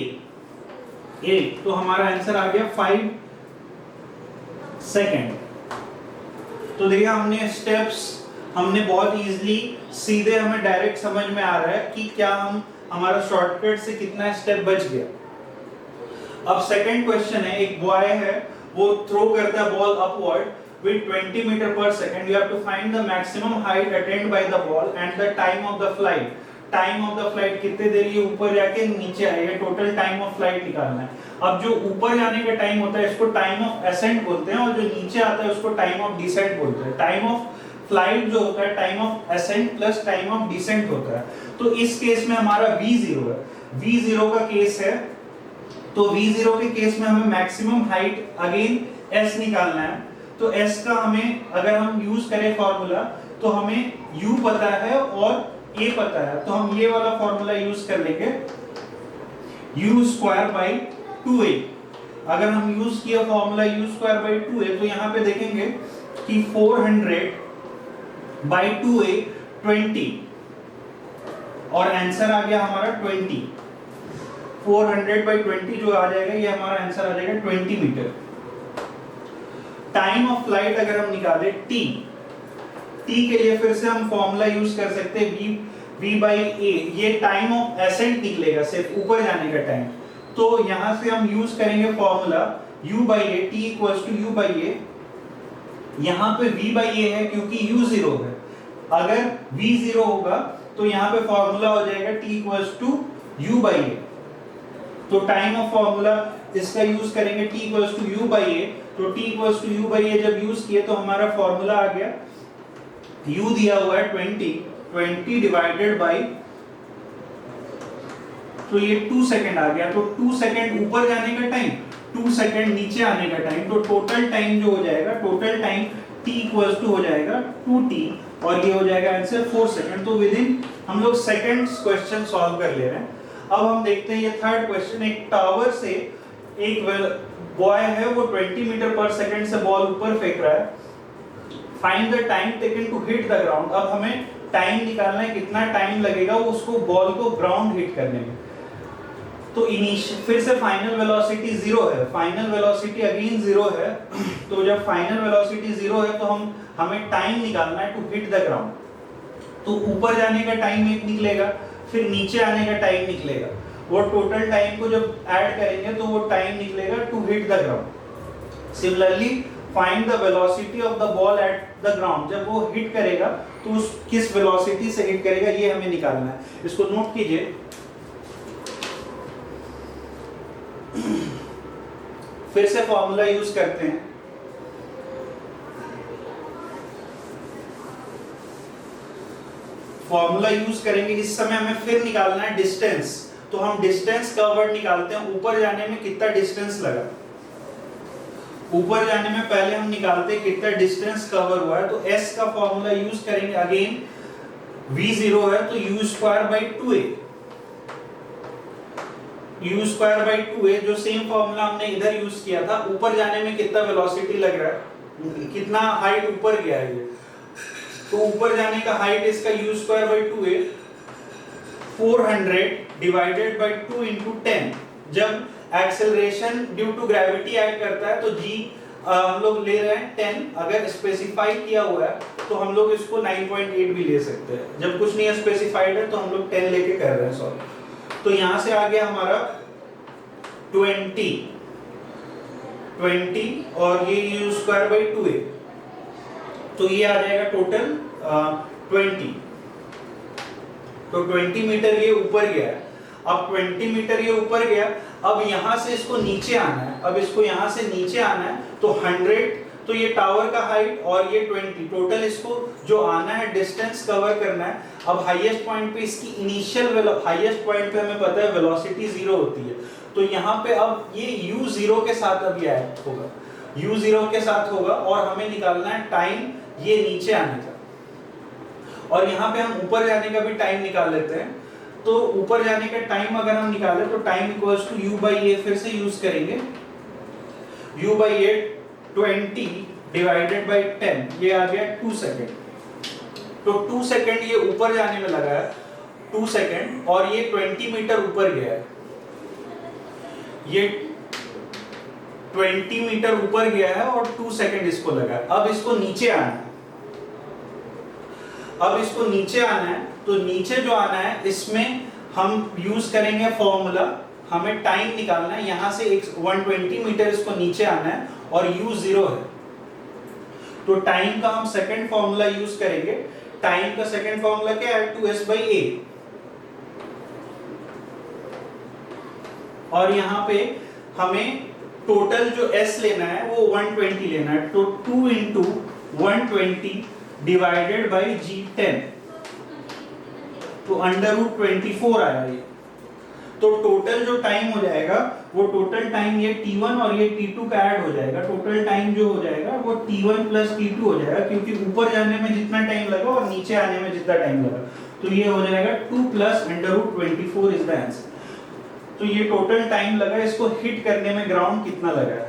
तो हमारा आंसर आ गया 5 सेकेंड। तो देखिए हमने स्टेप्स हमने बहुत इजीली, सीधे हमें डायरेक्ट समझ में आ रहा है कि क्या हमारा शॉर्टकट से कितना स्टेप बच गया। अब सेकंड क्वेश्चन है, एक बॉय है वो थ्रो करता है ball upward with 20 metre per second. You have to find the maximum height attained by the ball and the time of the flight. Time of the flight, कितने देर ये ऊपर जाके नीचे आई है, टोटल टाइम ऑफ फ्लाइट निकालना है। अब जो ऊपर जाने का टाइम होता है इसको टाइम ऑफ असेंट बोलते हैं, और जो नीचे आता है उसको टाइम ऑफ डिसेंट बोलते हैं। टाइम ऑफ फ्लाइट जो होता है time of ascent plus time of descent होता है। तो इस केस में हमारा v0 है, v0 का केस है, तो v0 के केस में हमें मैक्सिमम हाइट अगेन s निकालना है। तो s का हमें अगर हम यूज करें फॉर्मूला, तो हमें u पता है और a पता है, तो हम ये वाला फॉर्मूला यूज कर लेंगे, u स्क्वायर बाई 2a। अगर हम यूज किया formula u square by 2a तो यहाँ पे देखेंगे कि 400 बाई 2a 20 और आंसर आ गया हमारा 20। 400 बाई 20 जो आ जाएगा ये हमारा आंसर आ जाएगा 20 मीटर। टाइम ऑफ फ्लाइट अगर हम निकालें t के लिए फिर से हम फॉर्मूला यूज कर सकते हैं v बाई a। ये टाइम ऑफ एसेंट निकलेगा, सिर्फ ऊपर जाने का टाइम। तो यहां से हम यूज करेंगे formula u by a, t equals to u by a। यहाँ पे v बाई a है क्योंकि u 0 है। अगर v 0 होगा तो यहाँ पे फॉर्मूला हो जाएगा t equals to u by a। तो टाइम ऑफ फॉर्मूला इसका यूज करेंगे t equals to u by a। तो t equals to u by a जब यूज किए तो हमारा फॉर्मूला आ गया, u दिया हुआ है 20 डिवाइडेड बाई, तो ये 2 सेकंड आ गया। तो 2 सेकंड ऊपर जाने का टाइम, 2 सेकंड नीचे आने का टाइम, तो टोटल टाइम जो हो जाएगा, total time t equals to हो जाएगा 2t और ये हो जाएगा आंसर 4 सेकंड। तो विद इन हम लोग सेकंड्स क्वेश्चन सॉल्व कर ले रहे हैं। अब हम देखते हैं ये थर्ड क्वेश्चन। एक टावर से एक बॉय है, वो 20 मीटर पर सेकंड से बॉल ऊपर फेंक रहा है। Find the time taken to hit the ground. अब हमें टाइम निकालना है, कितना टाइम लगेगा उसको बॉल को ग्राउंड हिट करने में। तो फिर से फाइनल वेलोसिटी 0 है, फाइनल वेलोसिटी अगेन 0 है। तो जब फाइनल वेलोसिटी 0 है तो हमें टाइम निकालना है टू हिट द ग्राउंड। तो ऊपर जाने का टाइम एक निकलेगा, फिर नीचे आने का टाइम निकलेगा। वो टोटल टाइम को जब ऐड करेंगे तो वो टाइम निकलेगा to hit the ground. Similarly find the velocity of the ball at the ground. जब वो हिट करेगा तो उस किस वेलोसिटी से हिट करेगा ये हमें निकालना है। इसको नोट कीजिए। फिर से फॉर्मूला यूज करते हैं। फॉर्मूला यूज करेंगे, इस समय हमें फिर निकालना है डिस्टेंस। तो हम डिस्टेंस कवर्ड निकालते हैं, ऊपर जाने में कितना डिस्टेंस लगा। ऊपर जाने में पहले हम निकालते हैं कितना डिस्टेंस कवर हुआ है। तो s का फॉर्मूला यूज करेंगे, अगेन v 0 है तो u square by 2a। u square by 2a जो सेम फॉर्मूला हमने इधर यूज किया था। ऊपर जाने में कितना वेलोसिटी लग रहा है, कितना हाइट ऊपर गया है ये। तो ऊपर जाने का हाइट इसका u square by 2a 400 divided by 2 into 10। जब acceleration due to gravity add करता है तो g हम लोग ले रहे हैं 10। अगर स्पेसिफाई किया हुआ है तो हम लोग इसको 9.8 भी ले सकते हैं। जब कुछ नहीं स्पेसिफाइड है तो हम लोग 10 लेके कर रहे हैं सॉल्व। तो यहां से आ गया हमारा 20 और ये u स्क्वायर बाई 2a। तो ये आ जाएगा टोटल 20। तो 20 मीटर ये ऊपर गया है। अब 20 मीटर ये ऊपर गया, अब यहां से इसको नीचे आना है। अब इसको यहां से नीचे आना है तो 100, तो ये टावर का हाइट और ये 20, टोटल इसको जो आना है डिस्टेंस कवर करना है। अब हाईएस्ट पॉइंट पे इसकी इनिशियल हाईएस्ट पॉइंट पे हमें पता है वेलोसिटी 0 होती है। तो यहाँ पे अब ये u 0 के साथ अब ये होगा, u 0 के साथ होगा और हमें निकालना है टाइम ये नीचे आने का। और यहाँ पे हम ऊपर जाने का भी टाइम निकाल लेते हैं। तो ऊपर जाने का टाइम अगर हम निकालें तो time equals to u by a फिर से यूज करेंगे। u by a 20 divided by 10, ये आ गया 2 सेकेंड। तो 2 सेकेंड ये ऊपर जाने में लगा है, 2 सेकेंड, और ये 20 मीटर ऊपर गया है। ये 20 मीटर ऊपर गया है और 2 सेकेंड इसको लगा है। अब इसको नीचे आना है। अब इसको नीचे आना है तो नीचे जो आना है इसमें हम यूज करेंगे फॉर्मूला। हमें टाइम निकालना है, यहां से 120 मीटर इसको नीचे आना है और u 0 है। तो टाइम का हम सेकंड फॉर्मूला यूज करेंगे। टाइम का सेकंड फॉर्मूला क्या है, 2s बाई a। और यहाँ पे हमें टोटल जो s लेना है वो 120 लेना है। तो 2 इंटू 120 डिवाइडेड बाई g10, तो अंडर रूट 24 आया ये। तो टोटल जो टाइम हो जाएगा वो टोटल टाइम ये t1 और ये t2 का ऐड हो जाएगा, टोटल टाइम जो हो जाएगा वो t1 प्लस t2 हो जाएगा, क्योंकि ऊपर जाने में जितना टाइम लगा और नीचे आने में जितना टाइम लगा, तो ये हो जाएगा 2 प्लस √24 इज द आंसर। तो ये टोटल टाइम लगा इसको हिट करने में ग्राउंड कितना लगा है।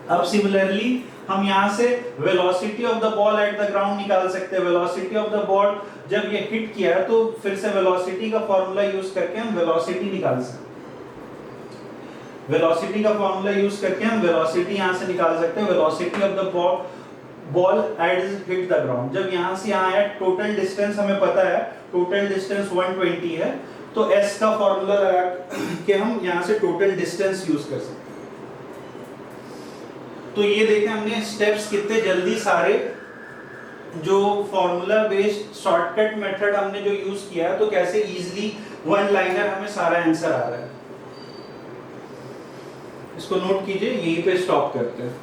अब सिमिलरली हम यहाँ से velocity of the ball at the ground निकाल सकते हैं। वेलोसिटी ऑफ द बॉल जब ये हिट किया तो फिर से वेलोसिटी का फॉर्मूला यूज करके हम वेलोसिटी निकाल सकते हैं। वेलोसिटी का फॉर्मूला यूज करके हम वेलोसिटी यहाँ से निकाल सकते हैं। Velocity of the ball at hit the ground, जब यहाँ से यहाँ आया टोटल डिस्टेंस हमें पता है, टोटल डिस्टेंस 120 है, तो s का फॉर्मूला लगा के हम यहाँ से टोटल डिस्टेंस यूज कर सकते हैं। तो ये देखें हमने स्टेप्स कितने जल्दी सारे, जो फॉर्मूला बेस्ड शॉर्टकट मेथड हमने जो यूज किया है, तो कैसे इजीली वन लाइनर हमें सारा आंसर आ रहा है। इसको नोट कीजिए, यहीं पे स्टॉप करते हैं।